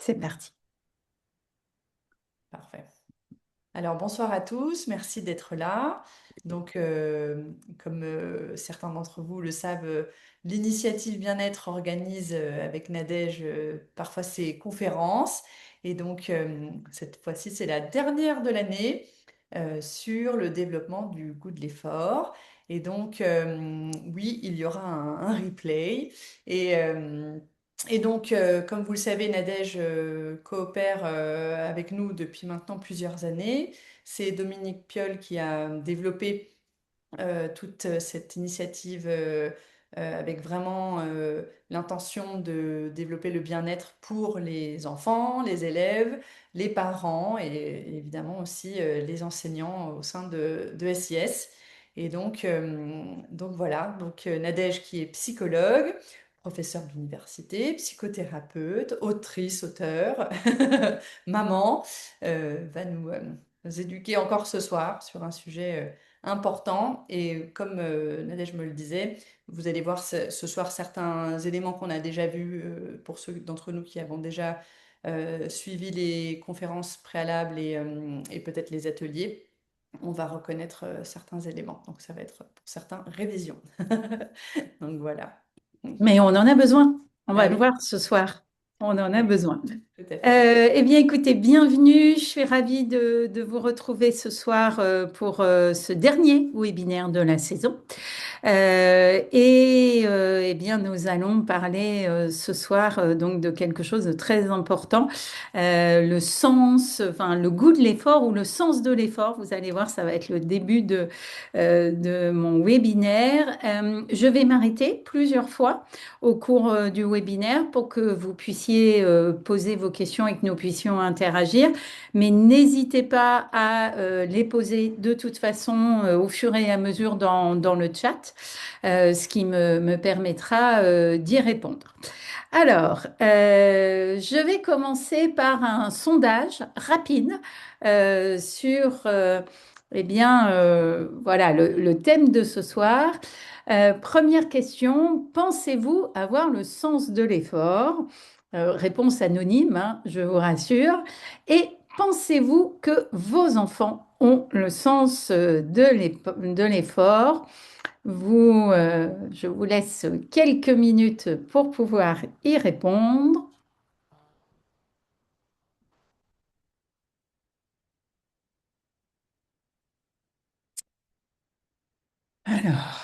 C'est parti. Parfait. Alors, bonsoir à tous, merci d'être là. Donc, comme certains d'entre vous le savent, l'initiative Bien-être organise avec Nadège parfois ses conférences. Et donc, cette fois-ci, c'est la dernière de l'année sur le développement du goût de l'effort. Et donc, oui, il y aura un replay. Et, euh, et donc, comme vous le savez, Nadège coopère avec nous depuis maintenant plusieurs années. C'est Dominique Piolle qui a développé toute cette initiative avec vraiment l'intention de développer le bien-être pour les enfants, les élèves, les parents et évidemment aussi les enseignants au sein de SIS. Et donc voilà, donc Nadège qui est psychologue, professeure d'université, psychothérapeute, autrice, auteur, maman, va nous éduquer encore ce soir sur un sujet important. Et comme Nadège me le disait, vous allez voir ce soir certains éléments qu'on a déjà vus pour ceux d'entre nous qui avons déjà suivi les conférences préalables et peut-être les ateliers. On va reconnaître certains éléments. Donc ça va être pour certains révision. Donc voilà. Mais on en a besoin. On Ah va le oui, voir ce soir. On en a oui, besoin. tout à fait. Eh bien, écoutez, bienvenue. Je suis ravie de vous retrouver ce soir pour ce dernier webinaire de la saison. Eh bien, nous allons parler ce soir donc de quelque chose de très important, le sens, enfin le goût de l'effort ou le sens de l'effort. Vous allez voir, ça va être le début de mon webinaire. Je vais m'arrêter plusieurs fois au cours du webinaire pour que vous puissiez poser vos questions et que nous puissions interagir. Mais n'hésitez pas à les poser de toute façon au fur et à mesure dans le chat, ce qui me permettra d'y répondre. Alors, je vais commencer par un sondage rapide sur voilà, le thème de ce soir. Première question, pensez-vous avoir le sens de l'effort? Réponse anonyme, hein, je vous rassure. Et pensez-vous que vos enfants ont le sens de l'effort? Je vous laisse quelques minutes pour pouvoir y répondre. Alors,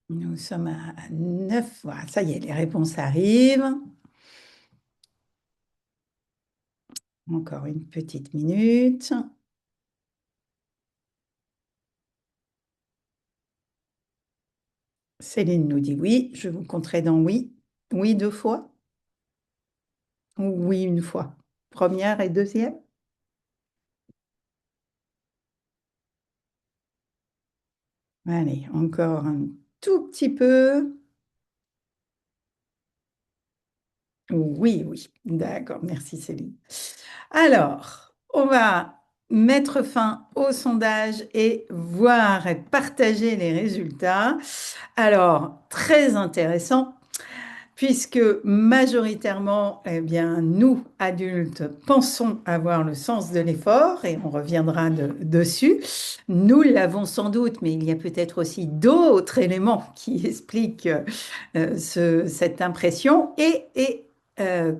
nous sommes à 9. Voilà, ça y est, les réponses arrivent. Encore une petite minute. Céline nous dit oui. Je vous compterai dans oui. Oui deux fois ou oui une fois. Première et deuxième. Allez, encore un tout petit peu. Oui, oui. D'accord, merci Céline. Alors, on va mettre fin au sondage et voir et partager les résultats. Alors, très intéressant, puisque majoritairement, eh bien, nous, adultes, pensons avoir le sens de l'effort, et on reviendra dessus. Nous l'avons sans doute, mais il y a peut-être aussi d'autres éléments qui expliquent cette impression.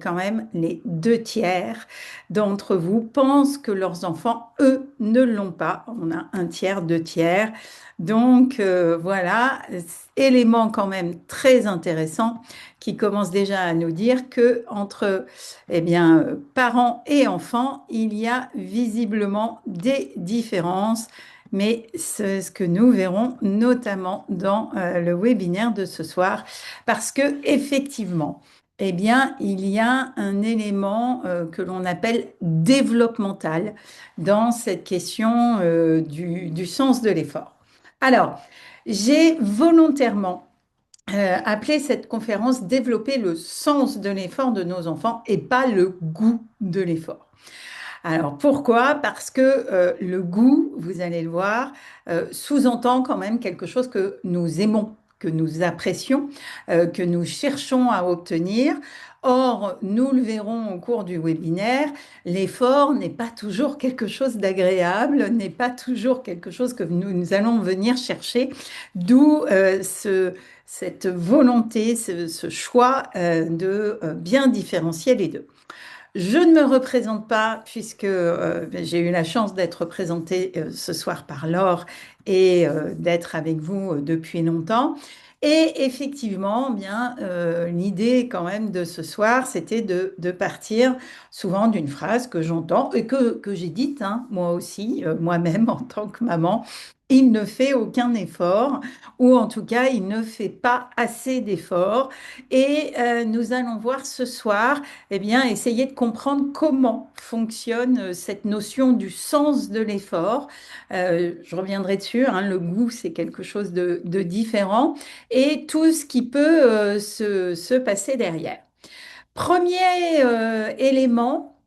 Quand même, les deux tiers d'entre vous pensent que leurs enfants, eux, ne l'ont pas. On a un tiers, deux tiers. Donc voilà, élément quand même très intéressant qui commence déjà à nous dire que entre eh bien, parents et enfants, il y a visiblement des différences. Mais c'est ce que nous verrons notamment dans le webinaire de ce soir, parce que effectivement, eh bien, il y a un élément que l'on appelle développemental dans cette question du sens de l'effort. Alors, j'ai volontairement appelé cette conférence Développer le sens de l'effort de nos enfants et pas le goût de l'effort. Alors pourquoi? Parce que le goût, vous allez le voir, sous-entend quand même quelque chose que nous aimons. que nous apprécions, que nous cherchons à obtenir. Or, nous le verrons au cours du webinaire, l'effort n'est pas toujours quelque chose d'agréable, n'est pas toujours quelque chose que nous allons venir chercher, d'où cette volonté, ce choix de bien différencier les deux. Je ne me représente pas puisque j'ai eu la chance d'être représentée ce soir par Laure et d'être avec vous depuis longtemps. Et effectivement, bien, l'idée quand même de ce soir, c'était de partir souvent d'une phrase que j'entends et que j'ai dite, hein, moi aussi, moi-même en tant que maman. Il ne fait aucun effort, ou en tout cas, il ne fait pas assez d'efforts. Et nous allons voir ce soir eh bien, essayer de comprendre comment fonctionne cette notion du sens de l'effort. Je reviendrai dessus, hein, le goût, c'est quelque chose de différent et tout ce qui peut se passer derrière. Premier élément,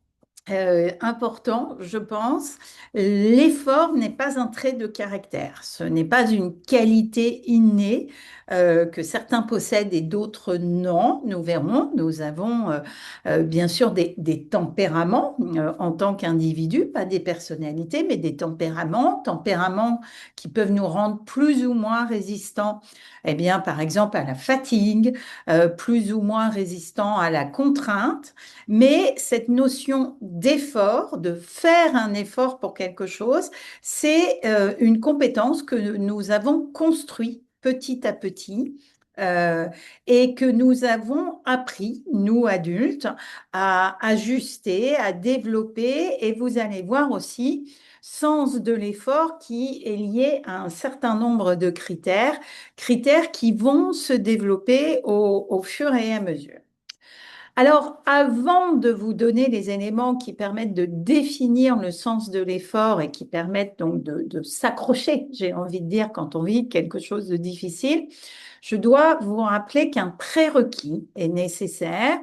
important, je pense. L'effort n'est pas un trait de caractère. Ce n'est pas une qualité innée que certains possèdent et d'autres non. Nous verrons. Nous avons bien sûr des tempéraments en tant qu'individus, pas des personnalités, mais des tempéraments. Tempéraments qui peuvent nous rendre plus ou moins résistants, eh bien, par exemple, à la fatigue, plus ou moins résistants à la contrainte. Mais cette notion d'effort, de faire un effort pour quelque chose, c'est une compétence que nous avons construite petit à petit et que nous avons appris, nous adultes, à ajuster, à développer. Et vous allez voir aussi sens de l'effort qui est lié à un certain nombre de critères, critères qui vont se développer au fur et à mesure. Alors, avant de vous donner les éléments qui permettent de définir le sens de l'effort et qui permettent donc de s'accrocher, j'ai envie de dire, quand on vit quelque chose de difficile, je dois vous rappeler qu'un prérequis est nécessaire.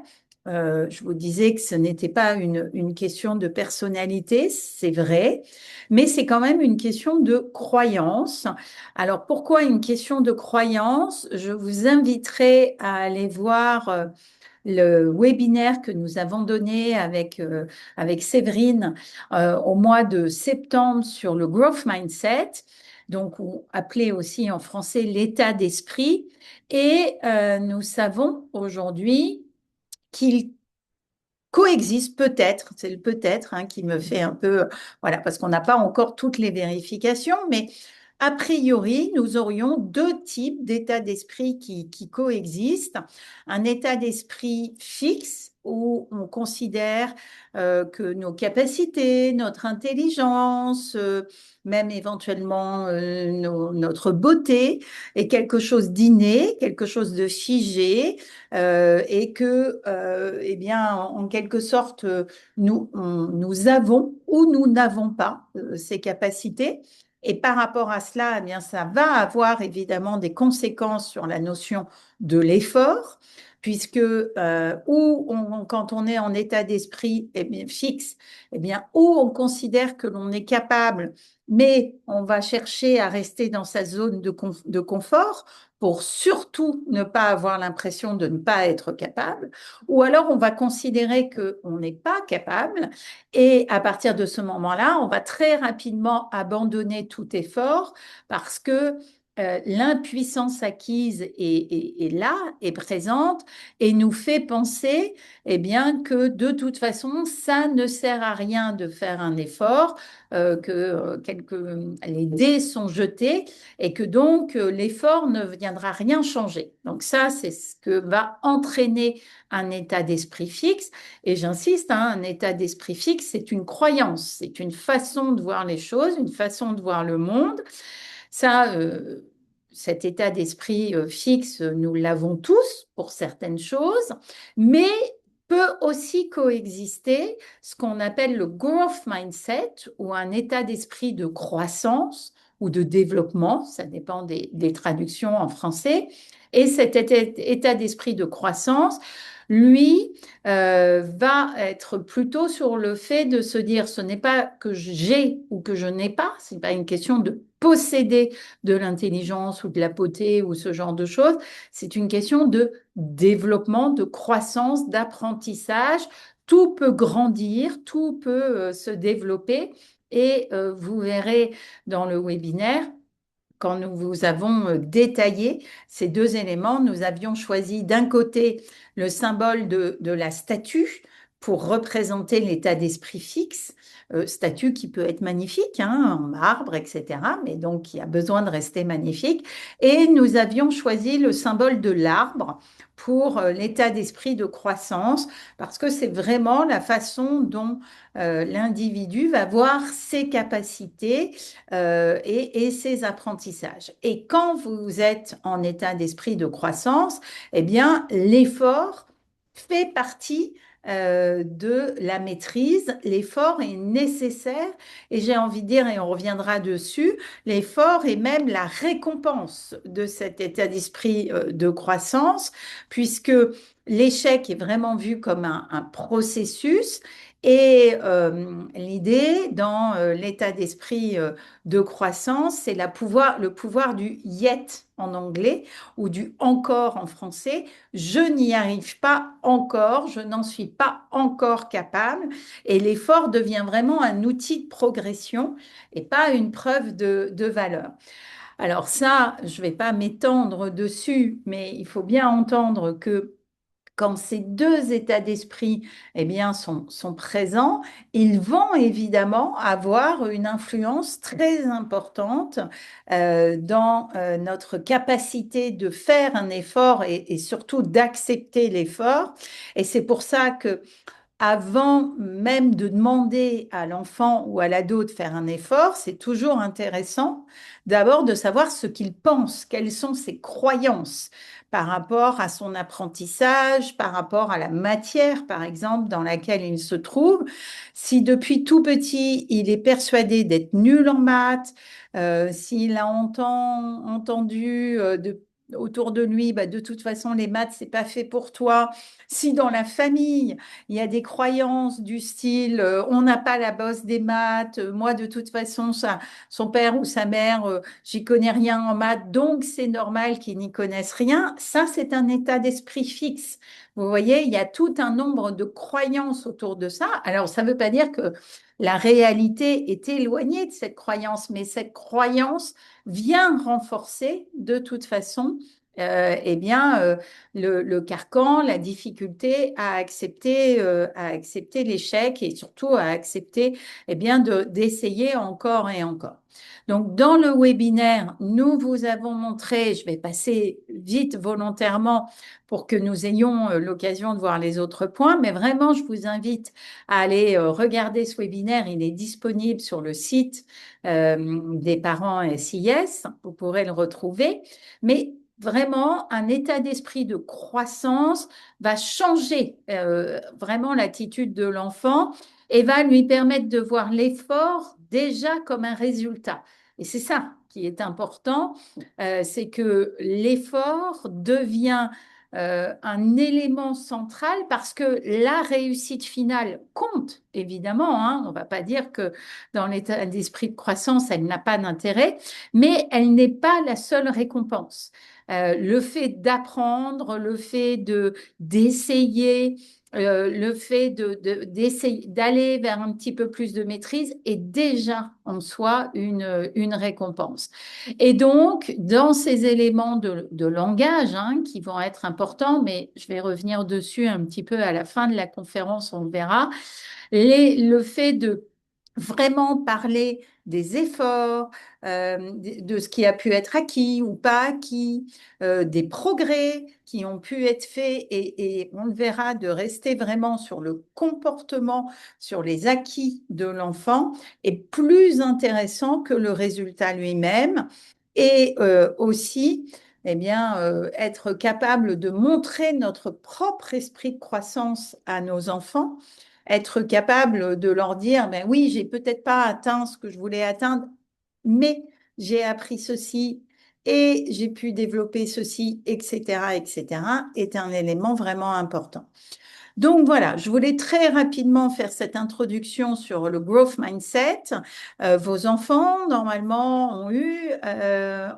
Je vous disais que ce n'était pas une question de personnalité, c'est vrai, mais c'est quand même une question de croyance. Alors, pourquoi une question de croyance? Je vous inviterai à aller voir le webinaire que nous avons donné avec Séverine au mois de septembre sur le growth mindset, donc appelé aussi en français l'état d'esprit. Et nous savons aujourd'hui qu'il coexiste peut-être, c'est le peut-être hein, qui me fait un peu, voilà, parce qu'on n'a pas encore toutes les vérifications, mais a priori, nous aurions deux types d'états d'esprit qui coexistent. Un état d'esprit fixe où on considère que nos capacités, notre intelligence, même éventuellement notre beauté est quelque chose d'inné, quelque chose de figé, et que, eh bien, en quelque sorte, nous avons ou nous n'avons pas ces capacités. Et par rapport à cela, eh bien, ça va avoir évidemment des conséquences sur la notion de l'effort, puisque quand on est en état d'esprit eh bien, fixe, eh bien, où on considère que l'on est capable, mais on va chercher à rester dans sa zone de confort pour surtout ne pas avoir l'impression de ne pas être capable, ou alors on va considérer qu'on n'est pas capable, et à partir de ce moment-là, on va très rapidement abandonner tout effort parce que l'impuissance acquise est là, est présente, et nous fait penser eh bien, que de toute façon, ça ne sert à rien de faire un effort, les dés sont jetés, et que donc l'effort ne viendra rien changer. Donc ça, c'est ce que va entraîner un état d'esprit fixe. Et j'insiste, hein, un état d'esprit fixe, c'est une croyance, c'est une façon de voir les choses, une façon de voir le monde. Ça, cet état d'esprit fixe, nous l'avons tous pour certaines choses, mais peut aussi coexister ce qu'on appelle le growth mindset ou un état d'esprit de croissance, ou de développement, ça dépend des traductions en français. Et cet état d'esprit de croissance, lui, va être plutôt sur le fait de se dire, ce n'est pas que j'ai ou que je n'ai pas, c'est pas une question de posséder de l'intelligence ou de la beauté ou ce genre de choses, c'est une question de développement, de croissance, d'apprentissage. Tout peut grandir, tout peut se développer et vous verrez dans le webinaire, quand nous vous avons détaillé ces deux éléments, nous avions choisi d'un côté le symbole de la statue pour représenter l'état d'esprit fixe, statue qui peut être magnifique, hein, en marbre, etc., mais donc qui a besoin de rester magnifique. Et nous avions choisi le symbole de l'arbre pour l'état d'esprit de croissance, parce que c'est vraiment la façon dont l'individu va voir ses capacités et ses apprentissages. Et quand vous êtes en état d'esprit de croissance, eh bien, l'effort fait partie de la maîtrise. L'effort est nécessaire et j'ai envie de dire, et on reviendra dessus, l'effort est même la récompense de cet état d'esprit de croissance, puisque l'échec est vraiment vu comme un processus et l'idée dans l'état d'esprit de croissance, c'est le pouvoir du yet en anglais ou du encore en français. Je n'y arrive pas encore, je n'en suis pas encore capable. Et l'effort devient vraiment un outil de progression et pas une preuve de valeur. Alors ça, je ne vais pas m'étendre dessus, mais il faut bien entendre que quand ces deux états d'esprit eh bien, sont présents, ils vont évidemment avoir une influence très importante dans notre capacité de faire un effort et surtout d'accepter l'effort. Et c'est pour ça que avant même de demander à l'enfant ou à l'ado de faire un effort, c'est toujours intéressant d'abord de savoir ce qu'il pense, quelles sont ses croyances par rapport à son apprentissage, par rapport à la matière, par exemple, dans laquelle il se trouve. Si depuis tout petit, il est persuadé d'être nul en maths, s'il a entendu autour de lui, bah, de toute façon, les maths, c'est pas fait pour toi. Si dans la famille, il y a des croyances du style on n'a pas la bosse des maths, moi de toute façon, son père ou sa mère, j'y connais rien en maths, donc c'est normal qu'ils n'y connaissent rien. Ça, c'est un état d'esprit fixe. Vous voyez, il y a tout un nombre de croyances autour de ça. Alors, ça ne veut pas dire que la réalité est éloignée de cette croyance, mais cette croyance vient renforcer de toute façon eh bien, le carcan, la difficulté à accepter l'échec et surtout à accepter eh bien, d'essayer encore et encore. Donc, dans le webinaire, nous vous avons montré, je vais passer vite volontairement pour que nous ayons l'occasion de voir les autres points, mais vraiment, je vous invite à aller regarder ce webinaire. Il est disponible sur le site des parents SIS. Vous pourrez le retrouver. Mais vraiment, un état d'esprit de croissance va changer vraiment l'attitude de l'enfant et va lui permettre de voir l'effort déjà comme un résultat. Et c'est ça qui est important, c'est que l'effort devient un élément central parce que la réussite finale compte, évidemment. Hein. On ne va pas dire que dans l'état d'esprit de croissance, elle n'a pas d'intérêt, mais elle n'est pas la seule récompense. Le fait d'apprendre, le fait d'essayer, le fait d'essayer d'aller vers un petit peu plus de maîtrise est déjà en soi une récompense. Et donc, dans ces éléments de langage hein, qui vont être importants, mais je vais revenir dessus un petit peu à la fin de la conférence, on le verra, le fait de vraiment parler des efforts, de ce qui a pu être acquis ou pas acquis, des progrès qui ont pu être faits et on le verra, de rester vraiment sur le comportement, sur les acquis de l'enfant est plus intéressant que le résultat lui-même et aussi eh bien, être capable de montrer notre propre esprit de croissance à nos enfants, être capable de leur dire, ben oui, j'ai peut-être pas atteint ce que je voulais atteindre, mais j'ai appris ceci et j'ai pu développer ceci, etc., etc., est un élément vraiment important. Donc voilà, je voulais très rapidement faire cette introduction sur le growth mindset. Vos enfants, normalement, ont eu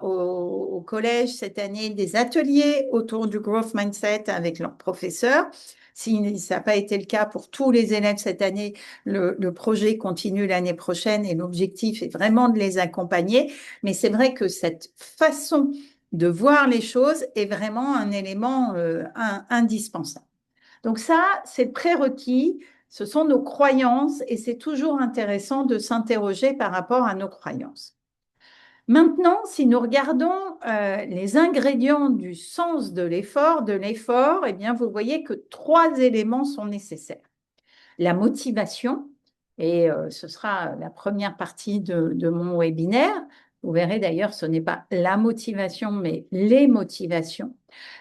au collège cette année des ateliers autour du growth mindset avec leurs professeurs. Si ça n'a pas été le cas pour tous les élèves cette année, le projet continue l'année prochaine et l'objectif est vraiment de les accompagner. Mais c'est vrai que cette façon de voir les choses est vraiment un élément indispensable. Donc ça, c'est le prérequis, ce sont nos croyances et c'est toujours intéressant de s'interroger par rapport à nos croyances. Maintenant, si nous regardons les ingrédients du sens de l'effort, eh bien, vous voyez que trois éléments sont nécessaires. La motivation, et ce sera la première partie de mon webinaire. Vous verrez d'ailleurs, ce n'est pas la motivation, mais les motivations.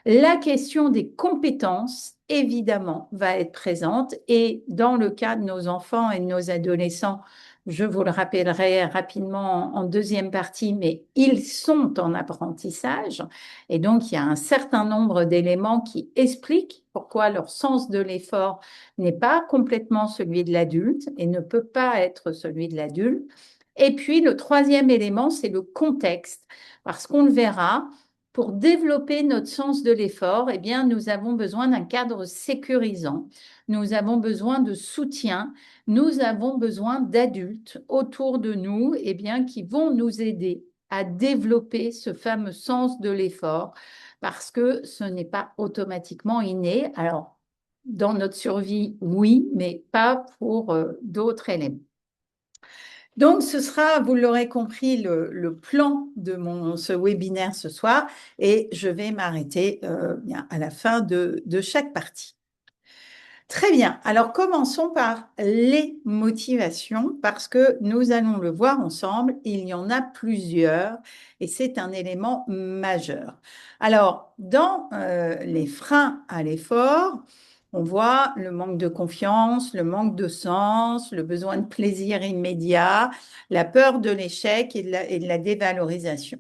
La question des compétences, évidemment, va être présente. Et dans le cas de nos enfants et de nos adolescents, je vous le rappellerai rapidement en deuxième partie, mais ils sont en apprentissage. Et donc, il y a un certain nombre d'éléments qui expliquent pourquoi leur sens de l'effort n'est pas complètement celui de l'adulte et ne peut pas être celui de l'adulte. Et puis, le troisième élément, c'est le contexte, parce qu'on le verra, pour développer notre sens de l'effort, eh bien, nous avons besoin d'un cadre sécurisant, nous avons besoin de soutien, nous avons besoin d'adultes autour de nous, eh bien, qui vont nous aider à développer ce fameux sens de l'effort, parce que ce n'est pas automatiquement inné. Alors, dans notre survie, oui, mais pas pour d'autres éléments. Donc, ce sera, vous l'aurez compris, le plan de ce webinaire ce soir et je vais m'arrêter à la fin de chaque partie. Très bien. Alors, commençons par les motivations parce que nous allons le voir ensemble. Il y en a plusieurs et c'est un élément majeur. Alors, dans les freins à l'effort, on voit le manque de confiance, le manque de sens, le besoin de plaisir immédiat, la peur de l'échec et de la dévalorisation.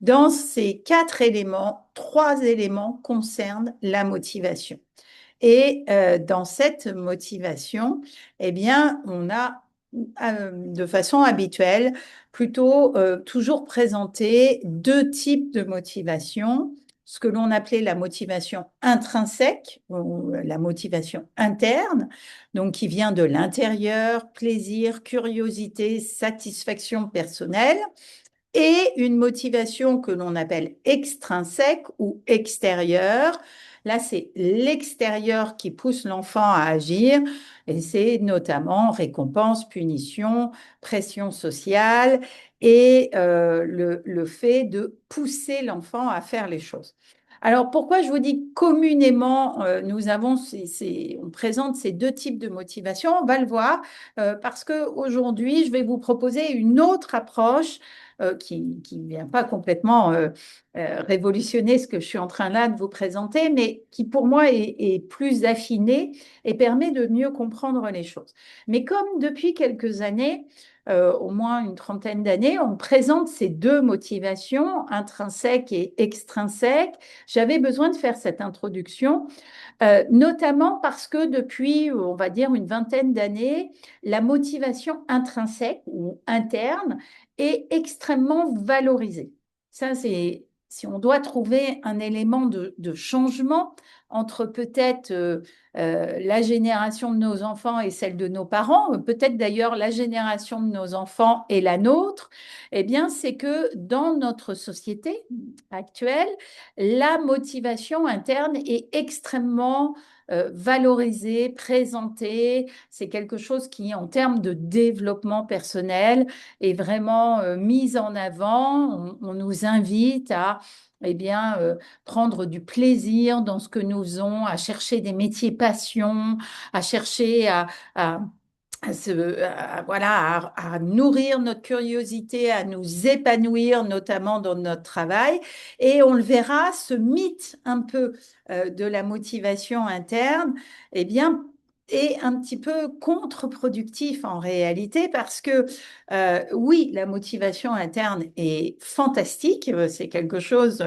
Dans ces quatre éléments, trois éléments concernent la motivation. Et dans cette motivation, eh bien, on a de façon habituelle plutôt toujours présenté deux types de motivation, ce que l'on appelait la motivation intrinsèque ou la motivation interne, donc qui vient de l'intérieur, plaisir, curiosité, satisfaction personnelle, et une motivation que l'on appelle extrinsèque ou extérieure. Là, c'est l'extérieur qui pousse l'enfant à agir et c'est notamment récompense, punition, pression sociale et le fait de pousser l'enfant à faire les choses. Alors, pourquoi je vous dis communément, on présente ces deux types de motivation, on va le voir, parce qu'aujourd'hui, je vais vous proposer une autre approche qui ne vient pas complètement révolutionner ce que je suis en train là de vous présenter, mais qui pour moi est plus affiné et permet de mieux comprendre les choses. Mais comme depuis quelques années, au moins une trentaine d'années, on présente ces deux motivations, intrinsèques et extrinsèques, j'avais besoin de faire cette introduction notamment parce que depuis, on va dire, une vingtaine d'années, la motivation intrinsèque ou interne est extrêmement valorisée. Ça, c'est si on doit trouver un élément de changement entre peut-être la génération de nos enfants et celle de nos parents, peut-être d'ailleurs la génération de nos enfants et la nôtre, eh bien, c'est que dans notre société actuelle, la motivation interne est extrêmement valorisée, présentée. C'est quelque chose qui, en termes de développement personnel, est vraiment mis en avant. On nous invite à eh bien, prendre du plaisir dans ce que nous faisons, à chercher des métiers passion, à chercher à voilà, à nourrir notre curiosité, à nous épanouir, notamment dans notre travail. Et on le verra, ce mythe un peu de la motivation interne, eh bien, est un petit peu contre-productif en réalité parce que oui, la motivation interne est fantastique, c'est quelque chose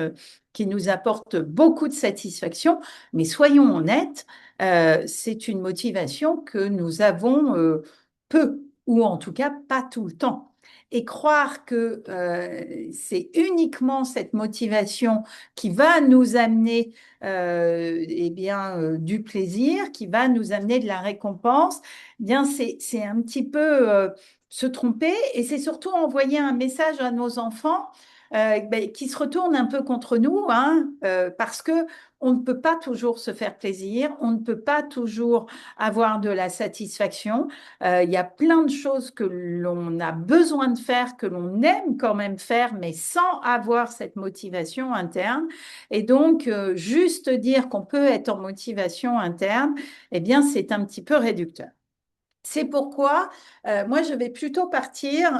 qui nous apporte beaucoup de satisfaction, mais soyons honnêtes, c'est une motivation que nous avons peu, ou en tout cas pas tout le temps. Et croire que c'est uniquement cette motivation qui va nous amener eh bien, du plaisir, qui va nous amener de la récompense, eh bien, c'est un petit peu se tromper et c'est surtout envoyer un message à nos enfants ben, qui se retournent un peu contre nous, hein, parce que on ne peut pas toujours se faire plaisir, on ne peut pas toujours avoir de la satisfaction. Il y a plein de choses que l'on a besoin de faire, que l'on aime quand même faire, mais sans avoir cette motivation interne. Et donc, juste dire qu'on peut être en motivation interne, eh bien, c'est un petit peu réducteur. C'est pourquoi moi, je vais plutôt partir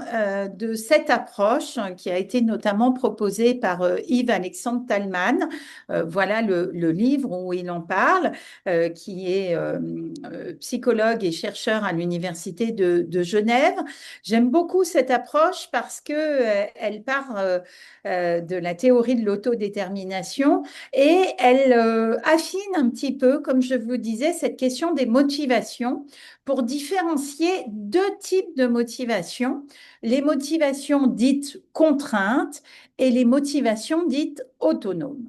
de cette approche qui a été notamment proposée par Yves-Alexandre Talman. Voilà le livre où il en parle, qui est psychologue et chercheur à l'Université de Genève. J'aime beaucoup cette approche parce que elle part de la théorie de l'autodétermination et elle affine un petit peu, comme je vous disais, cette question des motivations pour différencier deux types de motivations, les motivations dites contraintes et les motivations dites autonomes.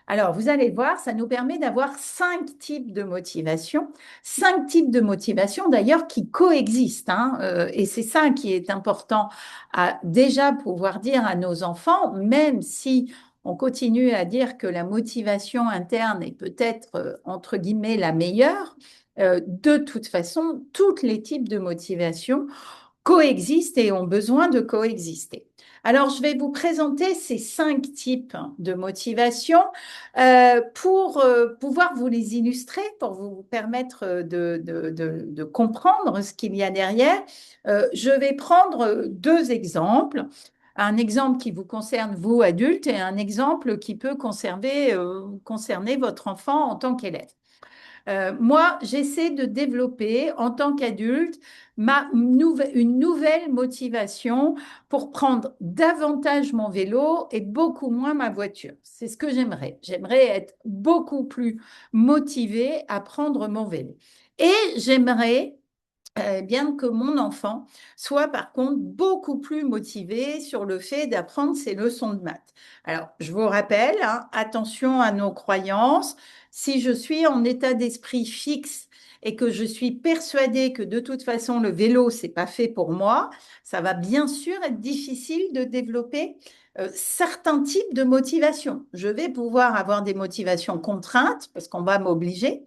Alors, vous allez voir, ça nous permet d'avoir cinq types de motivation d'ailleurs qui coexistent, hein, et c'est ça qui est important à déjà pouvoir dire à nos enfants, même si on continue à dire que la motivation interne est peut-être, entre guillemets, la meilleure. De toute façon, tous les types de motivation coexistent et ont besoin de coexister. Alors, je vais vous présenter ces cinq types de motivation pour pouvoir vous les illustrer, pour vous permettre de comprendre ce qu'il y a derrière. Je vais prendre deux exemples. Un exemple qui vous concerne, vous, adultes, et un exemple qui peut concerner votre enfant en tant qu'élève. Moi, j'essaie de développer en tant qu'adulte une nouvelle motivation pour prendre davantage mon vélo et beaucoup moins ma voiture. C'est ce que j'aimerais. J'aimerais être beaucoup plus motivée à prendre mon vélo. Et j'aimerais bien que mon enfant soit par contre beaucoup plus motivé sur le fait d'apprendre ses leçons de maths. Alors, je vous rappelle, hein, attention à nos croyances. Si je suis en état d'esprit fixe et que je suis persuadée que de toute façon le vélo, c'est pas fait pour moi, ça va bien sûr être difficile de développer certains types de motivation. Je vais pouvoir avoir des motivations contraintes parce qu'on va m'obliger,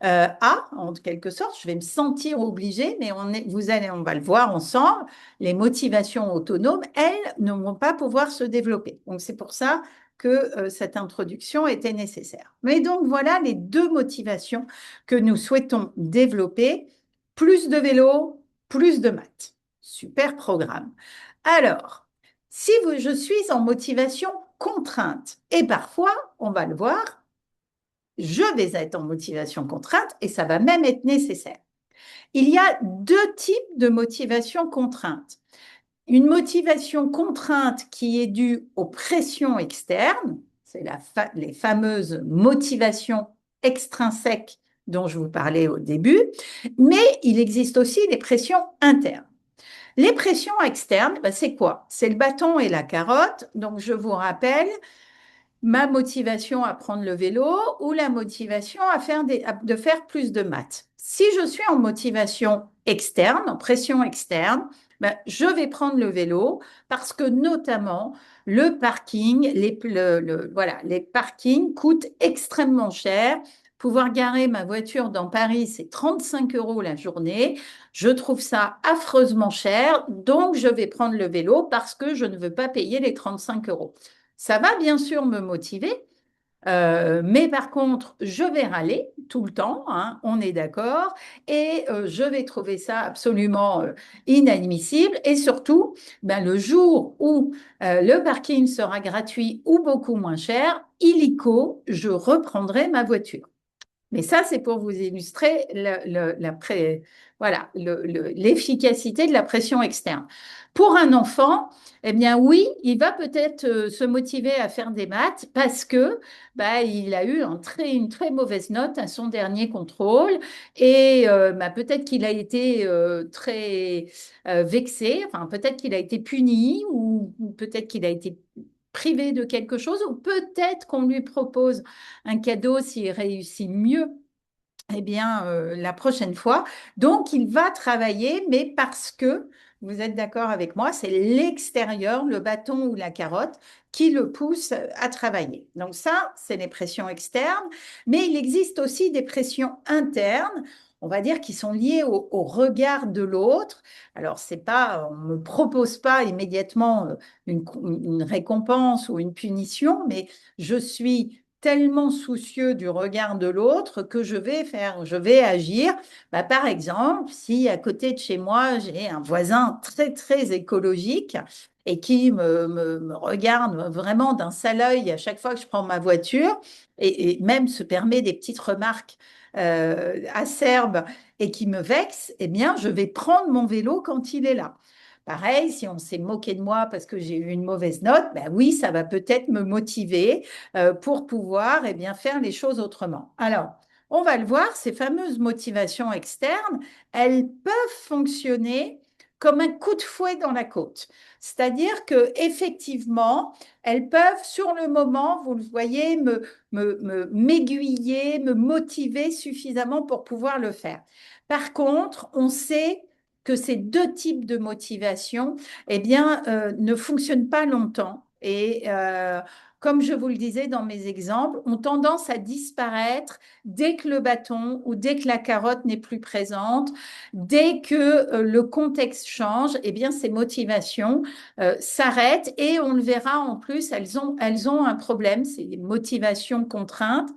en quelque sorte, je vais me sentir obligée, mais on va le voir ensemble, les motivations autonomes, elles, ne vont pas pouvoir se développer. Donc, c'est pour ça que cette introduction était nécessaire. Mais donc, voilà les deux motivations que nous souhaitons développer. Plus de vélo, plus de maths. Super programme. Alors, si je suis en motivation contrainte, et parfois, on va le voir, je vais être en motivation contrainte et ça va même être nécessaire. Il y a deux types de motivation contrainte. Une motivation contrainte qui est due aux pressions externes, c'est les fameuses motivations extrinsèques dont je vous parlais au début, mais il existe aussi les pressions internes. Les pressions externes, ben c'est quoi? C'est le bâton et la carotte. Donc, je vous rappelle, ma motivation à prendre le vélo ou la motivation de faire plus de maths. Si je suis en motivation externe, en pression externe, ben, je vais prendre le vélo parce que notamment le parking, voilà, les parkings coûtent extrêmement cher. Pouvoir garer ma voiture dans Paris, c'est 35 € la journée. Je trouve ça affreusement cher, donc je vais prendre le vélo parce que je ne veux pas payer les 35 €. Ça va bien sûr me motiver, mais par contre, je vais râler tout le temps, hein, on est d'accord, et je vais trouver ça absolument inadmissible. Et surtout, ben, le jour où le parking sera gratuit ou beaucoup moins cher, illico, je reprendrai ma voiture. Mais ça, c'est pour vous illustrer voilà, l'efficacité de la pression externe. Pour un enfant, eh bien oui, il va peut-être se motiver à faire des maths parce que bah, il a eu une très mauvaise note à son dernier contrôle et bah, peut-être qu'il a été très vexé, enfin peut-être qu'il a été puni ou peut-être qu'il a été privé de quelque chose ou peut-être qu'on lui propose un cadeau s'il réussit mieux eh bien, la prochaine fois. Donc, il va travailler, mais parce que, vous êtes d'accord avec moi, c'est l'extérieur, le bâton ou la carotte, qui le pousse à travailler. Donc ça, c'est les pressions externes, mais il existe aussi des pressions internes, on va dire, qui sont liées au regard de l'autre. Alors, c'est pas, on ne me propose pas immédiatement une récompense ou une punition, mais je suis tellement soucieux du regard de l'autre que je vais agir. Bah, par exemple, si à côté de chez moi, j'ai un voisin très, très écologique et qui me regarde vraiment d'un sale œil à chaque fois que je prends ma voiture et même se permet des petites remarques acerbes et qui me vexent, eh bien, je vais prendre mon vélo quand il est là. Pareil, si on s'est moqué de moi parce que j'ai eu une mauvaise note, ben oui, ça va peut-être me motiver pour pouvoir eh bien, faire les choses autrement. Alors, on va le voir, ces fameuses motivations externes, elles peuvent fonctionner comme un coup de fouet dans la côte. C'est-à-dire que effectivement, elles peuvent sur le moment, vous le voyez, m'aiguiller, me motiver suffisamment pour pouvoir le faire. Par contre, on sait que ces deux types de motivation, eh bien, ne fonctionnent pas longtemps. Et comme je vous le disais dans mes exemples, ont tendance à disparaître dès que le bâton ou dès que la carotte n'est plus présente, dès que le contexte change, eh bien ces motivations s'arrêtent et on le verra en plus, elles ont un problème, c'est les motivations contraintes.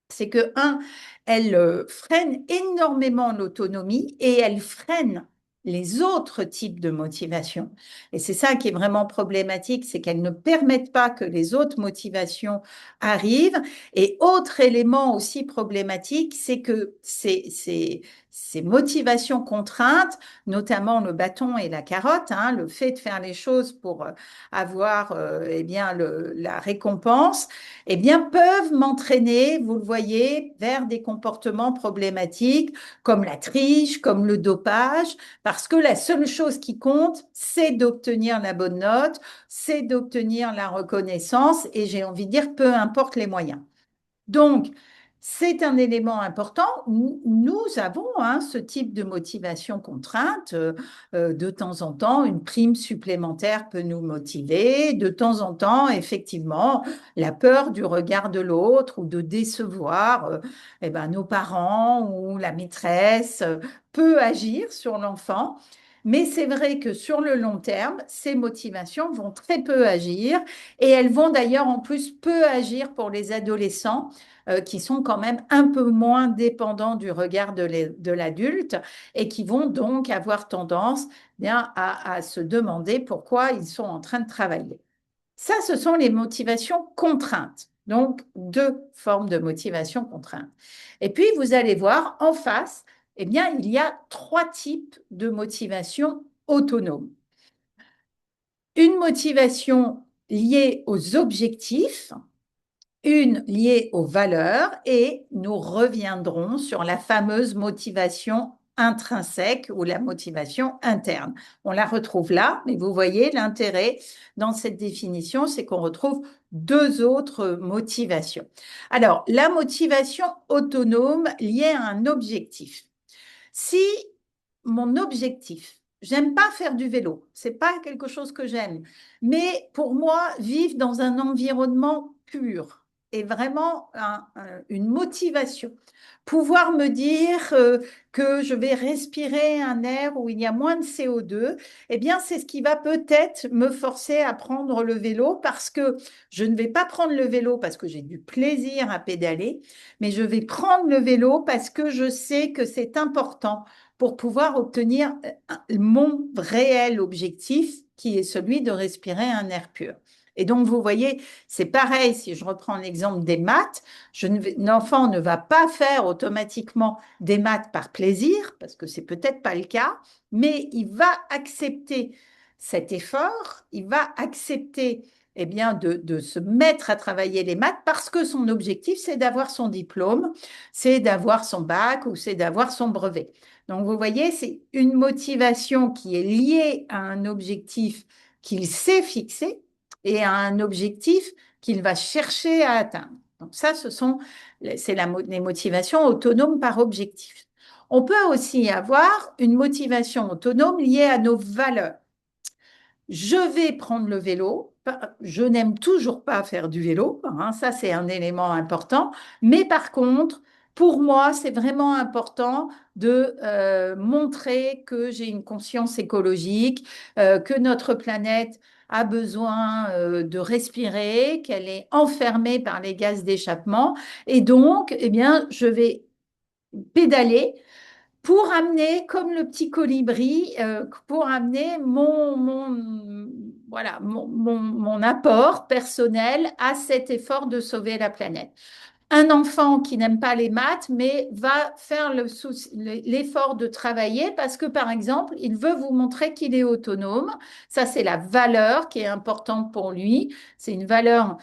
C'est que, un, elles freinent énormément l'autonomie et elles freinent les autres types de motivation. Et c'est ça qui est vraiment problématique, c'est qu'elles ne permettent pas que les autres motivations arrivent. Et autre élément aussi problématique, c'est que ces motivations contraintes, notamment le bâton et la carotte, hein, le fait de faire les choses pour avoir eh bien, la récompense, eh bien, peuvent m'entraîner, vous le voyez, vers des comportements problématiques comme la triche, comme le dopage, parce que la seule chose qui compte, c'est d'obtenir la bonne note, c'est d'obtenir la reconnaissance, et j'ai envie de dire, peu importe les moyens. Donc, c'est un élément important. Nous avons hein, ce type de motivation contrainte. De temps en temps, une prime supplémentaire peut nous motiver. De temps en temps, effectivement, la peur du regard de l'autre ou de décevoir eh ben, nos parents ou la maîtresse peut agir sur l'enfant. Mais c'est vrai que sur le long terme, ces motivations vont très peu agir et elles vont d'ailleurs en plus peu agir pour les adolescents qui sont quand même un peu moins dépendants du regard de l'adulte et qui vont donc avoir tendance bien, à se demander pourquoi ils sont en train de travailler. Ça, ce sont les motivations contraintes. Donc, deux formes de motivation contrainte. Et puis, vous allez voir en face, eh bien, il y a trois types de motivation autonome. Une motivation liée aux objectifs, une liée aux valeurs et nous reviendrons sur la fameuse motivation intrinsèque ou la motivation interne. On la retrouve là, mais vous voyez l'intérêt dans cette définition, c'est qu'on retrouve deux autres motivations. Alors, la motivation autonome liée à un objectif. Si mon objectif, j'aime pas faire du vélo, c'est pas quelque chose que j'aime, mais pour moi, vivre dans un environnement pur est vraiment une motivation. Pouvoir me dire que je vais respirer un air où il y a moins de CO2, eh bien, c'est ce qui va peut-être me forcer à prendre le vélo parce que je ne vais pas prendre le vélo parce que j'ai du plaisir à pédaler, mais je vais prendre le vélo parce que je sais que c'est important pour pouvoir obtenir mon réel objectif, qui est celui de respirer un air pur. Et donc, vous voyez, c'est pareil, si je reprends l'exemple des maths, l'enfant ne va pas faire automatiquement des maths par plaisir, parce que c'est peut-être pas le cas, mais il va accepter cet effort, il va accepter eh bien, de se mettre à travailler les maths parce que son objectif, c'est d'avoir son diplôme, c'est d'avoir son bac ou c'est d'avoir son brevet. Donc, vous voyez, c'est une motivation qui est liée à un objectif qu'il sait fixer et à un objectif qu'il va chercher à atteindre. Donc ça, c'est les motivations autonomes par objectif. On peut aussi avoir une motivation autonome liée à nos valeurs. Je vais prendre le vélo. Je n'aime toujours pas faire du vélo, hein, ça c'est un élément important. Mais par contre, pour moi, c'est vraiment important de montrer que j'ai une conscience écologique, que notre planète a besoin de respirer, qu'elle est enfermée par les gaz d'échappement. Et donc, eh bien, je vais pédaler pour amener, comme le petit colibri, pour amener voilà, mon apport personnel à cet effort de sauver la planète. Un enfant qui n'aime pas les maths, mais va faire l'effort de travailler parce que, par exemple, il veut vous montrer qu'il est autonome. Ça, c'est la valeur qui est importante pour lui. C'est une valeur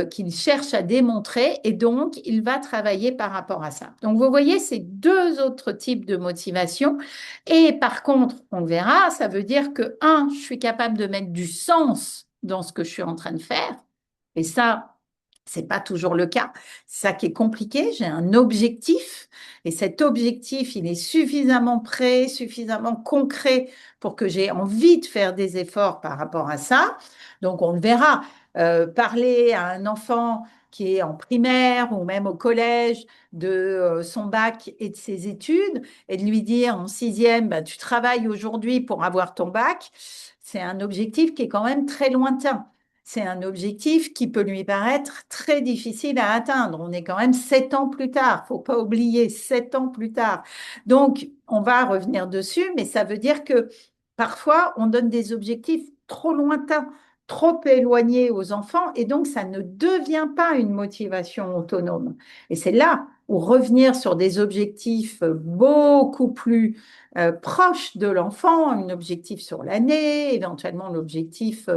qu'il cherche à démontrer et donc, il va travailler par rapport à ça. Donc, vous voyez, c'est deux autres types de motivation. Et par contre, on verra, ça veut dire que, un, je suis capable de mettre du sens dans ce que je suis en train de faire. Et ça, c'est pas toujours le cas. C'est ça qui est compliqué. J'ai un objectif et cet objectif, il est suffisamment prêt, suffisamment concret pour que j'ai envie de faire des efforts par rapport à ça. Donc, on le verra. Parler à un enfant qui est en primaire ou même au collège de son bac et de ses études et de lui dire en sixième, bah, tu travailles aujourd'hui pour avoir ton bac, c'est un objectif qui est quand même très lointain. C'est un objectif qui peut lui paraître très difficile à atteindre. On est quand même 7 ans plus tard. Faut pas oublier, 7 ans plus tard. Donc, on va revenir dessus, mais ça veut dire que parfois, on donne des objectifs trop lointains, trop éloignés aux enfants, et donc ça ne devient pas une motivation autonome. Et c'est là où revenir sur des objectifs beaucoup plus proches de l'enfant, un objectif sur l'année, éventuellement l'objectif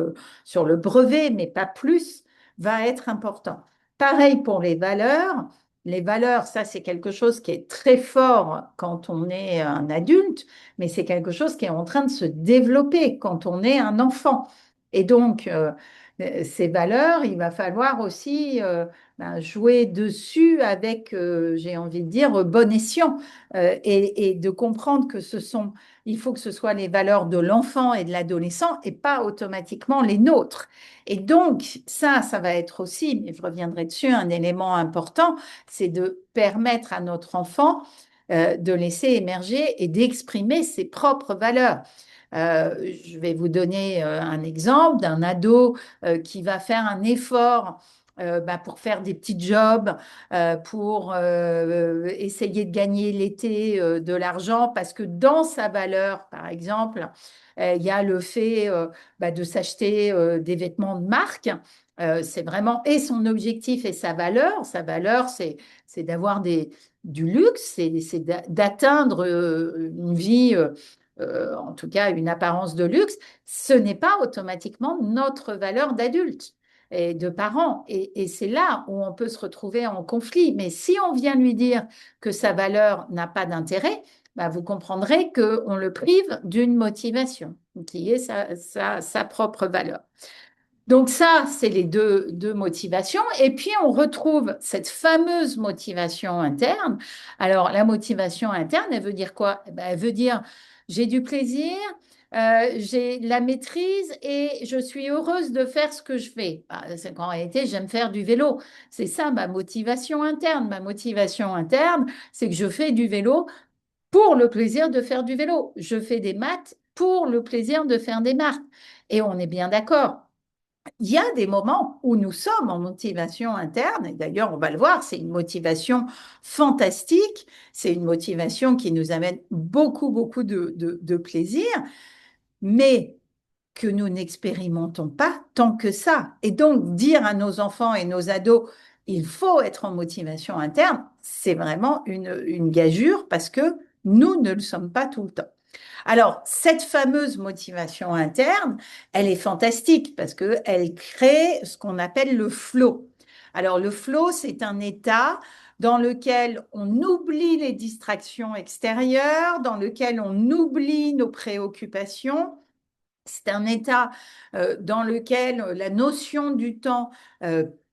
sur le brevet, mais pas plus, va être important. Pareil pour les valeurs. Les valeurs, ça, c'est quelque chose qui est très fort quand on est un adulte, mais c'est quelque chose qui est en train de se développer quand on est un enfant. Et donc, ces valeurs, il va falloir aussi jouer dessus avec, j'ai envie de dire, bon escient, et de comprendre que il faut que ce soit les valeurs de l'enfant et de l'adolescent et pas automatiquement les nôtres. Et donc, ça va être aussi, mais je reviendrai dessus, un élément important, c'est de permettre à notre enfant de laisser émerger et d'exprimer ses propres valeurs. Je vais vous donner un exemple d'un ado qui va faire un effort pour faire des petits jobs, pour essayer de gagner l'été de l'argent, parce que dans sa valeur, par exemple, il y a le fait de s'acheter des vêtements de marque. C'est vraiment et son objectif et sa valeur. Sa valeur, c'est d'avoir du luxe, c'est d'atteindre une vie en tout cas une apparence de luxe, ce n'est pas automatiquement notre valeur d'adulte et de parents. Et c'est là où on peut se retrouver en conflit. Mais si on vient lui dire que sa valeur n'a pas d'intérêt, bah, vous comprendrez qu'on le prive d'une motivation qui est sa propre valeur. Donc ça, c'est les deux motivations. Et puis, on retrouve cette fameuse motivation interne. Alors, la motivation interne, elle veut dire quoi? Eh ben, elle veut dire, j'ai du plaisir, j'ai la maîtrise et je suis heureuse de faire ce que je fais. Bah, c'est qu'en réalité, j'aime faire du vélo. C'est ça ma motivation interne. Ma motivation interne, c'est que je fais du vélo pour le plaisir de faire du vélo. Je fais des maths pour le plaisir de faire des maths. Et on est bien d'accord. Il y a des moments où nous sommes en motivation interne, et d'ailleurs, on va le voir, c'est une motivation fantastique, c'est une motivation qui nous amène beaucoup, beaucoup de plaisir, mais que nous n'expérimentons pas tant que ça. Et donc, dire à nos enfants et nos ados, il faut être en motivation interne, c'est vraiment une gageure parce que nous ne le sommes pas tout le temps. Alors, cette fameuse motivation interne, elle est fantastique parce qu'elle crée ce qu'on appelle le flow. Alors, le flow, c'est un état dans lequel on oublie les distractions extérieures, dans lequel on oublie nos préoccupations. C'est un état dans lequel la notion du temps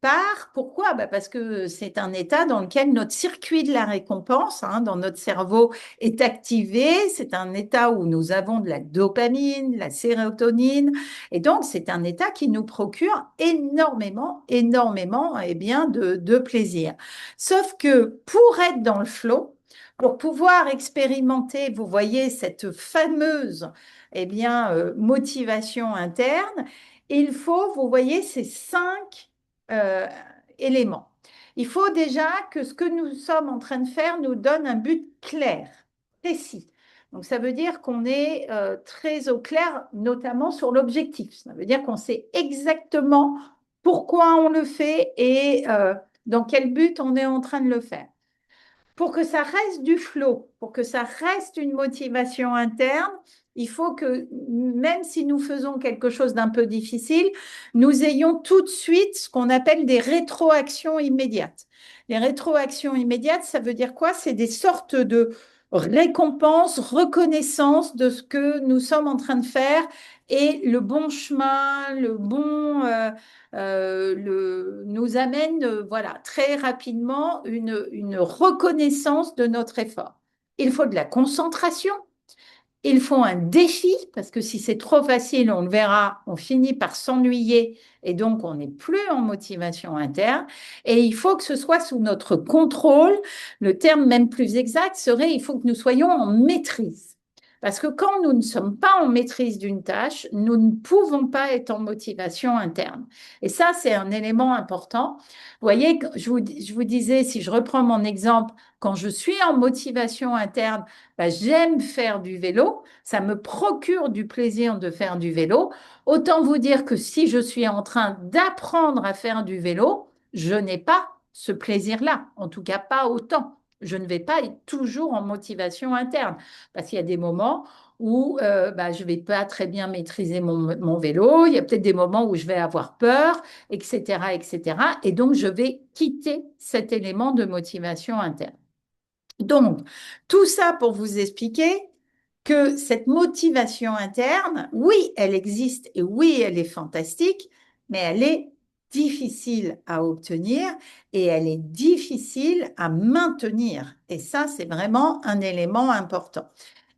part. Pourquoi? Bah parce que c'est un état dans lequel notre circuit de la récompense dans notre cerveau est activé. C'est un état où nous avons de la dopamine, de la sérotonine. Et donc, c'est un état qui nous procure énormément, énormément bien, de plaisir. Sauf que pour être dans le flow, pour pouvoir expérimenter, vous voyez, cette fameuse bien, motivation interne, il faut, vous voyez, ces 5 euh, éléments. Il faut déjà que ce que nous sommes en train de faire nous donne un but clair, précis. Donc, ça veut dire qu'on est très au clair, notamment sur l'objectif. Ça veut dire qu'on sait exactement pourquoi on le fait et dans quel but on est en train de le faire. Pour que ça reste du flow, pour que ça reste une motivation interne, il faut que, même si nous faisons quelque chose d'un peu difficile, nous ayons tout de suite ce qu'on appelle des rétroactions immédiates. Les rétroactions immédiates, ça veut dire quoi? C'est des sortes de récompenses, reconnaissance de ce que nous sommes en train de faire et le bon chemin, le bon nous amène voilà, très rapidement une reconnaissance de notre effort. Il faut de la concentration, il faut un défi, parce que si c'est trop facile, on le verra, on finit par s'ennuyer et donc on n'est plus en motivation interne. Et il faut que ce soit sous notre contrôle. Le terme même plus exact serait, il faut que nous soyons en maîtrise. Parce que quand nous ne sommes pas en maîtrise d'une tâche, nous ne pouvons pas être en motivation interne. Et ça, c'est un élément important. Vous voyez, je vous disais, si je reprends mon exemple, quand je suis en motivation interne, bah, j'aime faire du vélo, ça me procure du plaisir de faire du vélo. Autant vous dire que si je suis en train d'apprendre à faire du vélo, je n'ai pas ce plaisir-là, en tout cas pas autant. Je ne vais pas être toujours en motivation interne, parce qu'il y a des moments où bah, je ne vais pas très bien maîtriser mon vélo, il y a peut-être des moments où je vais avoir peur, etc., etc. Et donc, je vais quitter cet élément de motivation interne. Donc, tout ça pour vous expliquer que cette motivation interne, oui, elle existe et oui, elle est fantastique, mais elle est difficile à obtenir et elle est difficile à maintenir. Et ça, c'est vraiment un élément important.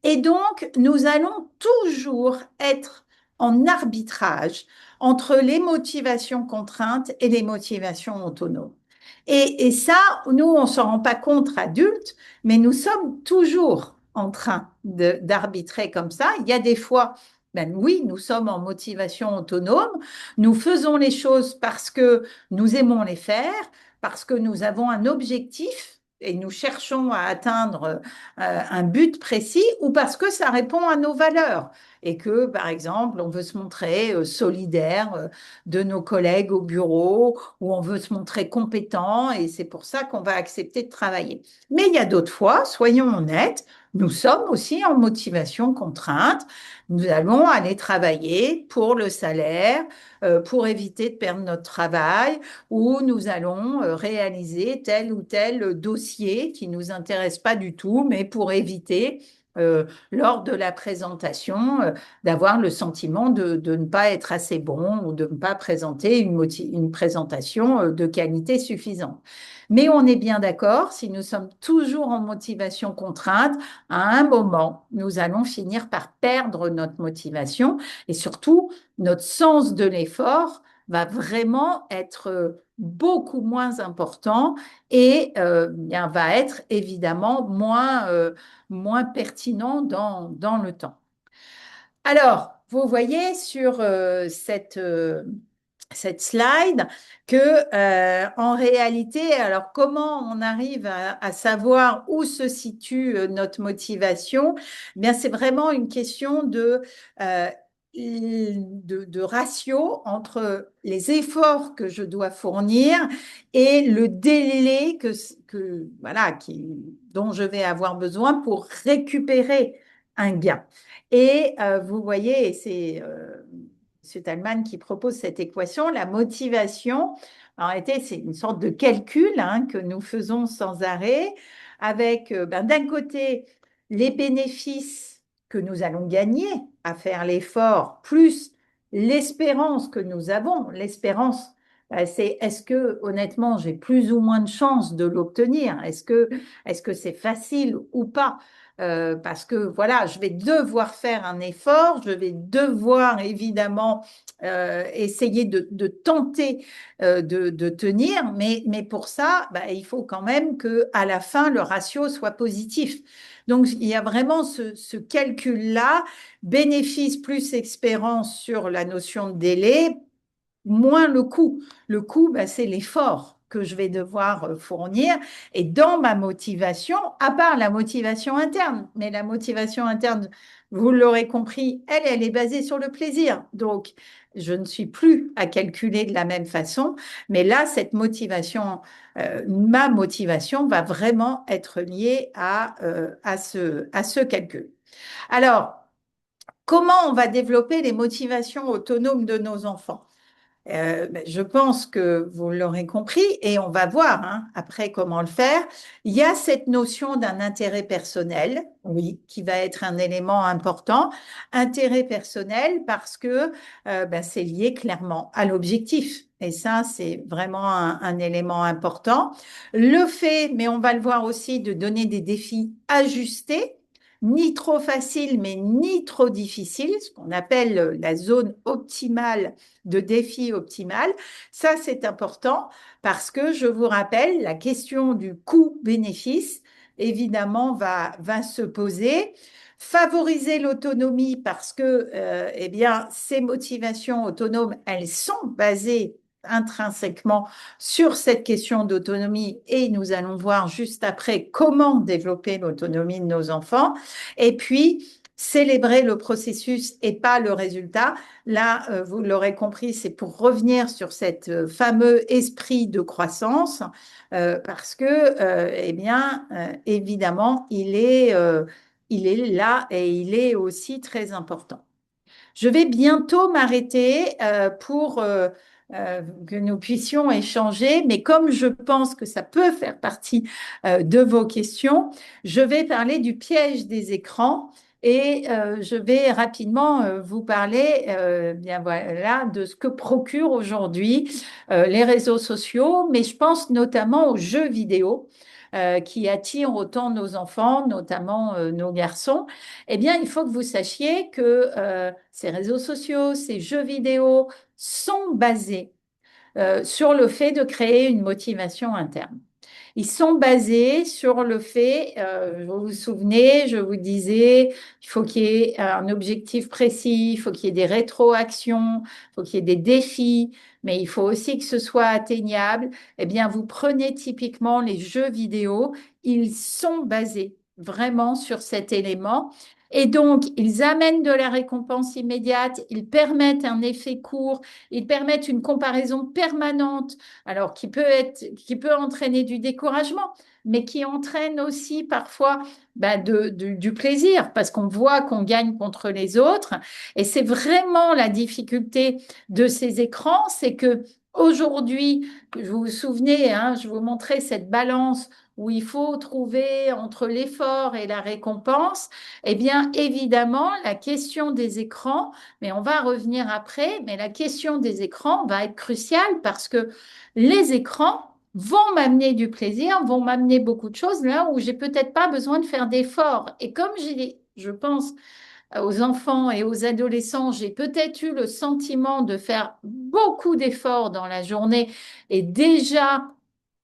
Et donc, nous allons toujours être en arbitrage entre les motivations contraintes et les motivations autonomes. Et ça, nous, on ne s'en rend pas compte adultes, mais nous sommes toujours en train d'arbitrer comme ça. Il y a des fois, ben oui, nous sommes en motivation autonome, nous faisons les choses parce que nous aimons les faire, parce que nous avons un objectif et nous cherchons à atteindre un but précis, ou parce que ça répond à nos valeurs et que, par exemple, on veut se montrer solidaire de nos collègues au bureau, ou on veut se montrer compétent, et c'est pour ça qu'on va accepter de travailler. Mais il y a d'autres fois, soyons honnêtes, nous sommes aussi en motivation contrainte. Nous allons aller travailler pour le salaire, pour éviter de perdre notre travail, ou nous allons réaliser tel ou tel dossier qui ne nous intéresse pas du tout, mais pour éviter lors de la présentation, d'avoir le sentiment de ne pas être assez bon ou de ne pas présenter une présentation de qualité suffisante. Mais on est bien d'accord, si nous sommes toujours en motivation contrainte, à un moment, nous allons finir par perdre notre motivation et surtout notre sens de l'effort va vraiment être beaucoup moins important et bien, va être évidemment moins pertinent dans le temps. Alors, vous voyez sur cette slide que en réalité, alors comment on arrive à savoir où se situe notre motivation? Eh bien, c'est vraiment une question de de ratio entre les efforts que je dois fournir et le délai voilà, dont je vais avoir besoin pour récupérer un gain. Et vous voyez, et c'est M. Thalmann qui propose cette équation, la motivation, en réalité, c'est une sorte de calcul hein, que nous faisons sans arrêt, avec d'un côté les bénéfices que nous allons gagner à faire l'effort, plus l'espérance que nous avons. L'espérance, c'est est-ce que honnêtement j'ai plus ou moins de chances de l'obtenir? Est-ce que c'est facile ou pas? Parce que voilà, je vais devoir faire un effort, je vais devoir évidemment essayer de tenter de tenir, mais pour ça, il faut quand même que à la fin le ratio soit positif. Donc il y a vraiment ce calcul-là, bénéfice plus expérience sur la notion de délai, moins le coût. Le coût, c'est l'effort que je vais devoir fournir. Et dans ma motivation, à part la motivation interne, mais la motivation interne, vous l'aurez compris, elle est basée sur le plaisir. Donc, je ne suis plus à calculer de la même façon. Mais là, cette motivation, ma motivation va vraiment être liée à ce calcul. Alors, comment on va développer les motivations autonomes de nos enfants? Je pense que vous l'aurez compris et on va voir hein, après comment le faire. Il y a cette notion d'un intérêt personnel, oui, qui va être un élément important. Intérêt personnel parce que c'est lié clairement à l'objectif. Et ça, c'est vraiment un élément important. Le fait, mais on va le voir aussi, de donner des défis ajustés, ni trop faciles, mais ni trop difficiles, ce qu'on appelle la zone optimale de défi optimal. Ça, c'est important parce que, je vous rappelle, la question du coût-bénéfice, évidemment, va se poser. Favoriser l'autonomie parce que, eh bien, ces motivations autonomes, elles sont basées intrinsèquement sur cette question d'autonomie et nous allons voir juste après comment développer l'autonomie de nos enfants. Et puis, célébrer le processus et pas le résultat. Là, vous l'aurez compris, c'est pour revenir sur cet fameux esprit de croissance, parce que, eh bien, évidemment, il est là et il est aussi très important. Je vais bientôt m'arrêter pour que nous puissions échanger, mais comme je pense que ça peut faire partie de vos questions, je vais parler du piège des écrans et je vais rapidement vous parler bien voilà, de ce que procurent aujourd'hui les réseaux sociaux, mais je pense notamment aux jeux vidéo qui attirent autant nos enfants, notamment nos garçons. Eh bien, il faut que vous sachiez que ces réseaux sociaux, ces jeux vidéo sont basés sur le fait de créer une motivation interne. Ils sont basés sur le fait, vous vous souvenez, je vous disais, il faut qu'il y ait un objectif précis, il faut qu'il y ait des rétroactions, il faut qu'il y ait des défis, mais il faut aussi que ce soit atteignable. Eh bien, vous prenez typiquement les jeux vidéo, ils sont basés vraiment sur cet élément. Et donc, ils amènent de la récompense immédiate, ils permettent un effet court, ils permettent une comparaison permanente, alors qui peut entraîner du découragement, mais qui entraîne aussi parfois du plaisir, parce qu'on voit qu'on gagne contre les autres. Et c'est vraiment la difficulté de ces écrans, c'est que aujourd'hui, vous vous souvenez, hein, je vous montrais cette balance où il faut trouver entre l'effort et la récompense. Eh bien, évidemment, la question des écrans, mais on va revenir après, mais la question des écrans va être cruciale parce que les écrans vont m'amener du plaisir, vont m'amener beaucoup de choses là où j'ai peut-être pas besoin de faire d'efforts. Et comme je pense aux enfants et aux adolescents, j'ai peut-être eu le sentiment de faire beaucoup d'efforts dans la journée et déjà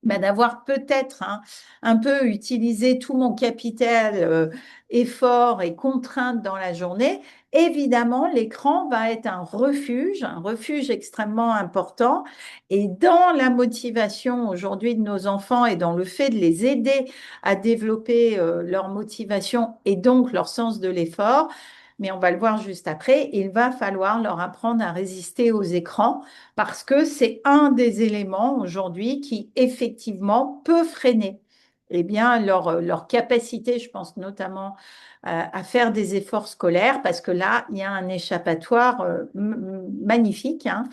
d'avoir peut-être hein, un peu utilisé tout mon capital effort et contrainte dans la journée, évidemment, l'écran va être un refuge extrêmement important. Et dans la motivation aujourd'hui de nos enfants et dans le fait de les aider à développer leur motivation et donc leur sens de l'effort, mais on va le voir juste après, il va falloir leur apprendre à résister aux écrans parce que c'est un des éléments aujourd'hui qui effectivement peut freiner eh bien, leur capacité, je pense notamment à faire des efforts scolaires, parce que là, il y a un échappatoire magnifique hein,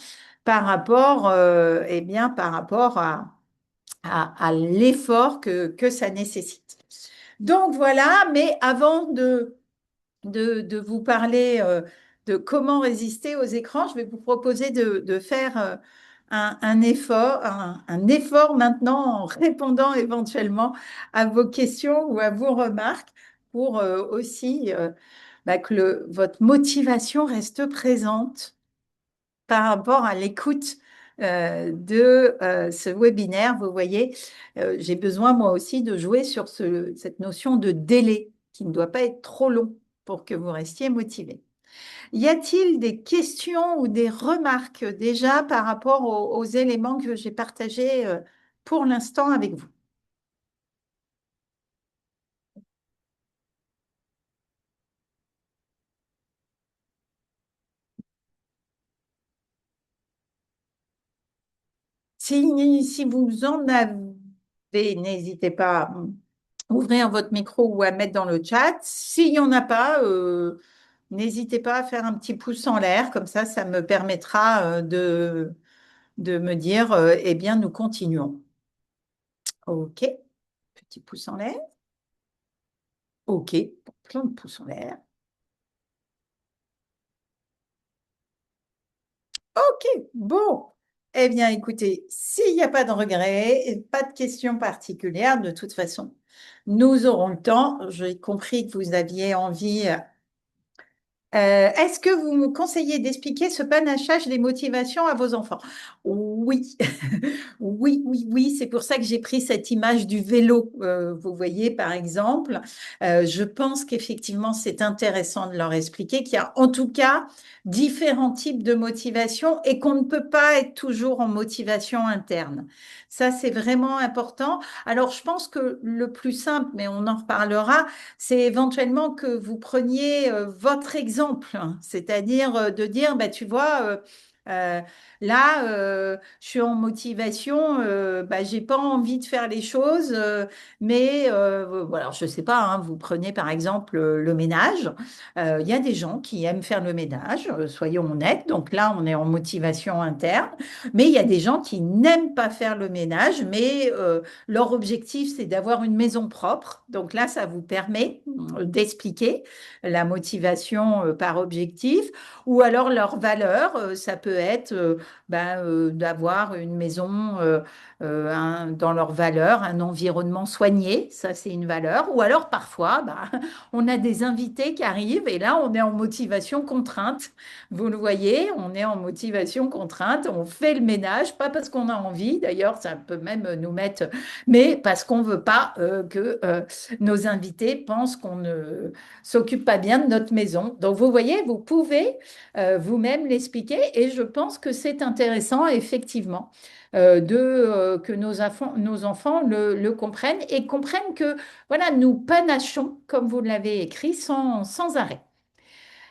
par rapport, eh bien, par rapport à l'effort que ça nécessite. Donc voilà, mais avant de vous parler de comment résister aux écrans, je vais vous proposer de faire un effort maintenant en répondant éventuellement à vos questions ou à vos remarques pour aussi bah, que votre motivation reste présente par rapport à l'écoute de ce webinaire. Vous voyez, j'ai besoin moi aussi de jouer sur cette notion de délai qui ne doit pas être trop long pour que vous restiez motivé. Y a-t-il des questions ou des remarques déjà par rapport aux éléments que j'ai partagés pour l'instant avec vous? Si vous en avez, n'hésitez pas à ouvrir votre micro ou à mettre dans le chat. S'il n'y en a pas, n'hésitez pas à faire un petit pouce en l'air, comme ça me permettra de me dire, eh bien, nous continuons. OK, petit pouce en l'air. OK, plein de pouces en l'air. OK, bon. Eh bien, écoutez, s'il n'y a pas de regret, et pas de questions particulières, de toute façon, nous aurons le temps. J'ai compris que vous aviez envie. Est-ce que vous me conseillez d'expliquer ce panachage des motivations à vos enfants? Oui, oui, oui, oui. C'est pour ça que j'ai pris cette image du vélo. Vous voyez, par exemple, je pense qu'effectivement, c'est intéressant de leur expliquer qu'il y a en tout cas différents types de motivation et qu'on ne peut pas être toujours en motivation interne. Ça, c'est vraiment important. Alors, je pense que le plus simple, mais on en reparlera, c'est éventuellement que vous preniez votre exemple, hein. C'est-à-dire de dire, bah, tu vois, euh, là, je suis en motivation, bah, j'ai pas envie de faire les choses, mais voilà, je sais pas, hein, vous prenez par exemple le ménage. Il y a des gens qui aiment faire le ménage, soyons honnêtes, donc là, on est en motivation interne, mais il y a des gens qui n'aiment pas faire le ménage, mais leur objectif, c'est d'avoir une maison propre. Donc là, ça vous permet d'expliquer la motivation par objectif. Ou alors leur valeur, ça peut être d'avoir une maison dans leur valeur, un environnement soigné, ça c'est une valeur. Ou alors parfois, bah, on a des invités qui arrivent et là, on est en motivation contrainte. Vous le voyez, on est en motivation contrainte, on fait le ménage, pas parce qu'on a envie, d'ailleurs, ça peut même nous mettre, mais parce qu'on ne veut pas que nos invités pensent qu'on ne s'occupe pas bien de notre maison. Donc, vous voyez, vous pouvez vous-même l'expliquer et je pense que c'est intéressant, effectivement. Que nos enfants le comprennent et comprennent que voilà, nous panachons, comme vous l'avez écrit, sans arrêt.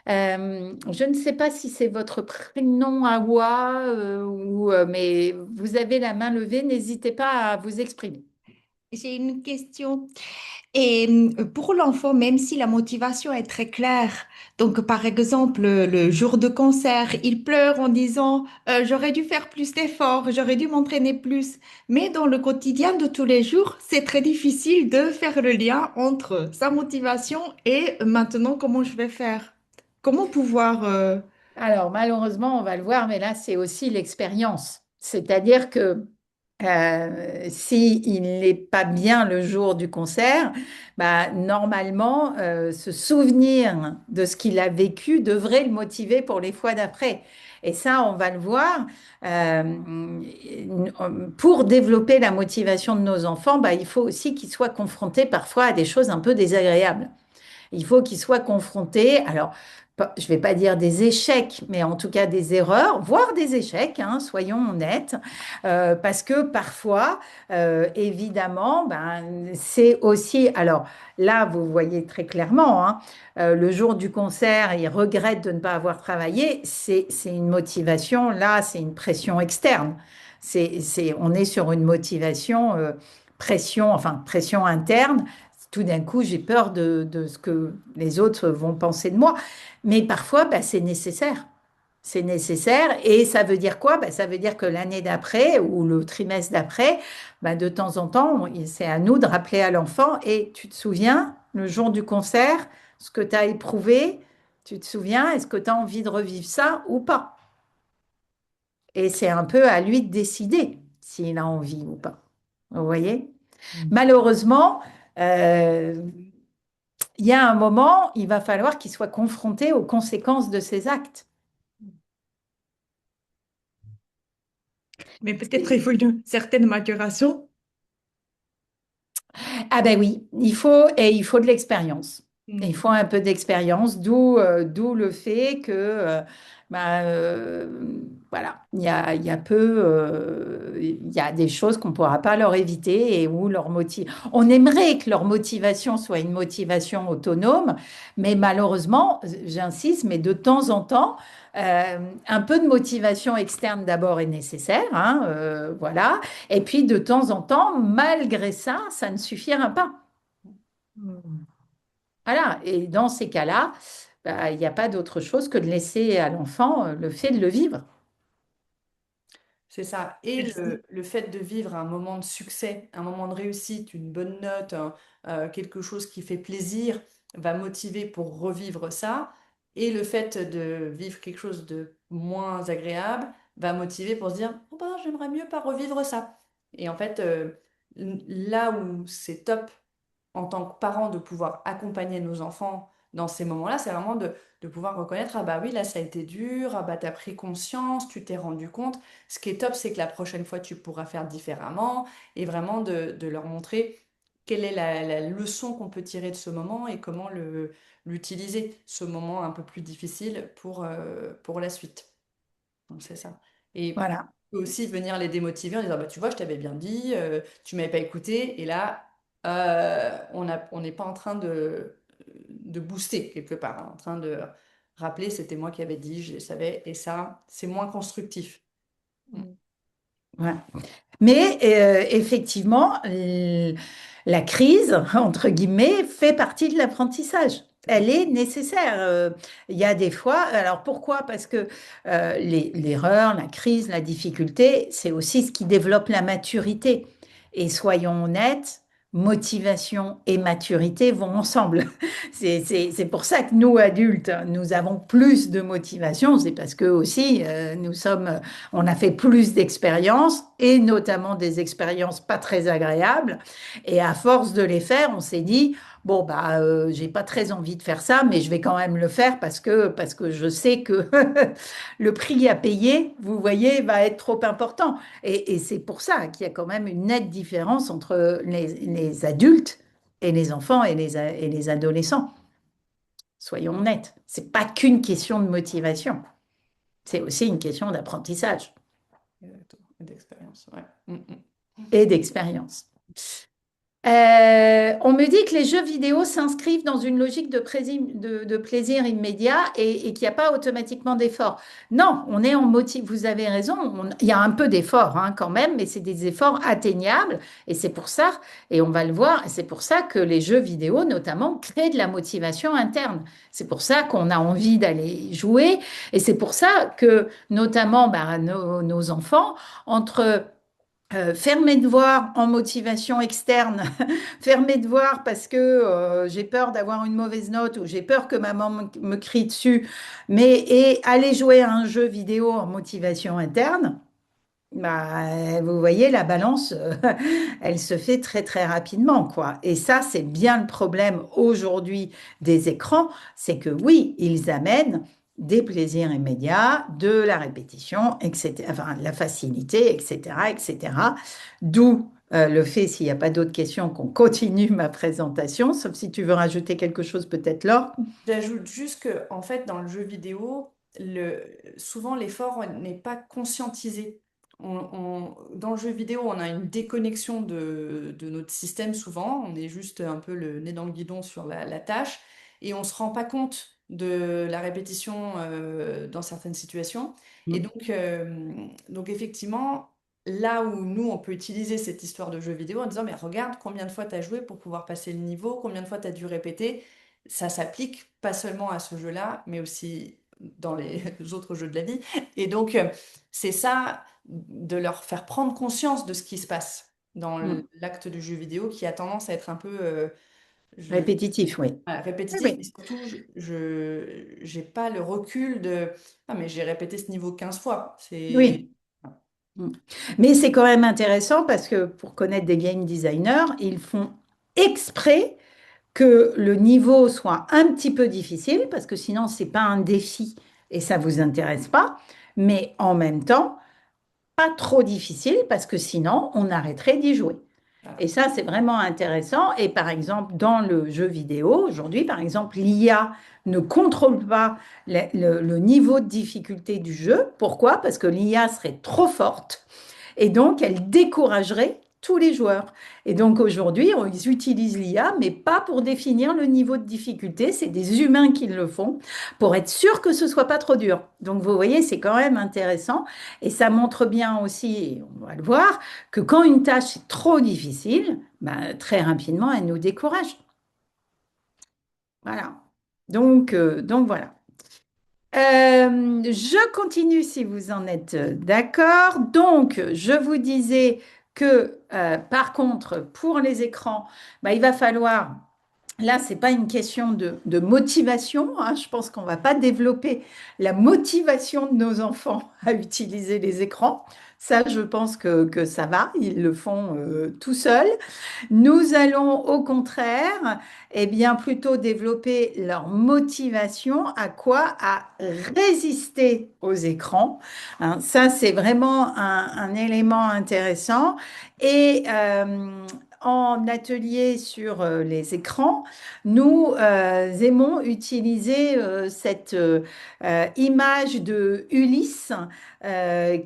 Je ne sais pas si c'est votre prénom Awa mais vous avez la main levée, n'hésitez pas à vous exprimer. J'ai une question. Et pour l'enfant, même si la motivation est très claire, donc par exemple le jour de concert, il pleure en disant j'aurais dû faire plus d'efforts, j'aurais dû m'entraîner plus. Mais dans le quotidien de tous les jours, c'est très difficile de faire le lien entre sa motivation et maintenant comment je vais faire. Comment pouvoir Alors, malheureusement, on va le voir, mais là, c'est aussi l'expérience. C'est-à-dire que s'il n'est pas bien le jour du concert, bah, normalement, se souvenir de ce qu'il a vécu devrait le motiver pour les fois d'après. Et ça, on va le voir. euh, pour développer la motivation de nos enfants, bah, il faut aussi qu'ils soient confrontés parfois à des choses un peu désagréables. Il faut qu'ils soient confrontés, alors je ne vais pas dire des échecs, mais en tout cas des erreurs, voire des échecs, hein, soyons honnêtes, parce que parfois, évidemment, ben, c'est aussi, alors là, vous voyez très clairement, hein, le jour du concert, il regrette de ne pas avoir travaillé, c'est une motivation, là, c'est une pression externe. On est sur une motivation, pression, enfin pression interne. Tout d'un coup, j'ai peur de ce que les autres vont penser de moi. Mais parfois, bah, c'est nécessaire. C'est nécessaire. Et ça veut dire quoi? Bah, ça veut dire que l'année d'après ou le trimestre d'après, bah, de temps en temps, c'est à nous de rappeler à l'enfant, et tu te souviens, le jour du concert, ce que tu as éprouvé, tu te souviens, est-ce que tu as envie de revivre ça ou pas? Et c'est un peu à lui de décider s'il a envie ou pas. Vous voyez? Malheureusement, euh, il y a un moment, il va falloir qu'il soit confronté aux conséquences de ses actes. Mais peut-être il faut une certaine maturation. Ah ben oui, il faut de l'expérience. Il Mm. faut un peu d'expérience, d'où le fait que, bah, voilà, il y a des choses qu'on ne pourra pas leur éviter et où on aimerait que leur motivation soit une motivation autonome, mais malheureusement, j'insiste, mais de temps en temps, un peu de motivation externe d'abord est nécessaire, hein, voilà. Et puis de temps en temps, malgré ça, ça ne suffira pas. Mm. Voilà. Et dans ces cas-là, bah, il n'y a pas d'autre chose que de laisser à l'enfant le fait de le vivre. C'est ça. Et Merci. le fait de vivre un moment de succès, un moment de réussite, une bonne note, quelque chose qui fait plaisir, va motiver pour revivre ça. Et le fait de vivre quelque chose de moins agréable va motiver pour se dire, oh ben, j'aimerais mieux pas revivre ça. Et en fait, là où c'est top en tant que parent de pouvoir accompagner nos enfants dans ces moments-là, c'est vraiment de pouvoir reconnaître, ah bah oui, là ça a été dur, ah bah t'as pris conscience, tu t'es rendu compte. Ce qui est top, c'est que la prochaine fois, tu pourras faire différemment et vraiment de leur montrer quelle est la leçon qu'on peut tirer de ce moment et comment l'utiliser, ce moment un peu plus difficile pour la suite. Donc c'est ça. Et Voilà. aussi venir les démotiver en disant, bah, tu vois, je t'avais bien dit, tu m'avais pas écouté, et là, on n'est pas en train de booster quelque part, hein, en train de rappeler, c'était moi qui avais dit, je le savais, et ça, c'est moins constructif. Mm. Ouais. Mais effectivement, la crise, entre guillemets, fait partie de l'apprentissage. Elle est nécessaire. Il y a des fois, alors pourquoi? Parce que l'erreur, la crise, la difficulté, c'est aussi ce qui développe la maturité. Et soyons honnêtes, motivation et maturité vont ensemble. C'est pour ça que nous, adultes, nous avons plus de motivation. C'est parce que aussi, on a fait plus d'expériences et notamment des expériences pas très agréables. Et à force de les faire, on s'est dit, bon, bah, j'ai pas très envie de faire ça, mais je vais quand même le faire parce que je sais que le prix à payer, vous voyez, va être trop important. Et c'est pour ça qu'il y a quand même une nette différence entre les adultes et les enfants et les adolescents. Soyons honnêtes, c'est pas qu'une question de motivation, c'est aussi une question d'apprentissage Exactement. Et d'expérience, ouais. Mm, mm. et d'expérience. On me dit que les jeux vidéo s'inscrivent dans une logique de plaisir immédiat et qu'il n'y a pas automatiquement d'effort. Non, on est en motif. Vous avez raison. Il y a un peu d'effort hein, quand même, mais c'est des efforts atteignables. Et c'est pour ça, et on va le voir, c'est pour ça que les jeux vidéo, notamment, créent de la motivation interne. C'est pour ça qu'on a envie d'aller jouer. Et c'est pour ça que, notamment, bah, nos enfants, entre faire mes devoirs en motivation externe, faire mes devoirs parce que j'ai peur d'avoir une mauvaise note ou j'ai peur que maman me crie dessus, et aller jouer à un jeu vidéo en motivation interne, bah, vous voyez, la balance, elle se fait très très rapidement, quoi. Et ça, c'est bien le problème aujourd'hui des écrans, c'est que oui, ils amènent des plaisirs immédiats, de la répétition, etc., enfin, de la facilité, etc., etc. D'où le fait, s'il n'y a pas d'autres questions, qu'on continue ma présentation, sauf si tu veux rajouter quelque chose peut-être, Laure. J'ajoute juste que, en fait, dans le jeu vidéo, souvent l'effort n'est pas conscientisé. Dans le jeu vidéo, on a une déconnexion de notre système souvent. On est juste un peu le nez dans le guidon sur la tâche et on ne se rend pas compte de la répétition dans certaines situations. Et Mm. donc effectivement, là où nous, on peut utiliser cette histoire de jeu vidéo en disant, mais regarde combien de fois tu as joué pour pouvoir passer le niveau, combien de fois tu as dû répéter, ça s'applique pas seulement à ce jeu-là, mais aussi dans les autres jeux de la vie. Et donc, c'est ça, de leur faire prendre conscience de ce qui se passe dans Mm. l'acte du jeu vidéo qui a tendance à être un peu je- Répétitif, oui. voilà, Oui, répétitif, et oui. surtout, j'ai pas le recul de ah, mais j'ai répété ce niveau 15 fois. C'est. Oui. Mm. Mais c'est quand même intéressant parce que pour connaître des game designers, ils font exprès que le niveau soit un petit peu difficile parce que sinon, c'est pas un défi et ça vous intéresse pas. Mais en même temps, pas trop difficile parce que sinon, on arrêterait d'y jouer. Et Voilà. ça, c'est vraiment intéressant. Et par exemple, dans le jeu vidéo, aujourd'hui, par exemple, l'IA ne contrôle pas le niveau de difficulté du jeu. Pourquoi? Parce que l'IA serait trop forte et donc elle découragerait tous les joueurs. Et donc aujourd'hui, ils utilisent l'IA, mais pas pour définir le niveau de difficulté. C'est des humains qui le font pour être sûr que ce soit pas trop dur. Donc vous voyez, c'est quand même intéressant. Et ça montre bien aussi, et on va le voir, que quand une tâche est trop difficile, ben, très rapidement, elle nous décourage. Voilà. Donc voilà. Je continue si vous en êtes d'accord. Donc, je vous disais que, par contre, pour les écrans, bah, il va falloir, là, c'est pas une question de motivation, hein. Je pense qu'on va pas développer la motivation de nos enfants à utiliser les écrans. Ça, je pense que ça va, ils le font tout seuls. Nous allons au contraire, eh bien, plutôt développer leur motivation à quoi? À résister aux écrans. Hein, ça, c'est vraiment un élément intéressant. Et en atelier sur les écrans, nous aimons utiliser cette image de Ulysse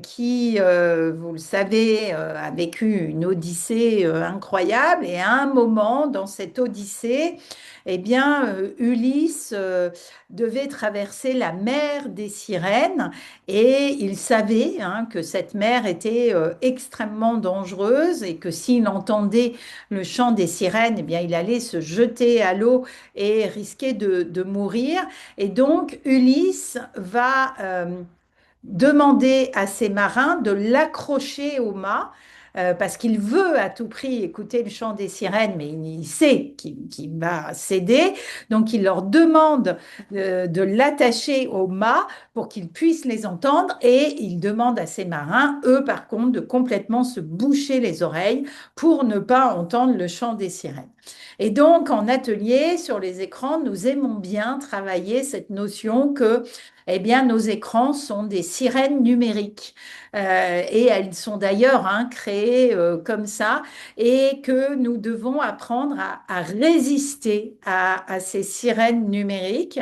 qui, vous le savez, a vécu une odyssée incroyable. Et à un moment, dans cette odyssée, eh bien, Ulysse devait traverser la mer des sirènes et il savait hein, que cette mer était extrêmement dangereuse et que s'il entendait le chant des sirènes, eh bien, il allait se jeter à l'eau et risquer de mourir. Et donc, Ulysse va demander à ses marins de l'accrocher au mât parce qu'il veut à tout prix écouter le chant des sirènes, mais il sait qu'il va céder. Donc il leur demande de l'attacher au mât pour qu'ils puissent les entendre et il demande à ses marins, eux par contre, de complètement se boucher les oreilles pour ne pas entendre le chant des sirènes. Et donc en atelier, sur les écrans, nous aimons bien travailler cette notion que eh bien, nos écrans sont des sirènes numériques. Et elles sont d'ailleurs hein, créées comme ça et que nous devons apprendre à résister à ces sirènes numériques.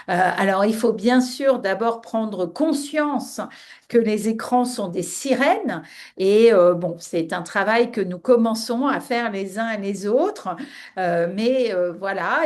Alors, il faut bien sûr d'abord prendre conscience que les écrans sont des sirènes et bon, c'est un travail que nous commençons à faire les uns et les autres, mais voilà,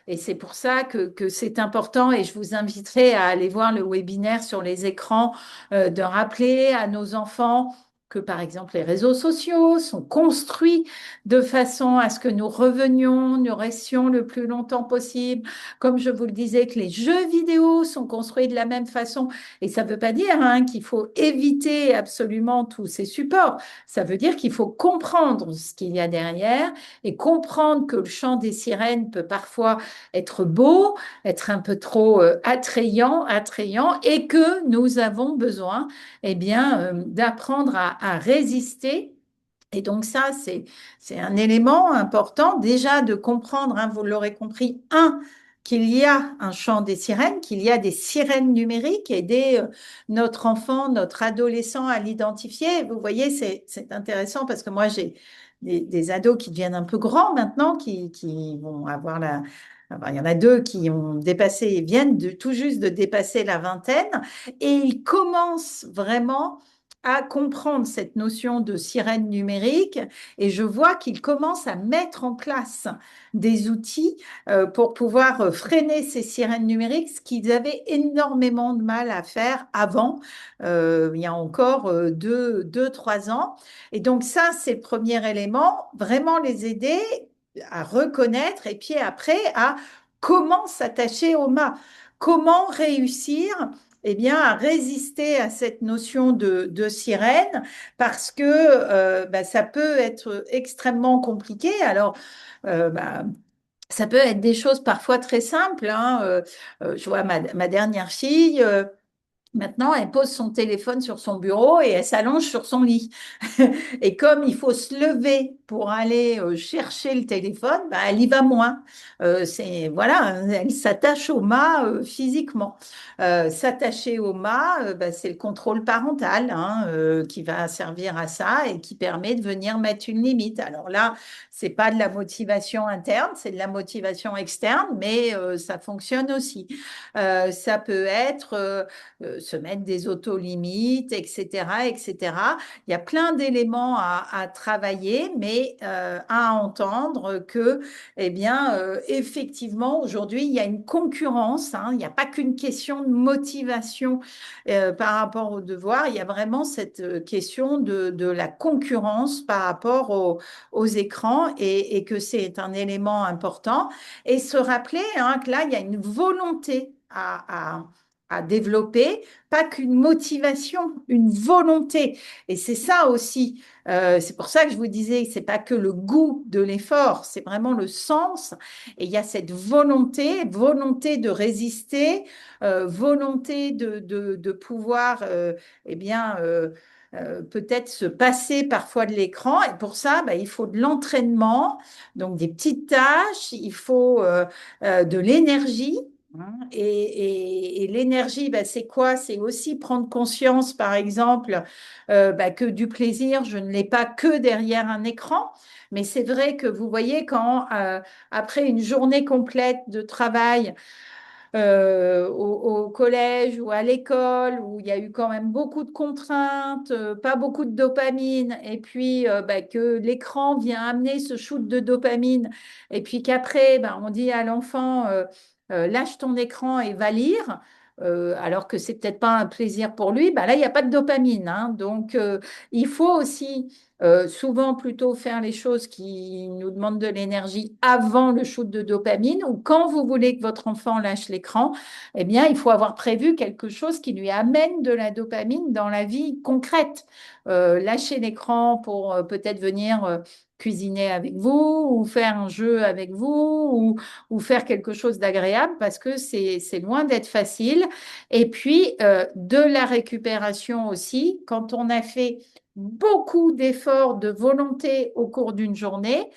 et c'est pour ça que c'est important et je vous inviterai à aller voir le webinaire sur les écrans, de rappeler à nos enfants que par exemple les réseaux sociaux sont construits de façon à ce que nous revenions, nous restions le plus longtemps possible. Comme je vous le disais, que les jeux vidéo sont construits de la même façon. Et ça ne veut pas dire hein, qu'il faut éviter absolument tous ces supports. Ça veut dire qu'il faut comprendre ce qu'il y a derrière et comprendre que le chant des sirènes peut parfois être beau, être un peu trop attrayant, et que nous avons besoin eh bien, d'apprendre à résister. Et donc ça, c'est un élément important déjà de comprendre, hein, vous l'aurez compris, un, qu'il y a un chant des sirènes, qu'il y a des sirènes numériques, aider notre enfant, notre adolescent à l'identifier. Vous voyez, c'est intéressant parce que moi, j'ai des ados qui deviennent un peu grands maintenant, qui vont avoir la... enfin, il y en a deux qui ont dépassé, viennent tout juste de dépasser la vingtaine, et ils commencent vraiment à comprendre cette notion de sirène numérique, et je vois qu'ils commencent à mettre en place des outils pour pouvoir freiner ces sirènes numériques, ce qu'ils avaient énormément de mal à faire avant, il y a encore 2, 3 ans. Et donc ça, c'est le premier élément, vraiment les aider à reconnaître et puis après à comment s'attacher au mât, comment réussir à résister à cette notion de sirène parce que ça peut être extrêmement compliqué. Alors, bah, ça peut être des choses parfois très simples, hein. Je vois ma dernière fille, maintenant, elle pose son téléphone sur son bureau et elle s'allonge sur son lit. Et comme il faut se lever pour aller chercher le téléphone, bah, elle y va moins. Voilà, elle s'attache au mât physiquement. S'attacher au mât, c'est le contrôle parental, hein, qui va servir à ça et qui permet de venir mettre une limite. Alors là, c'est pas de la motivation interne, c'est de la motivation externe, mais ça fonctionne aussi. Ça peut être se mettre des autolimites, etc., etc. Il y a plein d'éléments à travailler, mais à entendre que, effectivement, aujourd'hui, il y a une concurrence, hein. Il n'y a pas qu'une question de motivation par rapport au devoir, il y a vraiment cette question de la concurrence par rapport aux écrans et que c'est un élément important. Et se rappeler hein, que là, il y a une volonté à développer, pas qu'une motivation, une volonté. Et c'est ça aussi. C'est pour ça que je vous disais, c'est pas que le goût de l'effort, c'est vraiment le sens. Et il y a cette volonté, volonté de résister, volonté de pouvoir, peut-être se passer parfois de l'écran. Et pour ça, il faut de l'entraînement, donc des petites tâches, il faut de l'énergie. Hein. Et l'énergie, c'est quoi? C'est aussi prendre conscience, par exemple, que du plaisir, je ne l'ai pas que derrière un écran. Mais c'est vrai que vous voyez, quand après une journée complète de travail, au collège ou à l'école, où il y a eu quand même beaucoup de contraintes, pas beaucoup de dopamine, et puis que l'écran vient amener ce shoot de dopamine, et puis qu'après, on dit à l'enfant, lâche ton écran et va lire. Alors que c'est peut-être pas un plaisir pour lui, là, il n'y a pas de dopamine, hein. Donc, il faut aussi souvent plutôt faire les choses qui nous demandent de l'énergie avant le shoot de dopamine ou quand vous voulez que votre enfant lâche l'écran, eh bien, il faut avoir prévu quelque chose qui lui amène de la dopamine dans la vie concrète. Lâcher l'écran pour peut-être venir cuisiner avec vous ou faire un jeu avec vous ou faire quelque chose d'agréable parce que c'est loin d'être facile. Et puis, de la récupération aussi, quand on a fait beaucoup d'efforts, de volonté au cours d'une journée.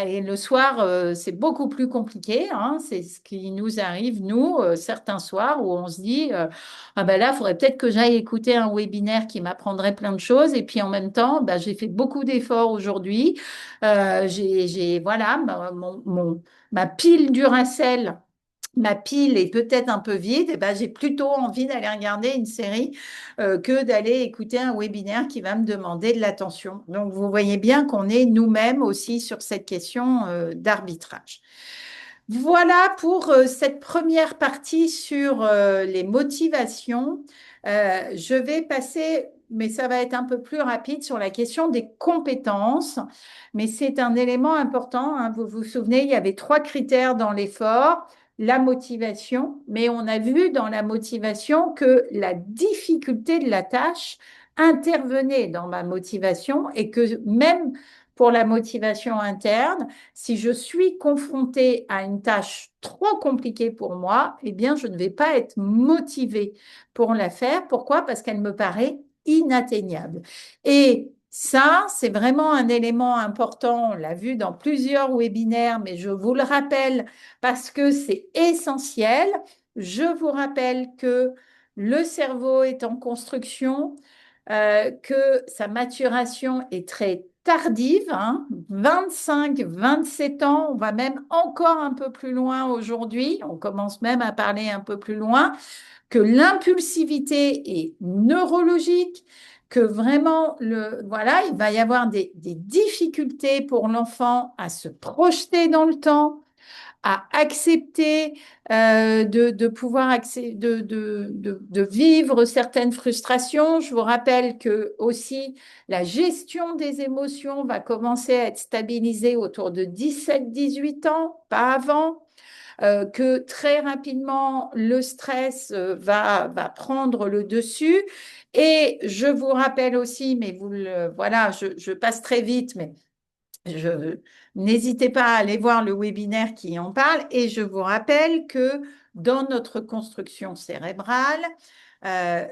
Et le soir, c'est beaucoup plus compliqué, hein. C'est ce qui nous arrive, nous, certains soirs, où on se dit, là, il faudrait peut-être que j'aille écouter un webinaire qui m'apprendrait plein de choses. Et puis en même temps, j'ai fait beaucoup d'efforts aujourd'hui. Voilà, ma pile Duracell. Ma pile est peut-être un peu vide, et j'ai plutôt envie d'aller regarder une série que d'aller écouter un webinaire qui va me demander de l'attention. Donc, vous voyez bien qu'on est nous-mêmes aussi sur cette question d'arbitrage. Voilà pour cette première partie sur les motivations. Je vais passer, mais ça va être un peu plus rapide, sur la question des compétences. Mais c'est un élément important, hein. Vous vous souvenez, il y avait 3 critères dans l'effort. La motivation, mais on a vu dans la motivation que la difficulté de la tâche intervenait dans ma motivation et que même pour la motivation interne, si je suis confrontée à une tâche trop compliquée pour moi, eh bien, je ne vais pas être motivée pour la faire. Pourquoi? Parce qu'elle me paraît inatteignable. Et Ça, c'est vraiment un élément important. On l'a vu dans plusieurs webinaires, mais je vous le rappelle parce que c'est essentiel. Je vous rappelle que le cerveau est en construction, que sa maturation est très tardive, hein, 27 ans. On va même encore un peu plus loin aujourd'hui. On commence même à parler un peu plus loin que l'impulsivité est neurologique, que vraiment, voilà, il va y avoir des difficultés pour l'enfant à se projeter dans le temps, à accepter de pouvoir de vivre certaines frustrations. Je vous rappelle que aussi la gestion des émotions va commencer à être stabilisée autour de 17-18 ans, pas avant, que très rapidement, le stress va prendre le dessus. Et je vous rappelle aussi, mais voilà, je passe très vite, mais n'hésitez pas à aller voir le webinaire qui en parle. Et je vous rappelle que dans notre construction cérébrale,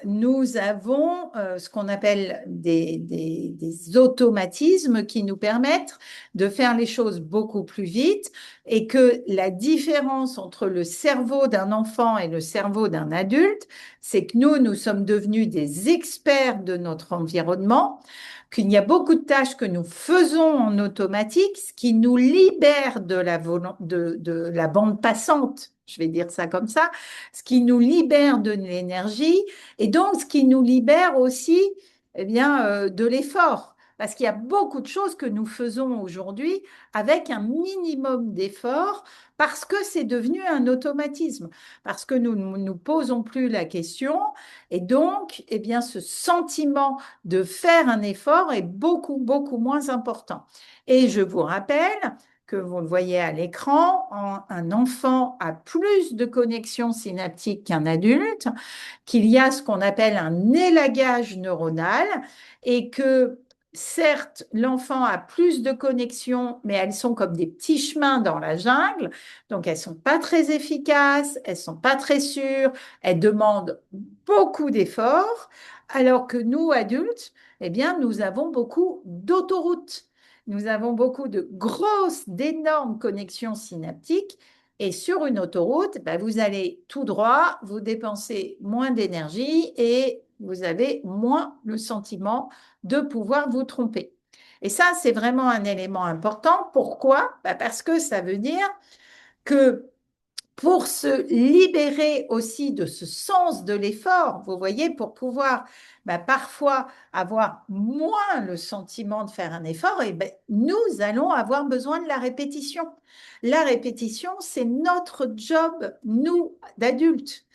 nous avons ce qu'on appelle des automatismes qui nous permettent de faire les choses beaucoup plus vite et que la différence entre le cerveau d'un enfant et le cerveau d'un adulte, c'est que nous sommes devenus des experts de notre environnement, qu'il y a beaucoup de tâches que nous faisons en automatique, ce qui nous libère de la bande passante, je vais dire ça comme ça, ce qui nous libère de l'énergie et donc ce qui nous libère aussi eh bien, de l'effort. Parce qu'il y a beaucoup de choses que nous faisons aujourd'hui avec un minimum d'effort parce que c'est devenu un automatisme, parce que nous ne nous posons plus la question et donc eh bien, ce sentiment de faire un effort est beaucoup, beaucoup moins important. Et je vous rappelle que vous le voyez à l'écran, un enfant a plus de connexions synaptiques qu'un adulte, qu'il y a ce qu'on appelle un élagage neuronal et que certes, l'enfant a plus de connexions, mais elles sont comme des petits chemins dans la jungle, donc elles ne sont pas très efficaces, elles ne sont pas très sûres, elles demandent beaucoup d'efforts, alors que nous, adultes, eh bien, nous avons beaucoup d'autoroutes. Nous avons beaucoup de grosses, d'énormes connexions synaptiques. Et sur une autoroute, ben, vous allez tout droit, vous dépensez moins d'énergie et vous avez moins le sentiment de pouvoir vous tromper. Et ça, c'est vraiment un élément important. Pourquoi? Ben, parce que ça veut dire que pour se libérer aussi de ce sens de l'effort, vous voyez, pour pouvoir parfois avoir moins le sentiment de faire un effort, et nous allons avoir besoin de la répétition. La répétition, c'est notre job, nous, d'adultes,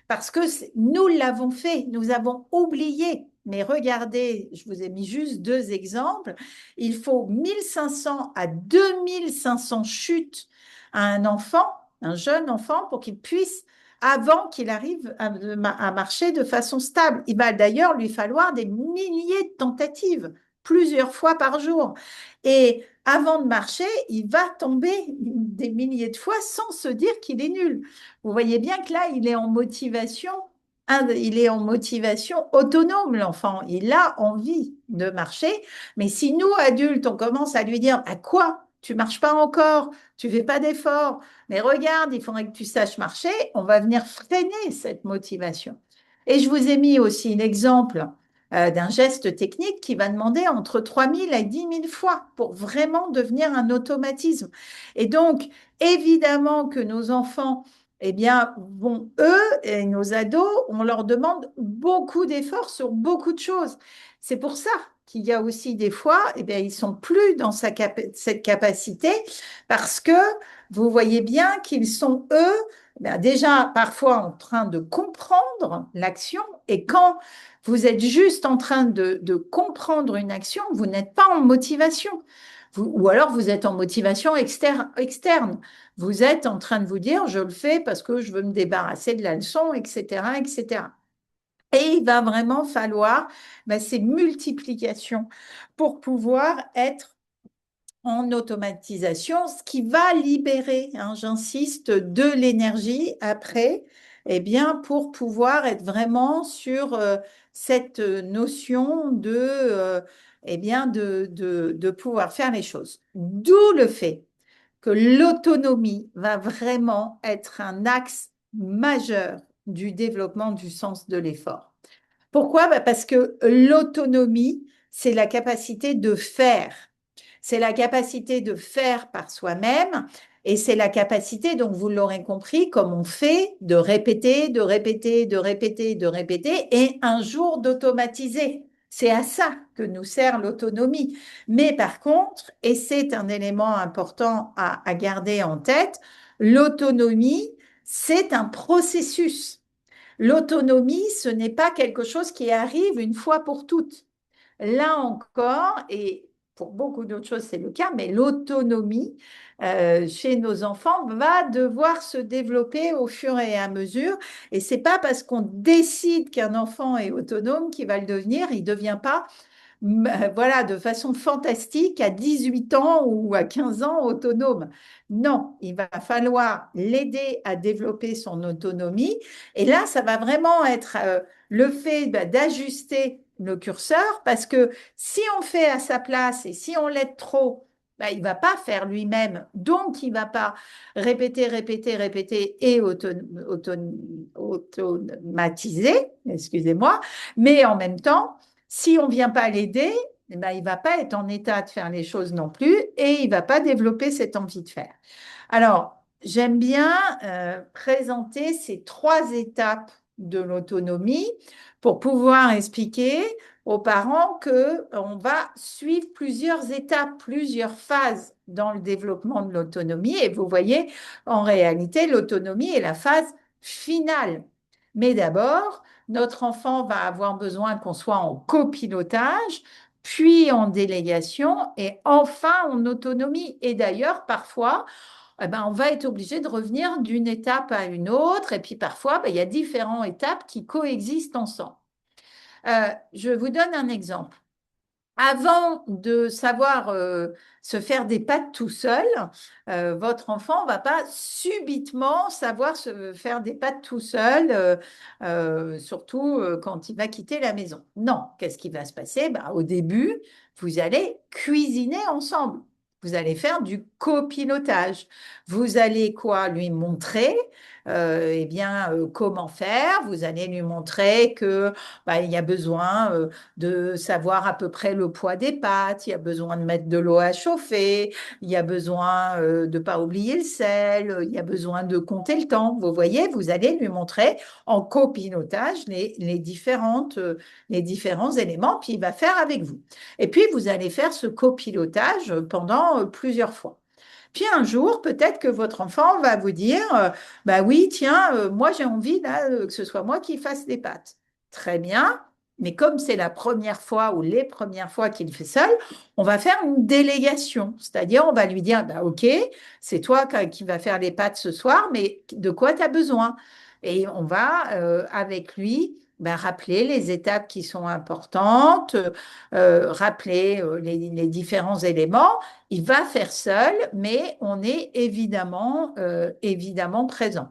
parce que nous l'avons fait, nous avons oublié. Mais regardez, je vous ai mis juste deux exemples. Il faut 1500 à 2500 chutes à un enfant, un jeune enfant, pour qu'il puisse, avant qu'il arrive à marcher de façon stable. Il va d'ailleurs lui falloir des milliers de tentatives, plusieurs fois par jour. Et avant de marcher, il va tomber des milliers de fois sans se dire qu'il est nul. Vous voyez bien que là, il est en motivation autonome, l'enfant. Il a envie de marcher. Mais si nous, adultes, on commence à lui dire, à quoi? Tu marches pas encore, tu fais pas d'effort, mais regarde, il faudrait que tu saches marcher, on va venir freiner cette motivation. Et je vous ai mis aussi l'exemple d'un geste technique qui va demander entre 3000 à 10 000 fois pour vraiment devenir un automatisme. Et donc, évidemment que nos enfants, eh bien, bon, eux et nos ados, on leur demande beaucoup d'efforts sur beaucoup de choses. C'est pour ça qu'il y a aussi des fois, eh bien, ils sont plus dans cette capacité parce que vous voyez bien qu'ils sont, eux, déjà parfois en train de comprendre l'action et quand vous êtes juste en train de comprendre une action, vous n'êtes pas en motivation. Ou alors vous êtes en motivation externe. Vous êtes en train de vous dire, je le fais parce que je veux me débarrasser de la leçon, etc., etc. Et il va vraiment falloir ces multiplications pour pouvoir être en automatisation, ce qui va libérer, hein, j'insiste, de l'énergie après eh bien, pour pouvoir être vraiment sur cette notion eh bien, de pouvoir faire les choses. D'où le fait que l'autonomie va vraiment être un axe majeur du développement du sens de l'effort. Pourquoi? Parce que l'autonomie, c'est la capacité de faire. C'est la capacité de faire par soi-même et c'est la capacité, donc vous l'aurez compris, comme on fait, de répéter, de répéter, de répéter, de répéter et un jour d'automatiser. C'est à ça que nous sert l'autonomie. Mais par contre, et c'est un élément important à garder en tête, l'autonomie, c'est un processus. L'autonomie, ce n'est pas quelque chose qui arrive une fois pour toutes. Là encore, et pour beaucoup d'autres choses, c'est le cas, mais l'autonomie chez nos enfants va devoir se développer au fur et à mesure. Et c'est pas parce qu'on décide qu'un enfant est autonome qu'il va le devenir. Il ne devient pas voilà, de façon fantastique à 18 ans ou à 15 ans autonome. Non, il va falloir l'aider à développer son autonomie. Et là, ça va vraiment être le fait d'ajuster le curseur parce que si on fait à sa place et si on l'aide trop, il ne va pas faire lui-même. Donc, il ne va pas répéter, répéter, répéter et automatiser, excusez-moi, mais en même temps, si on ne vient pas l'aider, il ne va pas être en état de faire les choses non plus et il ne va pas développer cette envie de faire. Alors, j'aime bien présenter ces 3 étapes de l'autonomie pour pouvoir expliquer aux parents qu'on va suivre plusieurs étapes, plusieurs phases dans le développement de l'autonomie. Et vous voyez, en réalité, l'autonomie est la phase finale. Mais d'abord, notre enfant va avoir besoin qu'on soit en copilotage, puis en délégation et enfin en autonomie. Et d'ailleurs, parfois, on va être obligé de revenir d'une étape à une autre. Et puis parfois, il y a différentes étapes qui coexistent ensemble. Je vous donne un exemple. Avant de savoir se faire des pâtes tout seul, votre enfant ne va pas subitement savoir se faire des pâtes tout seul, surtout quand il va quitter la maison. Non, qu'est-ce qui va se passer? Au début, vous allez cuisiner ensemble. Vous allez faire du copilotage. Vous allez quoi? Lui montrer comment faire. Vous allez lui montrer que il y a besoin de savoir à peu près le poids des pâtes, il y a besoin de mettre de l'eau à chauffer, il y a besoin de ne pas oublier le sel, il y a besoin de compter le temps. Vous voyez, vous allez lui montrer en copilotage les différents éléments, puis il va faire avec vous. Et puis, vous allez faire ce copilotage pendant plusieurs fois. Puis un jour, peut-être que votre enfant va vous dire, bah oui, tiens, moi j'ai envie là, que ce soit moi qui fasse les pâtes. Très bien, mais comme c'est la première fois ou les premières fois qu'il fait seul, on va faire une délégation. C'est-à-dire, on va lui dire, bah ok, c'est toi qui vas faire les pâtes ce soir, mais de quoi tu as besoin? Et on va, avec lui, rappeler les étapes qui sont importantes, rappeler les différents éléments. Il va faire seul, mais on est évidemment présent.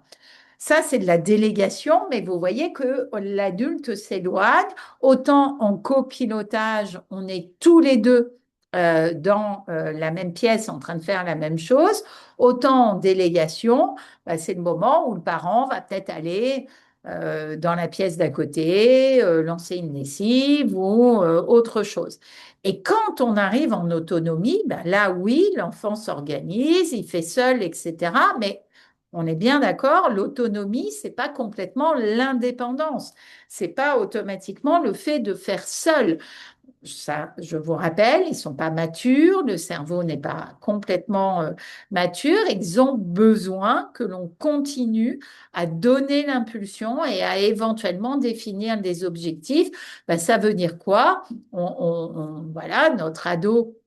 Ça, c'est de la délégation, mais vous voyez que l'adulte s'éloigne. Autant en copilotage, on est tous les deux dans la même pièce en train de faire la même chose. Autant en délégation, c'est le moment où le parent va peut-être aller dans la pièce d'à côté, lancer une lessive ou autre chose. Et quand on arrive en autonomie, là, oui, l'enfant s'organise, il fait seul, etc. Mais on est bien d'accord, l'autonomie, c'est pas complètement l'indépendance. C'est pas automatiquement le fait de faire seul. Ça, je vous rappelle, ils sont pas matures, le cerveau n'est pas complètement mature. Ils ont besoin que l'on continue à donner l'impulsion et à éventuellement définir des objectifs. Ça veut dire quoi? Voilà, notre ado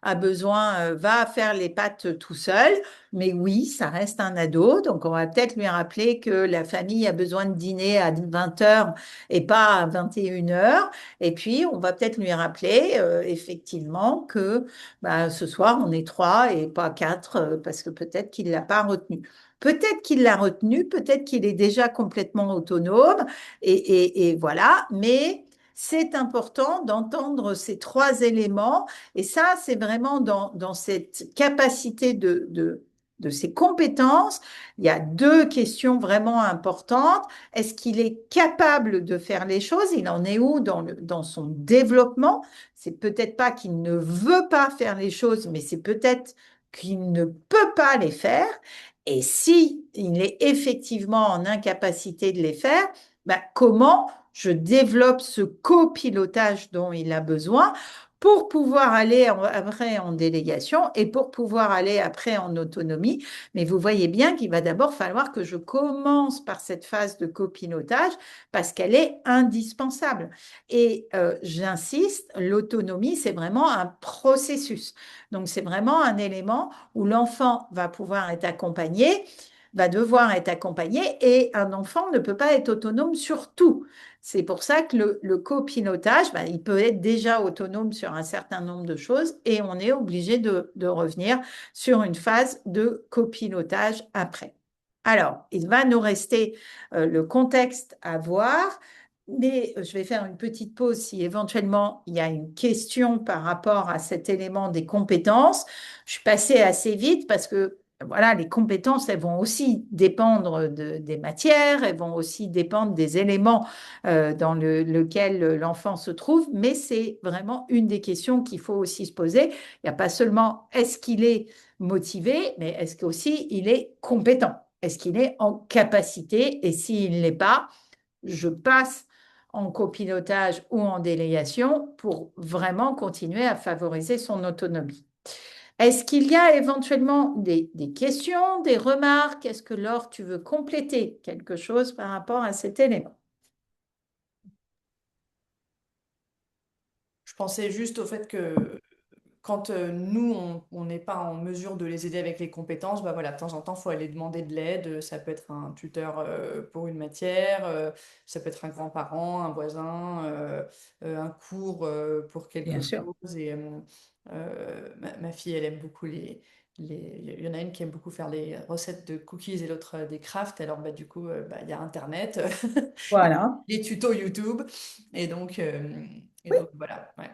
a besoin, va faire les pâtes tout seul. Mais oui, ça reste un ado. Donc, on va peut-être lui rappeler que la famille a besoin de dîner à 20 heures et pas à 21 heures. Et puis, on va peut-être lui rappeler, effectivement, que ce soir, on est 3 et pas 4 parce que peut-être qu'il ne l'a pas retenu. Peut-être qu'il l'a retenu, peut-être qu'il est déjà complètement autonome, et voilà, mais c'est important d'entendre ces trois éléments, et ça, c'est vraiment dans cette capacité de ses compétences. Il y a deux questions vraiment importantes. Est-ce qu'il est capable de faire les choses? Il en est où dans son développement? C'est peut-être pas qu'il ne veut pas faire les choses, mais c'est peut-être qu'il ne peut pas les faire. Et si il est effectivement en incapacité de les faire, ben, comment je développe ce copilotage dont il a besoin pour pouvoir aller après en délégation et pour pouvoir aller après en autonomie. Mais vous voyez bien qu'il va d'abord falloir que je commence par cette phase de copilotage parce qu'elle est indispensable. Et j'insiste, l'autonomie, c'est vraiment un processus. Donc, c'est vraiment un élément où l'enfant va pouvoir être accompagné, va devoir être accompagné, et un enfant ne peut pas être autonome sur tout. C'est pour ça que le copilotage, ben, il peut être déjà autonome sur un certain nombre de choses et on est obligé de revenir sur une phase de copilotage après. Alors, il va nous rester le contexte à voir, mais je vais faire une petite pause si éventuellement il y a une question par rapport à cet élément des compétences. Je suis passée assez vite parce que voilà, les compétences, elles vont aussi dépendre des matières, elles vont aussi dépendre des éléments lequel l'enfant se trouve, mais c'est vraiment une des questions qu'il faut aussi se poser. Il n'y a pas seulement est-ce qu'il est motivé, mais est-ce qu'aussi il est compétent? Est-ce qu'il est en capacité? Et s'il ne l'est pas, je passe en copilotage ou en délégation pour vraiment continuer à favoriser son autonomie. Est-ce qu'il y a éventuellement des questions, des remarques? Est-ce que Laure, tu veux compléter quelque chose par rapport à cet élément? Je pensais juste au fait que quand nous, on n'est pas en mesure de les aider avec les compétences, bah voilà, de temps en temps, il faut aller demander de l'aide. Ça peut être un tuteur pour une matière, ça peut être un grand-parent, un voisin, un cours pour quelque Bien sûr. chose. Et ma fille, elle aime beaucoup il y en a une qui aime beaucoup faire les recettes de cookies et l'autre des crafts. Alors, bah, du coup, bah, il y a Internet, Voilà. les tutos YouTube. Et donc, Oui, voilà, ouais.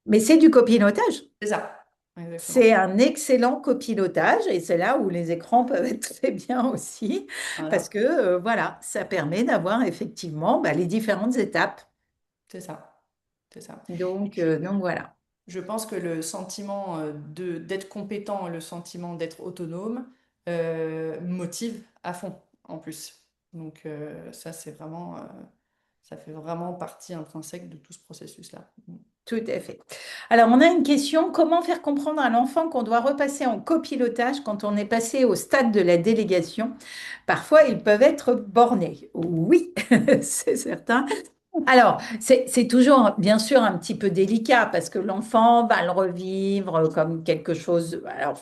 mais c'est du copilotage. C'est ça, exactement. C'est un excellent copilotage et c'est là où les écrans peuvent être très bien aussi parce Voilà, que voilà, ça permet d'avoir effectivement bah, les différentes étapes. c'est ça. C'est ça. Et Donc voilà. je pense que le sentiment d'être compétent, le sentiment d'être autonome, motive à fond en plus. Donc ça, ça fait vraiment partie intrinsèque de tout ce processus-là. Tout à fait. Alors, on a une question. Comment faire comprendre à l'enfant qu'on doit repasser en copilotage quand on est passé au stade de la délégation? Parfois, ils peuvent être bornés. Oui, c'est certain. Alors, c'est toujours bien sûr un petit peu délicat parce que l'enfant va le revivre comme quelque chose. Alors,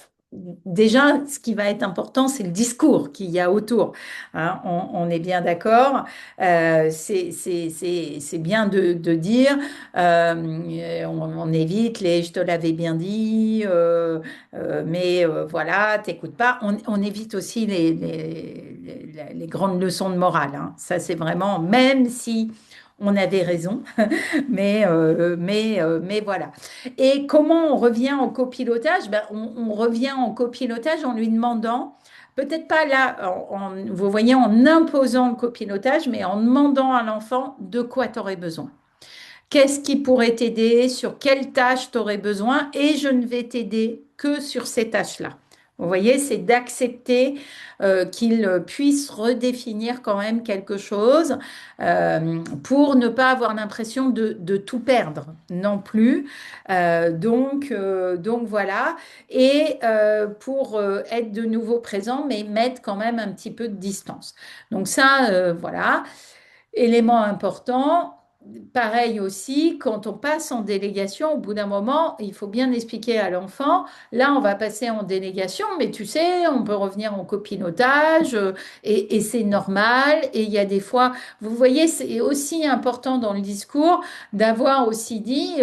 déjà, ce qui va être important, c'est le discours qu'il y a autour. Hein, on est bien d'accord. C'est bien de dire, on évite les je te l'avais bien dit, mais voilà, t'écoutes pas. On évite aussi les grandes leçons de morale. Hein. Ça, c'est vraiment, même si on avait raison, mais voilà. Et comment on revient en copilotage? Ben, on revient en copilotage en lui demandant, peut-être pas là, vous voyez, en imposant le copilotage, mais en demandant à l'enfant de quoi tu aurais besoin. Qu'est-ce qui pourrait t'aider? Sur quelle tâche tu aurais besoin? Et je ne vais t'aider que sur ces tâches-là. Vous voyez, c'est d'accepter qu'il puisse redéfinir quand même quelque chose pour ne pas avoir l'impression de tout perdre non plus. Donc voilà. Et pour être de nouveau présent, mais mettre quand même un petit peu de distance. Donc ça, voilà. Élément important. Pareil aussi, quand on passe en délégation, au bout d'un moment, il faut bien expliquer à l'enfant, là, on va passer en délégation, mais tu sais, on peut revenir en copilotage et c'est normal. Et il y a des fois, vous voyez, c'est aussi important dans le discours d'avoir aussi dit,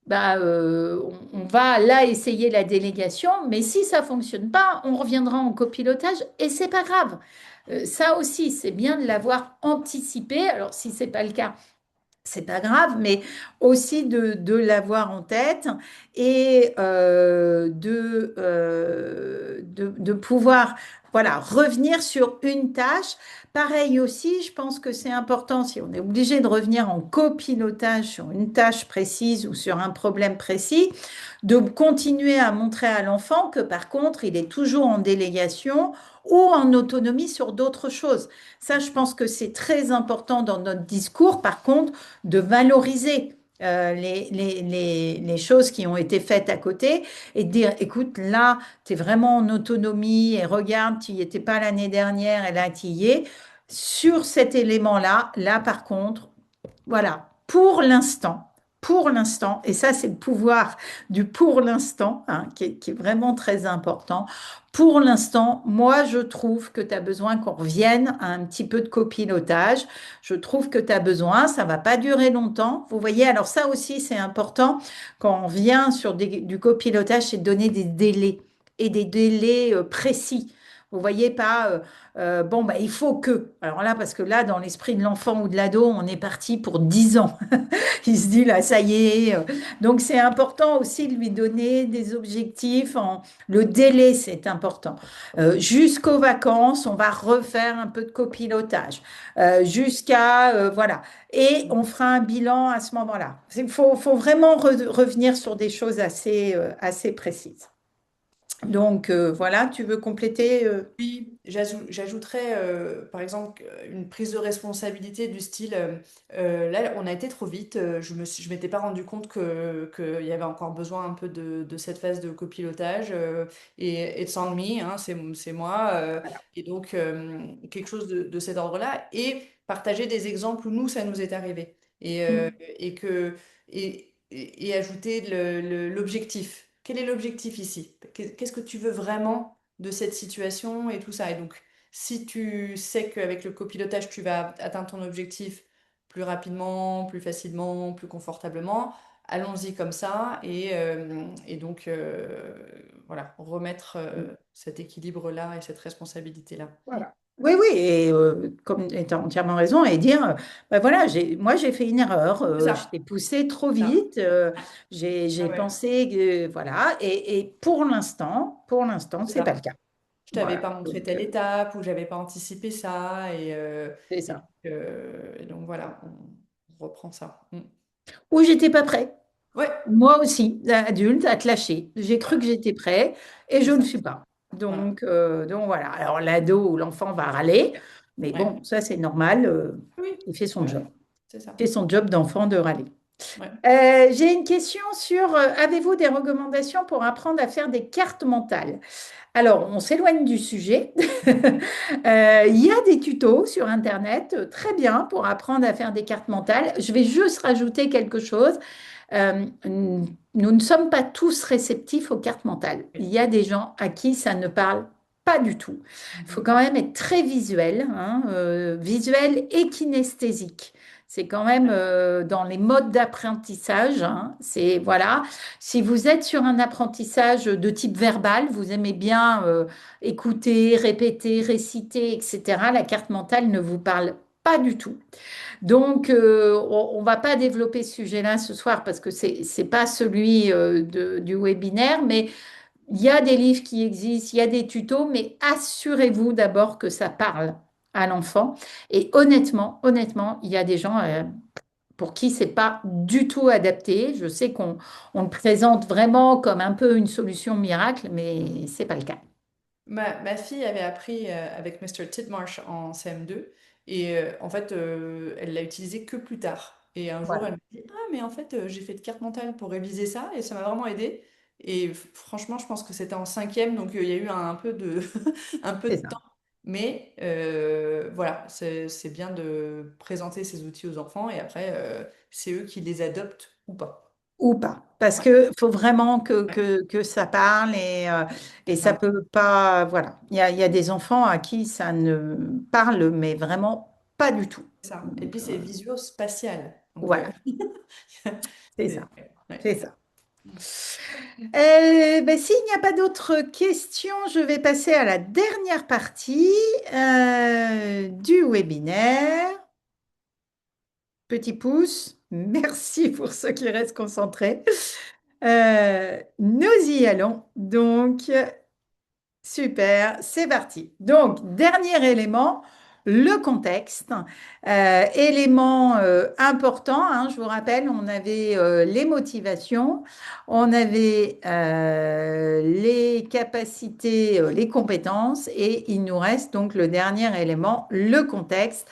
bah, on va là essayer la délégation, mais si ça fonctionne pas, on reviendra en copilotage et c'est pas grave. Ça aussi, c'est bien de l'avoir anticipé. Alors, si c'est pas le cas, c'est pas grave, mais aussi de l'avoir en tête et de pouvoir voilà, revenir sur une tâche. Pareil aussi, je pense que c'est important, si on est obligé de revenir en copilotage sur une tâche précise ou sur un problème précis, de continuer à montrer à l'enfant que par contre, il est toujours en délégation ou en autonomie sur d'autres choses. Ça, je pense que c'est très important dans notre discours. Par contre, de valoriser les choses qui ont été faites à côté et de dire, écoute, là, tu es vraiment en autonomie et regarde, tu n'y étais pas l'année dernière et là, tu y es. Sur cet élément-là, là, par contre, voilà, pour l'instant, et ça c'est le pouvoir du pour l'instant, hein, qui est vraiment très important. Pour l'instant, moi je trouve que tu as besoin qu'on revienne à un petit peu de copilotage. Je trouve que tu as besoin, ça va pas durer longtemps. Vous voyez, alors ça aussi c'est important quand on vient sur du copilotage, c'est de donner des délais et des délais précis. Vous voyez pas, bon, bah, il faut que. Alors là, parce que là, dans l'esprit de l'enfant ou de l'ado, on est parti pour 10 ans. Il se dit, là, ça y est. Donc, c'est important aussi de lui donner des objectifs. Le délai, c'est important. Jusqu'aux vacances, on va refaire un peu de copilotage. Jusqu'à, voilà. Et on fera un bilan à ce moment-là. Il faut vraiment revenir sur des choses assez précises. Donc, voilà, tu veux compléter Oui, j'ajouterais par exemple une prise de responsabilité du style là on a été trop vite, je m'étais pas rendu compte qu'il y avait encore besoin un peu de cette phase de copilotage et it's on me, hein, c'est moi et donc quelque chose de cet ordre-là et partager des exemples où nous ça nous est arrivé et que et ajouter l'objectif. Quel est l'objectif ici? Qu'est-ce que tu veux vraiment de cette situation et tout ça. Et donc, si tu sais qu'avec le copilotage, tu vas atteindre ton objectif plus rapidement, plus facilement, plus confortablement, allons-y comme ça. Et donc, voilà, remettre cet équilibre-là et cette responsabilité-là. Voilà. Oui, oui, et comme tu as entièrement raison, et dire, ben voilà, moi j'ai fait une erreur, C'est je ça, t'ai poussé trop c'est ça. vite, Ah j'ai ouais, pensé que, voilà, et pour l'instant, c'est c'est pas ça. le cas. Je t'avais Voilà, pas montré donc telle étape ou j'avais pas anticipé ça. c'est ça. Et donc voilà, on reprend ça. Mm. Ou j'étais pas prêt. Ouais, Moi aussi, adulte, à te lâcher. J'ai cru ouais, que j'étais prêt et c'est je ne le ça. suis pas. Voilà. Donc voilà. Alors l'ado ou l'enfant va râler, mais Ouais. bon, ça c'est normal. Oui, Il fait son ouais, job. c'est ça. Il fait son job d'enfant de râler. Ouais. J'ai une question sur, avez-vous des recommandations pour apprendre à faire des cartes mentales? Alors, on s'éloigne du sujet. Il y a des tutos sur Internet, très bien, pour apprendre à faire des cartes mentales. Je vais juste rajouter quelque chose. Nous ne sommes pas tous réceptifs aux cartes mentales. Il Oui. y a des gens à qui ça ne parle pas du tout. Il faut Mhm. quand même être très visuel, hein, visuel et kinesthésique. C'est quand même Ouais. dans les modes d'apprentissage, hein, c'est voilà. Si vous êtes sur un apprentissage de type verbal, vous aimez bien écouter, répéter, réciter, etc. La carte mentale ne vous parle pas du tout. Donc, on ne va pas développer ce sujet-là ce soir parce que c'est pas celui du webinaire, mais il y a des livres qui existent, il y a des tutos, mais assurez-vous d'abord que ça parle à l'enfant. Et honnêtement, il y a des gens pour qui c'est pas du tout adapté. Je sais qu'on le présente vraiment comme un peu une solution miracle, mais c'est pas le cas. Ma fille avait appris avec Mr. Titmarsh en CM2 et en fait, elle l'a utilisé que plus tard. Et un jour, Voilà, elle me dit, ah, mais en fait, j'ai fait de carte mentale pour réviser ça et ça m'a vraiment aidé. Et franchement, je pense que c'était en cinquième, donc il y a eu un peu de, un peu c'est de ça. temps. Mais voilà, c'est bien de présenter ces outils aux enfants et après, c'est eux qui les adoptent ou pas. Ou pas. Parce Ouais, que faut vraiment que, ouais, que ça parle et c'est ça ça. peut pas. Voilà. Il y a des enfants à qui ça ne parle, mais vraiment pas du tout. Ça. Et puis c'est visuo-spatial. Donc, Voilà, c'est c'est- ça, ouais. c'est ça. Ben, s'il n'y a pas d'autres questions, je vais passer à la dernière partie du webinaire. Petit pouce, merci pour ceux qui restent concentrés. Nous y allons. Donc, super, c'est parti. Donc, dernier élément, le contexte. Élément important, hein, je vous rappelle, on avait les motivations, on avait les capacités, les compétences, et il nous reste donc le dernier élément, le contexte.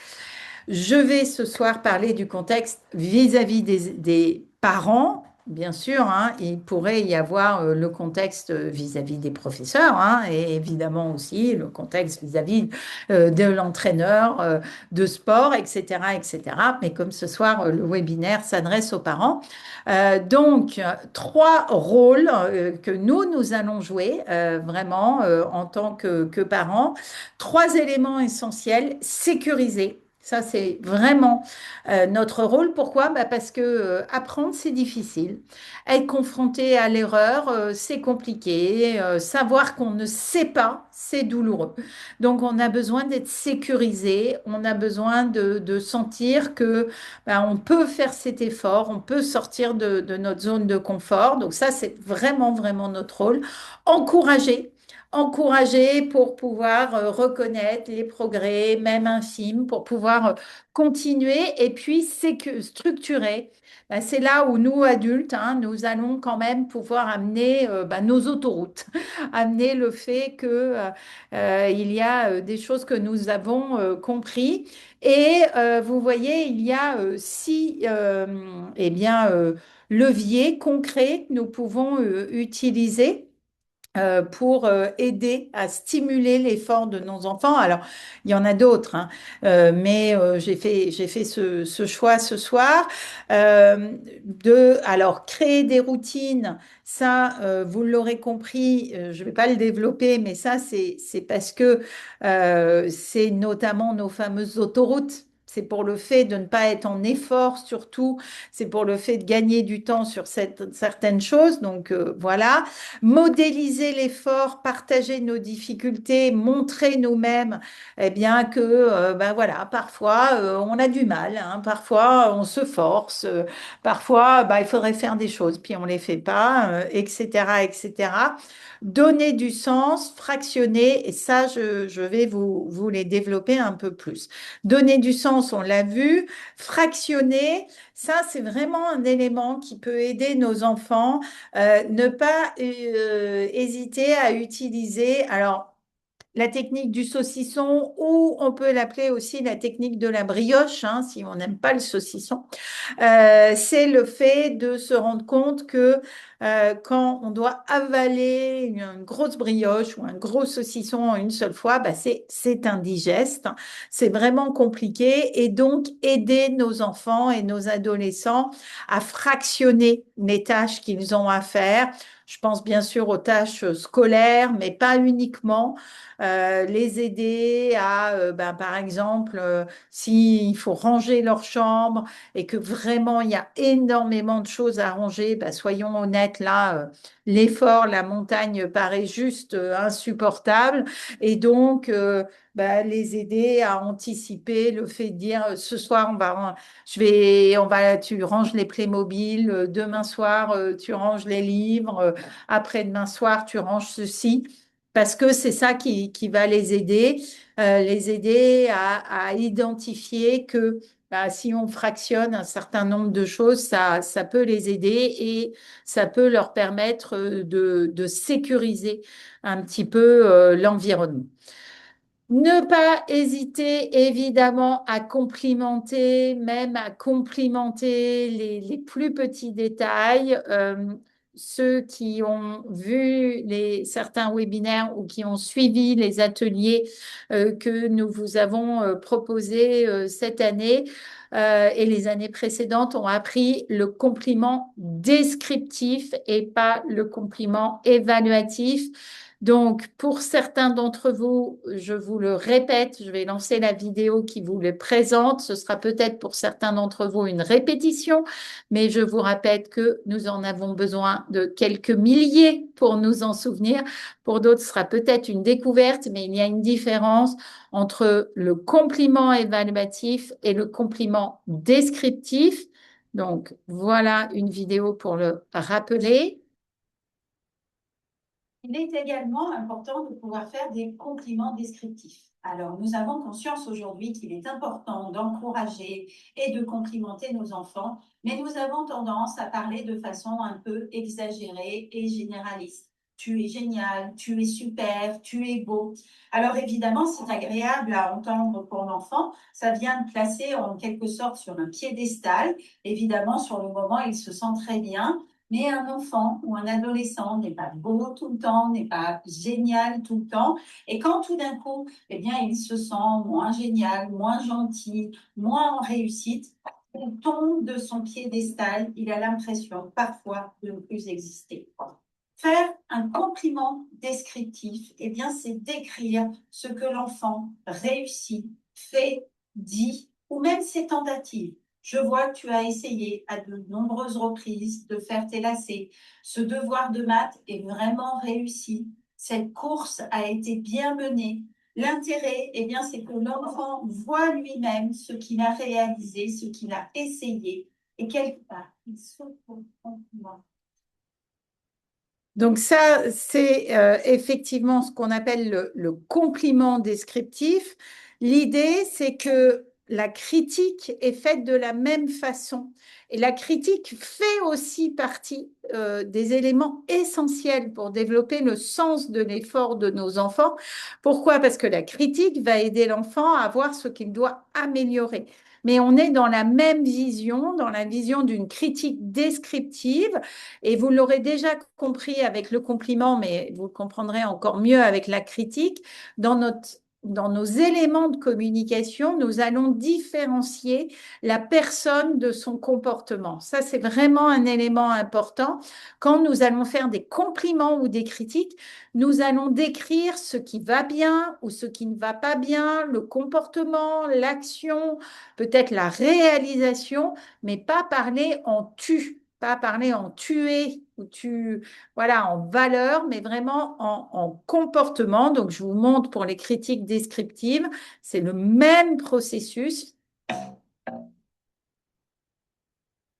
Je vais ce soir parler du contexte vis-à-vis des parents. Bien sûr, hein, il pourrait y avoir le contexte vis-à-vis des professeurs, hein, et évidemment aussi le contexte vis-à-vis de l'entraîneur de sport, etc., etc. Mais comme ce soir, le webinaire s'adresse aux parents. Donc, trois rôles que nous allons jouer vraiment en tant que parents. Trois éléments essentiels, sécuriser. Ça, c'est vraiment notre rôle. Pourquoi? Bah, parce que apprendre, c'est difficile. Être confronté à l'erreur, c'est compliqué. Savoir qu'on ne sait pas, c'est douloureux. Donc, on a besoin d'être sécurisé. On a besoin de sentir que bah, on peut faire cet effort, on peut sortir de notre zone de confort. Donc, ça, c'est vraiment, vraiment notre rôle. Encourager. Encourager pour pouvoir reconnaître les progrès, même infimes, pour pouvoir continuer et puis structurer. Ben, c'est là où nous, adultes, hein, nous allons quand même pouvoir amener ben, nos autoroutes, amener le fait que il y a des choses que nous avons compris. Et vous voyez, il y a six eh bien, leviers concrets que nous pouvons utiliser pour aider à stimuler l'effort de nos enfants. Alors, il y en a d'autres, hein, mais j'ai fait ce choix ce soir alors, créer des routines. Ça, vous l'aurez compris, je ne vais pas le développer, mais ça, c'est parce que c'est notamment nos fameuses autoroutes. C'est pour le fait de ne pas être en effort, surtout. C'est pour le fait de gagner du temps sur certaines choses. Donc, voilà. Modéliser l'effort, partager nos difficultés, montrer nous-mêmes, eh bien que, ben voilà, parfois on a du mal, hein, parfois on se force, parfois ben, il faudrait faire des choses, puis on les fait pas, etc., etc. Donner du sens, fractionner, et ça, je vais vous les développer un peu plus. Donner du sens, on l'a vu. Fractionner, ça, c'est vraiment un élément qui peut aider nos enfants ne pas hésiter à utiliser, alors, la technique du saucisson, ou on peut l'appeler aussi la technique de la brioche, hein, si on n'aime pas le saucisson. C'est le fait de se rendre compte que quand on doit avaler une grosse brioche ou un gros saucisson en une seule fois, bah c'est indigeste, c'est vraiment compliqué, et donc aider nos enfants et nos adolescents à fractionner les tâches qu'ils ont à faire. Je pense bien sûr aux tâches scolaires, mais pas uniquement. Les aider à, ben, par exemple, s'il faut ranger leur chambre, et que vraiment il y a énormément de choses à ranger, bah, soyons honnêtes, là, l'effort, la montagne paraît juste insupportable. Et donc, bah, les aider à anticiper le fait de dire ce soir, tu ranges les Playmobil, demain soir, tu ranges les livres, après-demain soir, tu ranges ceci. Parce que c'est ça qui va les aider à identifier que bah, si on fractionne un certain nombre de choses, ça peut les aider, et ça peut leur permettre de sécuriser un petit peu l'environnement. Ne pas hésiter évidemment à complimenter, même à complimenter les plus petits détails. Ceux qui ont vu certains webinaires ou qui ont suivi les ateliers que nous vous avons proposés cette année et les années précédentes ont appris le compliment descriptif et pas le compliment évaluatif. Donc, pour certains d'entre vous, je vous le répète, je vais lancer la vidéo qui vous le présente. Ce sera peut-être pour certains d'entre vous une répétition, mais je vous rappelle que nous en avons besoin de quelques milliers pour nous en souvenir. Pour d'autres, ce sera peut-être une découverte, mais il y a une différence entre le compliment évaluatif et le compliment descriptif. Donc, voilà une vidéo pour le rappeler. Il est également important de pouvoir faire des compliments descriptifs. Alors, nous avons conscience aujourd'hui qu'il est important d'encourager et de complimenter nos enfants, mais nous avons tendance à parler de façon un peu exagérée et généraliste. Tu es génial, tu es super, tu es beau. Alors évidemment, c'est agréable à entendre pour l'enfant. Ça vient de placer en quelque sorte sur un piédestal. Évidemment, sur le moment, il se sent très bien. Mais un enfant ou un adolescent n'est pas beau tout le temps, n'est pas génial tout le temps. Et quand tout d'un coup, eh bien, il se sent moins génial, moins gentil, moins en réussite, il tombe de son piédestal, il a l'impression parfois de ne plus exister. Faire un compliment descriptif, eh bien, c'est décrire ce que l'enfant réussit, fait, dit, ou même ses tentatives. Je vois que tu as essayé à de nombreuses reprises de faire tes lacets. Ce devoir de maths est vraiment réussi. Cette course a été bien menée. L'intérêt, eh bien, c'est que l'enfant voit lui-même ce qu'il a réalisé, ce qu'il a essayé, et quelque part, il se comprend. Donc ça, c'est effectivement ce qu'on appelle le compliment descriptif. L'idée, c'est que la critique est faite de la même façon. Et la critique fait aussi partie des éléments essentiels pour développer le sens de l'effort de nos enfants. Pourquoi? Parce que la critique va aider l'enfant à voir ce qu'il doit améliorer. Mais on est dans la même vision, dans la vision d'une critique descriptive. Et vous l'aurez déjà compris avec le compliment, mais vous le comprendrez encore mieux avec la critique. Dans nos éléments de communication, nous allons différencier la personne de son comportement. Ça, c'est vraiment un élément important. Quand nous allons faire des compliments ou des critiques, nous allons décrire ce qui va bien ou ce qui ne va pas bien, le comportement, l'action, peut-être la réalisation, mais pas parler en tu, pas parler en tuer ou voilà, en valeur, mais vraiment en comportement. Donc, je vous montre pour les critiques descriptives, c'est le même processus.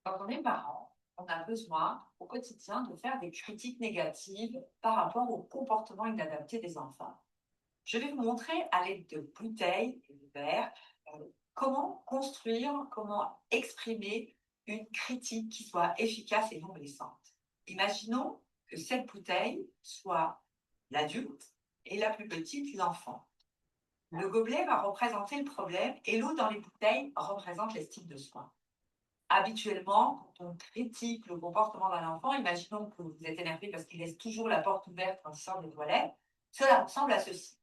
Quand on est parent, on a besoin au quotidien de faire des critiques négatives par rapport au comportement inadapté des enfants. Je vais vous montrer à l'aide de bouteilles et de verres comment construire, comment exprimer une critique qui soit efficace et non blessante. Imaginons que cette bouteille soit l'adulte et la plus petite l'enfant. Le gobelet va représenter le problème et l'eau dans les bouteilles représente l'estime de soi. Habituellement, quand on critique le comportement d'un enfant, imaginons que vous êtes énervé parce qu'il laisse toujours la porte ouverte quand il sort des toilettes, cela ressemble à ceci.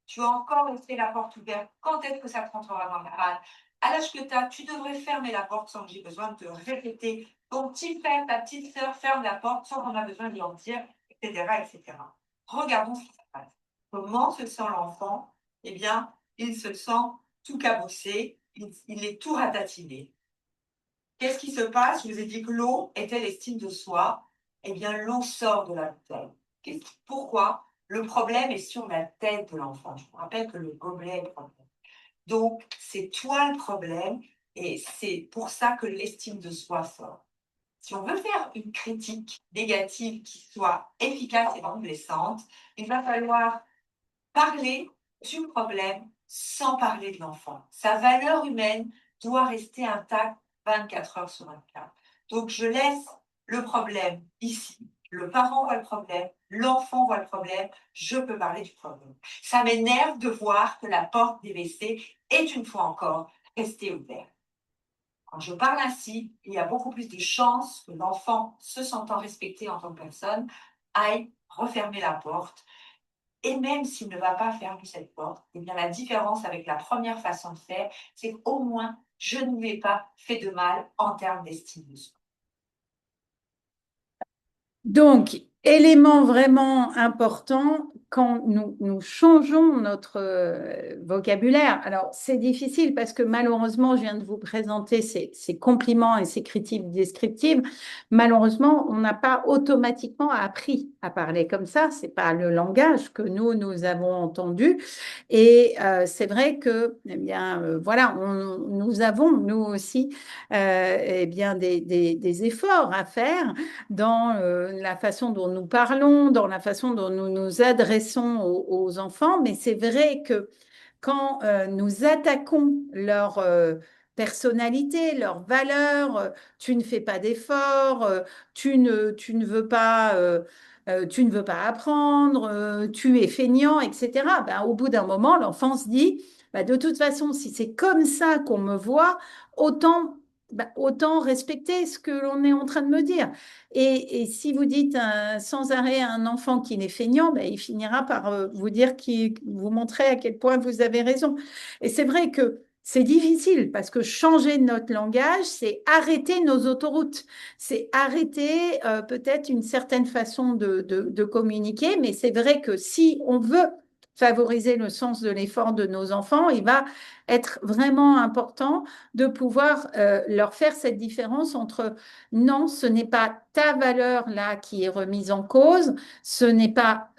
Tu as encore laissé la porte ouverte, quand est-ce que ça te rentrera dans la panne? À l'âge que tu as, tu devrais fermer la porte sans que j'ai besoin de te répéter. Ton petit frère, ta petite sœur ferme la porte sans qu'on a besoin de leur dire, etc., etc. Regardons ce qui se passe. Comment se sent l'enfant? Eh bien, il se sent tout cabossé, il est tout ratatiné. Qu'est-ce qui se passe? Je vous ai dit que l'eau était l'estime de soi. Eh bien, l'eau sort de la bouteille. Pourquoi? Le problème est sur la tête de l'enfant. Je vous rappelle que le gobelet est le problème. Donc, c'est toi le problème et c'est pour ça que l'estime de soi sort. Si on veut faire une critique négative qui soit efficace et non blessante, il va falloir parler du problème sans parler de l'enfant. Sa valeur humaine doit rester intacte 24 heures sur 24. Donc, je laisse le problème ici. Le parent voit le problème, l'enfant voit le problème, je peux parler du problème. Ça m'énerve de voir que la porte des WC est une fois encore restée ouverte. Quand je parle ainsi, il y a beaucoup plus de chances que l'enfant, se sentant respecté en tant que personne, aille refermer la porte. Et même s'il ne va pas fermer cette porte, eh bien la différence avec la première façon de faire, c'est qu'au moins, je ne lui ai pas fait de mal en termes d'estime de soi. Donc, élément vraiment important quand nous changeons notre vocabulaire. Alors, c'est difficile parce que malheureusement, je viens de vous présenter ces compliments et ces critiques descriptives. Malheureusement, on n'a pas automatiquement appris à parler comme ça. C'est pas le langage que nous avons entendu. Et c'est vrai que, eh bien, voilà, nous avons, nous aussi, eh bien, des efforts à faire dans la façon dont nous parlons, dans la façon dont nous nous adressons aux enfants. Mais c'est vrai que quand nous attaquons leur personnalité, leurs valeurs, tu ne fais pas d'efforts, tu ne veux pas... tu ne veux pas apprendre, tu es feignant, etc. Ben, au bout d'un moment, l'enfant se dit, ben, de toute façon, si c'est comme ça qu'on me voit, autant, ben, autant respecter ce que l'on est en train de me dire. Et si vous dites sans arrêt à un enfant qu'il est feignant, ben, il finira par vous dire, vous montrer à quel point vous avez raison. Et c'est vrai que c'est difficile parce que changer notre langage, c'est arrêter nos autoroutes, c'est arrêter peut-être une certaine façon de communiquer, mais c'est vrai que si on veut favoriser le sens de l'effort de nos enfants, il va être vraiment important de pouvoir leur faire cette différence entre non, ce n'est pas ta valeur là qui est remise en cause, ce n'est pas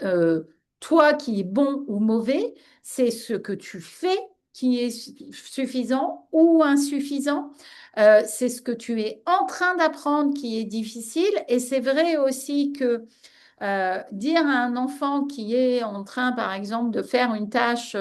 toi qui est bon ou mauvais, c'est ce que tu fais qui est suffisant ou insuffisant. C'est ce que tu es en train d'apprendre qui est difficile. Et c'est vrai aussi que dire à un enfant qui est en train, par exemple, de faire une tâche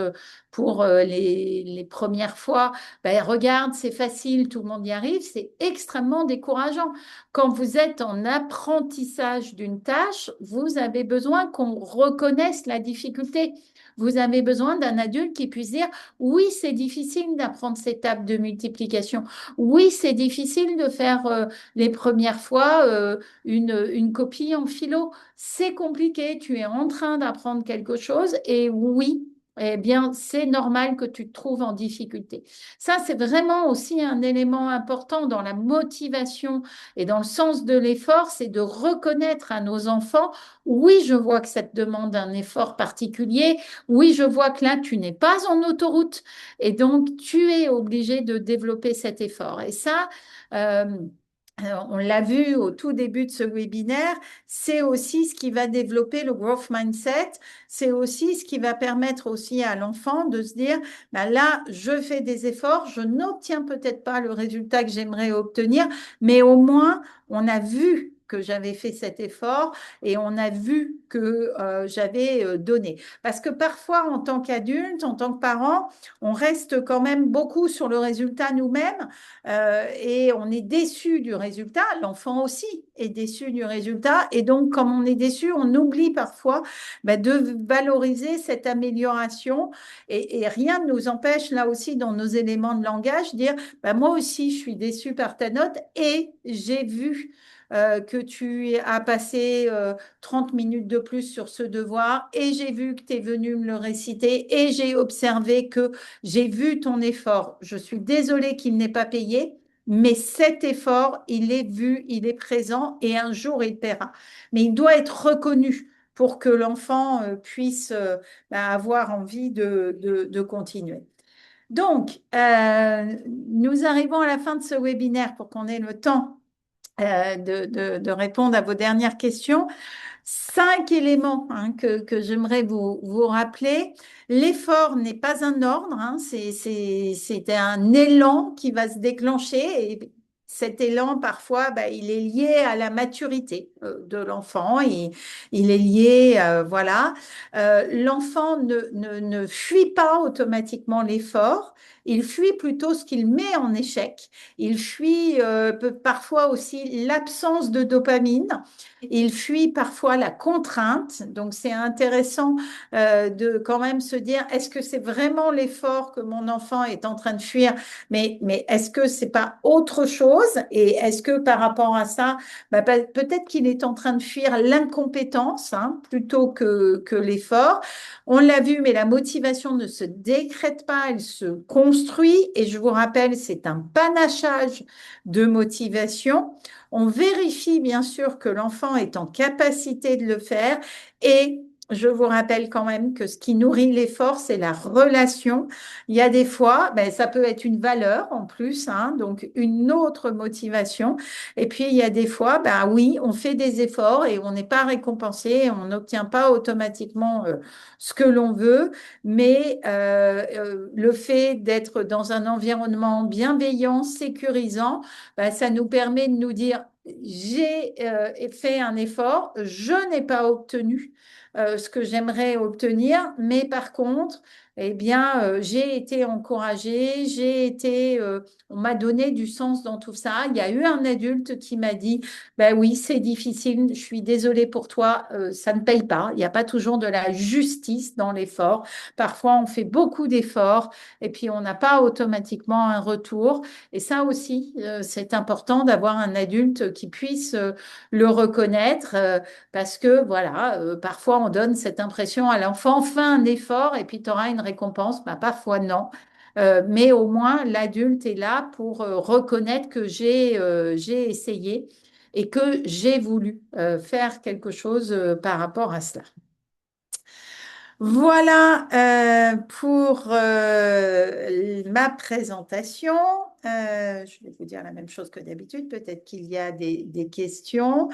pour les premières fois, ben, regarde, c'est facile, tout le monde y arrive, c'est extrêmement décourageant. Quand vous êtes en apprentissage d'une tâche, vous avez besoin qu'on reconnaisse la difficulté. Vous avez besoin d'un adulte qui puisse dire, oui, c'est difficile d'apprendre ces tables de multiplication. Oui, c'est difficile de faire les premières fois une copie en philo. C'est compliqué, tu es en train d'apprendre quelque chose et oui, eh bien, c'est normal que tu te trouves en difficulté. Ça, c'est vraiment aussi un élément important dans la motivation et dans le sens de l'effort, c'est de reconnaître à nos enfants, oui, je vois que ça te demande un effort particulier, oui, je vois que là, tu n'es pas en autoroute et donc tu es obligé de développer cet effort. Et ça, euh, on l'a vu au tout début de ce webinaire, c'est aussi ce qui va développer le growth mindset, c'est aussi ce qui va permettre aussi à l'enfant de se dire, ben là, je fais des efforts, je n'obtiens peut-être pas le résultat que j'aimerais obtenir, mais au moins, on a vu que j'avais fait cet effort et on a vu que j'avais donné. Parce que parfois, en tant qu'adulte, en tant que parent, on reste quand même beaucoup sur le résultat nous-mêmes et on est déçu du résultat. L'enfant aussi est déçu du résultat. Et donc, comme on est déçu, on oublie parfois de valoriser cette amélioration. Et rien ne nous empêche, là aussi, dans nos éléments de langage, dire moi aussi, je suis déçu par ta note et j'ai vu que tu as passé 30 minutes de plus sur ce devoir et j'ai vu que tu es venu me le réciter et j'ai observé que j'ai vu ton effort. Je suis désolée qu'il n'ait pas payé, mais cet effort, il est vu, il est présent et un jour, il paiera. Mais il doit être reconnu pour que l'enfant puisse avoir envie de continuer. Donc, nous arrivons à la fin de ce webinaire pour qu'on ait le temps de répondre à vos dernières questions. 5 éléments que j'aimerais vous rappeler. L'effort n'est pas un ordre, c'est un élan qui va se déclencher et cet élan, parfois, il est lié à la maturité de l'enfant, il est lié, voilà. L'enfant ne fuit pas automatiquement l'effort, il fuit plutôt ce qu'il met en échec. Il fuit parfois aussi l'absence de dopamine. Il fuit parfois la contrainte. Donc, c'est intéressant de quand même se dire, est-ce que c'est vraiment l'effort que mon enfant est en train de fuir, mais est-ce que c'est pas autre chose? Et est-ce que par rapport à ça, peut-être qu'il est en train de fuir l'incompétence plutôt que l'effort. On l'a vu, mais la motivation ne se décrète pas, elle se construit. construit, et je vous rappelle, c'est un panachage de motivation. On vérifie bien sûr que l'enfant est en capacité de le faire, et je vous rappelle quand même que ce qui nourrit l'effort, c'est la relation. Il y a des fois, ben, ça peut être une valeur en plus, hein, donc une autre motivation. Et puis, il y a des fois, ben oui, on fait des efforts et on n'est pas récompensé, on n'obtient pas automatiquement ce que l'on veut, mais le fait d'être dans un environnement bienveillant, sécurisant, ben, ça nous permet de nous dire, j'ai fait un effort, je n'ai pas obtenu ce que j'aimerais obtenir, mais par contre, eh bien, j'ai été encouragée, on m'a donné du sens dans tout ça. Il y a eu un adulte qui m'a dit, ben oui, c'est difficile, je suis désolée pour toi, ça ne paye pas. Il n'y a pas toujours de la justice dans l'effort. Parfois, on fait beaucoup d'efforts et puis on n'a pas automatiquement un retour. Et ça aussi, c'est important d'avoir un adulte qui puisse le reconnaître. Parce que voilà, parfois on donne cette impression à l'enfant, fais un effort et puis tu auras une récompense. Bah, parfois non. Mais au moins l'adulte est là pour reconnaître que j'ai essayé et que j'ai voulu faire quelque chose par rapport à cela. Voilà pour ma présentation. Je vais vous dire la même chose que d'habitude. Peut-être qu'il y a des questions.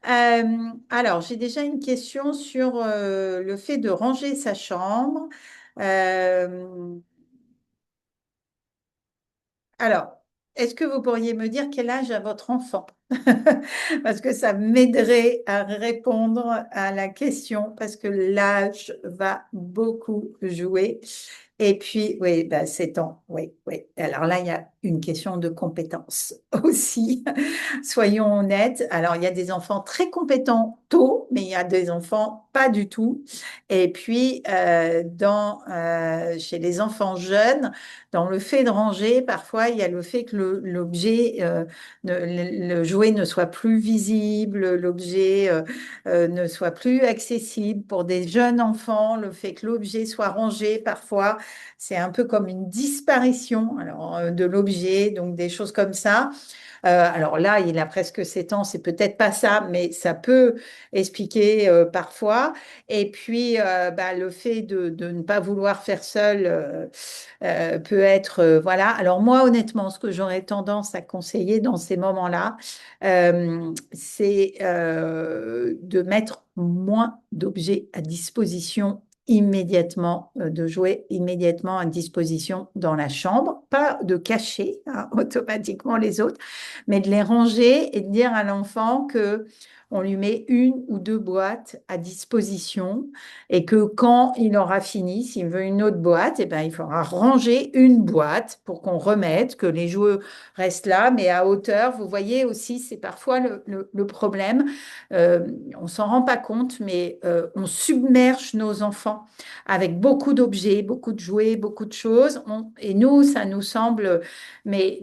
Alors, j'ai déjà une question sur le fait de ranger sa chambre. Euh, alors, est-ce que vous pourriez me dire quel âge a votre enfant? Parce que ça m'aiderait à répondre à la question, parce que l'âge va beaucoup jouer. Et puis, oui, bah, 7 ans, oui, oui. Alors là, il y a une question de compétence aussi. Soyons honnêtes. Alors, il y a des enfants très compétents tôt, mais il y a des enfants pas du tout. Et puis, chez les enfants jeunes, dans le fait de ranger, parfois, il y a le fait que l'objet, le jouet ne soit plus visible, l'objet ne soit plus accessible. Pour des jeunes enfants, le fait que l'objet soit rangé, parfois, c'est un peu comme une disparition alors, de l'objet, donc des choses comme ça. Alors là, il a presque 7 ans, c'est peut-être pas ça, mais ça peut expliquer parfois. Et puis, bah, le fait de ne pas vouloir faire seul peut être, voilà. Alors moi, honnêtement, ce que j'aurais tendance à conseiller dans ces moments-là, c'est de mettre moins d'objets à disposition immédiatement, de jouer immédiatement à disposition dans la chambre, pas de cacher hein, automatiquement les autres, mais de les ranger et de dire à l'enfant que on lui met une ou deux boîtes à disposition et que quand il aura fini, s'il veut une autre boîte, eh ben, il faudra ranger une boîte pour qu'on remette, que les jouets restent là, mais à hauteur. Vous voyez aussi, c'est parfois le problème. Euh, on s'en rend pas compte, mais on submerge nos enfants avec beaucoup d'objets, beaucoup de jouets, beaucoup de choses. Et nous, ça nous semble mais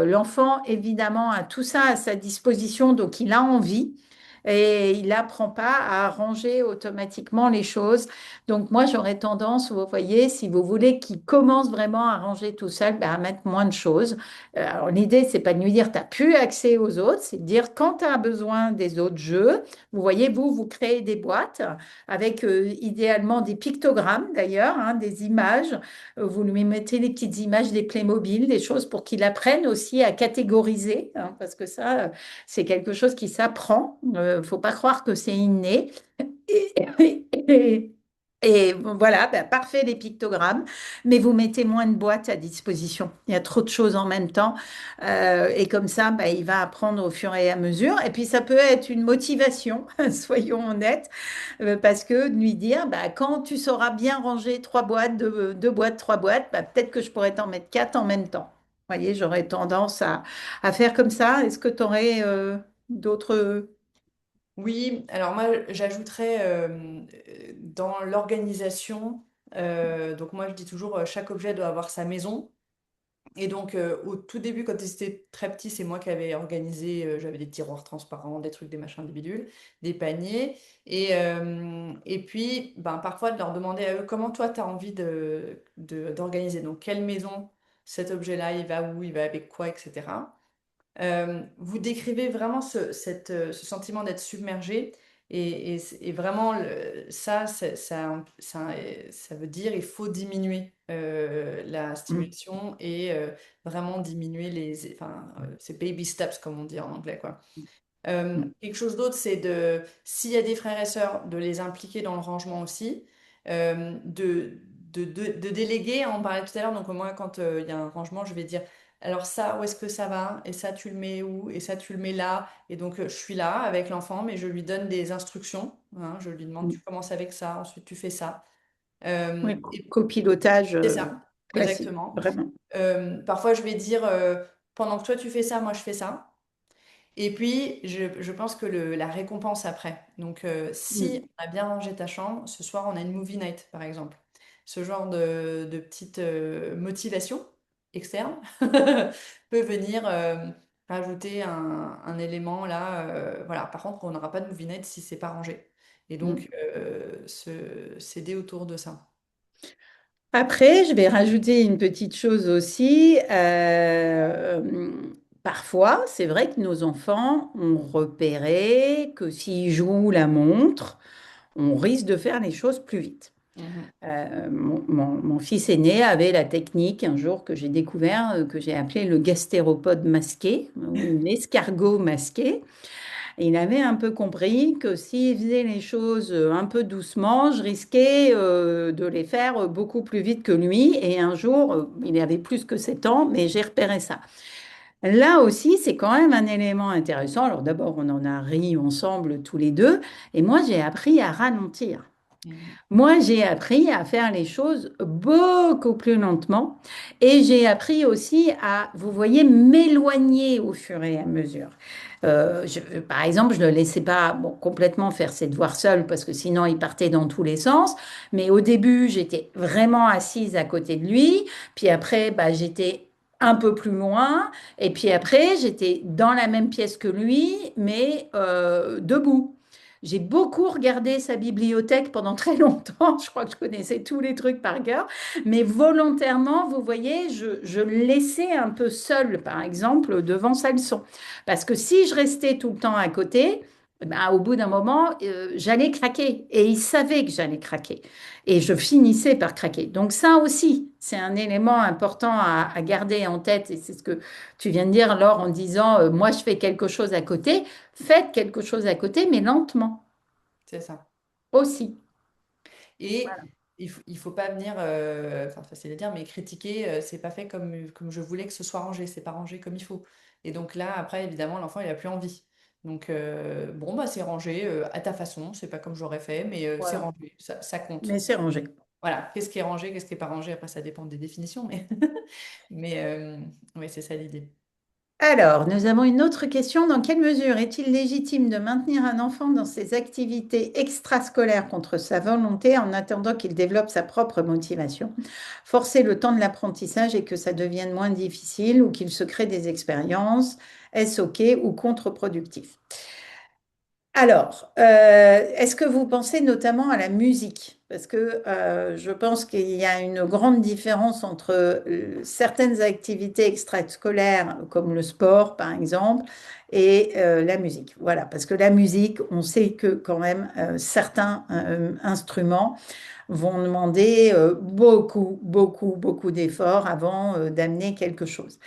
l'enfant, évidemment, a tout ça à sa disposition, donc il a envie et il n'apprend pas à arranger automatiquement les choses. Donc moi, j'aurais tendance, vous voyez, si vous voulez qu'il commence vraiment à ranger tout seul, ben, à mettre moins de choses. Alors l'idée, c'est pas de lui dire, tu n'as plus accès aux autres, c'est de dire, quand tu as besoin des autres jeux, vous voyez, vous créez des boîtes avec idéalement des pictogrammes d'ailleurs, hein, des images. Vous lui mettez les petites images des Playmobil, des choses pour qu'il apprenne aussi à catégoriser, hein, parce que ça, c'est quelque chose qui s'apprend. Faut pas croire que c'est inné. Et, et- et voilà, ben, parfait les pictogrammes, mais vous mettez moins de boîtes à disposition. Il y a trop de choses en même temps. Et comme ça, ben, il va apprendre au fur et à mesure. Et puis, ça peut être une motivation, soyons honnêtes, parce que de lui dire, ben, quand tu sauras bien ranger trois boîtes, deux boîtes, trois boîtes, ben, peut-être que je pourrais t'en mettre quatre en même temps. Vous voyez, j'aurais tendance à faire comme ça. Est-ce que tu aurais d'autres... Oui, alors moi j'ajouterais dans l'organisation, donc moi je dis toujours chaque objet doit avoir sa maison. Et donc au tout début quand ils étaient très petits, c'est moi qui avais organisé, j'avais des tiroirs transparents, des trucs, des machins, des bidules, des paniers. Et puis ben, parfois de leur demander à eux comment toi tu as envie d'organiser, donc quelle maison cet objet-là, il va où, il va avec quoi, etc. Vous décrivez vraiment ce sentiment d'être submergé et vraiment ça veut dire il faut diminuer la Mm. stimulation et vraiment diminuer c'est baby steps comme on dit en anglais quoi. Mm. Quelque chose d'autre, c'est s'il y a des frères et sœurs, de les impliquer dans le rangement aussi, de déléguer. On parlait tout à l'heure, donc moi, quand il y a un rangement, je vais dire, alors ça, où est-ce que ça va? Et ça, tu le mets où? Et ça, tu le mets là. Et donc, je suis là avec l'enfant, mais je lui donne des instructions, hein. Je lui demande, tu Mm. commences avec ça, ensuite tu fais ça. Oui, Et copilotage c'est ça, classique, exactement. vraiment. Parfois, je vais dire, pendant que toi, tu fais ça, moi, je fais ça. Et puis, je pense que la récompense après. Donc, si Mm. on a bien rangé ta chambre, ce soir, on a une movie night, par exemple. Ce genre de petite motivation externe peut venir rajouter un élément là. Voilà. Par contre, on n'aura pas de movie night si c'est pas rangé. Et donc, Mm. s'aider autour de ça. Après, je vais rajouter une petite chose aussi. Parfois, c'est vrai que nos enfants ont repéré que s'ils jouent la montre, on risque de faire les choses plus vite. Mhm. Mon fils aîné avait la technique un jour que j'ai découvert, que j'ai appelé le gastéropode masqué, ou l'escargot masqué. Et il avait un peu compris que s'il faisait les choses un peu doucement, je risquais de les faire beaucoup plus vite que lui. Et un jour, il avait plus que 7 ans, mais j'ai repéré ça. Là aussi, c'est quand même un élément intéressant. Alors d'abord, on en a ri ensemble tous les deux. Et moi, j'ai appris à ralentir. Mhm. Moi, j'ai appris à faire les choses beaucoup plus lentement et j'ai appris aussi à, vous voyez, m'éloigner au fur et à mesure. Par exemple, je ne le laissais pas bon, complètement faire ses devoirs seul parce que sinon il partait dans tous les sens. Mais au début, j'étais vraiment assise à côté de lui. Puis après, bah, j'étais un peu plus loin. Et puis après, j'étais dans la même pièce que lui, mais debout. J'ai beaucoup regardé sa bibliothèque pendant très longtemps. Je crois que je connaissais tous les trucs par cœur. Mais volontairement, vous voyez, je le laissais un peu seul, par exemple, devant sa leçon. Parce que si je restais tout le temps à côté, eh ben, au bout d'un moment, j'allais craquer. Et il savait que j'allais craquer. Et je finissais par craquer. Donc ça aussi, c'est un élément important à garder en tête. Et c'est ce que tu viens de dire, Laure, en disant, moi, je fais quelque chose à côté. Faites quelque chose à côté, mais lentement C'est ça. aussi. Et il faut pas venir, enfin facile à dire, mais critiquer, c'est pas fait comme je voulais que ce soit rangé, c'est pas rangé comme il faut. Et donc là, après, évidemment, l'enfant, il a plus envie. Donc, bon, bah, c'est rangé à ta façon, c'est pas comme j'aurais fait, mais c'est Voilà. rangé, ça compte. Mais c'est rangé. Voilà, qu'est-ce qui est rangé, qu'est-ce qui est pas rangé, après, ça dépend des définitions, mais, mais ouais, c'est ça l'idée. Alors, nous avons une autre question. Dans quelle mesure est-il légitime de maintenir un enfant dans ses activités extrascolaires contre sa volonté en attendant qu'il développe sa propre motivation? Forcer le temps de l'apprentissage et que ça devienne moins difficile ou qu'il se crée des expériences, est-ce OK ou contre-productif? Alors, est-ce que vous pensez notamment à la musique? Parce que je pense qu'il y a une grande différence entre certaines activités extrascolaires, comme le sport par exemple, et la musique. Voilà, parce que la musique, on sait que quand même certains instruments vont demander beaucoup d'efforts avant d'amener quelque chose.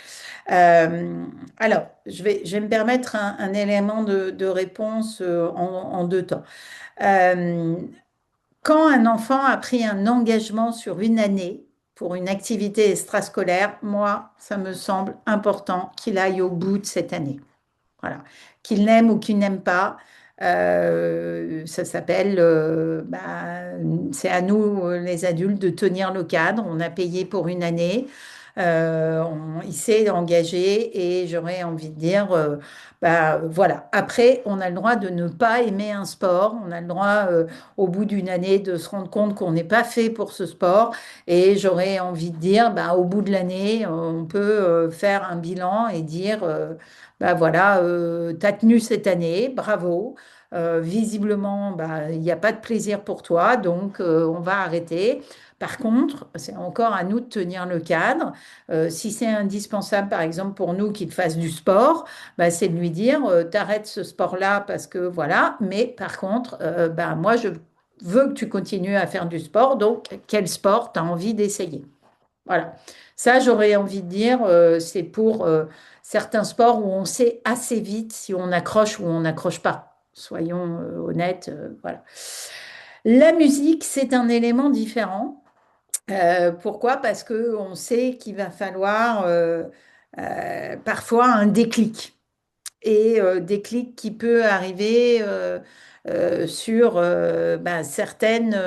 Euh, alors, je vais me permettre un élément de réponse en deux temps. Euh, Quand un enfant a pris un engagement sur une année pour une activité extrascolaire, moi, ça me semble important qu'il aille au bout de cette année. Voilà. Qu'il l'aime ou qu'il n'aime pas, ça s'appelle, c'est à nous, les adultes, de tenir le cadre. On a payé pour une année. Il s'est engagé et j'aurais envie de dire, voilà. Après, on a le droit de ne pas aimer un sport. On a le droit, au bout d'une année, de se rendre compte qu'on n'est pas fait pour ce sport. Et j'aurais envie de dire, bah, au bout de l'année, on peut faire un bilan et dire, bah voilà, tu as tenu cette année, bravo. Visiblement, bah, il n'y a pas de plaisir pour toi, donc on va arrêter. Par contre, c'est encore à nous de tenir le cadre. Si c'est indispensable, par exemple, pour nous qu'il fasse du sport, bah, c'est de lui dire, t'arrêtes ce sport-là parce que voilà, mais par contre, bah, moi, je veux que tu continues à faire du sport, donc quel sport tu as envie d'essayer? Voilà. Ça, j'aurais envie de dire, c'est pour certains sports où on sait assez vite si on accroche ou on n'accroche pas. Soyons honnêtes, voilà. La musique, c'est un élément différent. Pourquoi? Parce que on sait qu'il va falloir parfois un déclic. Et déclic qui peut arriver sur bah, certaines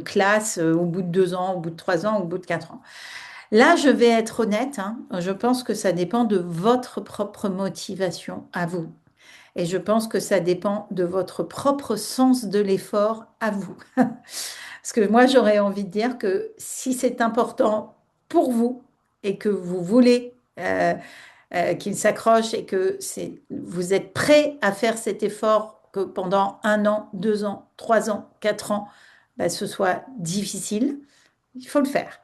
classes au bout de 2 ans, au bout de 3 ans, au bout de 4 ans. Là, je vais être honnête, hein, je pense que ça dépend de votre propre motivation à vous. Et je pense que ça dépend de votre propre sens de l'effort à vous. Parce que moi, j'aurais envie de dire que si c'est important pour vous et que vous voulez qu'il s'accroche et que vous êtes prêt à faire cet effort que pendant 1 an, 2 ans, 3 ans, 4 ans, bah, ce soit difficile, il faut le faire.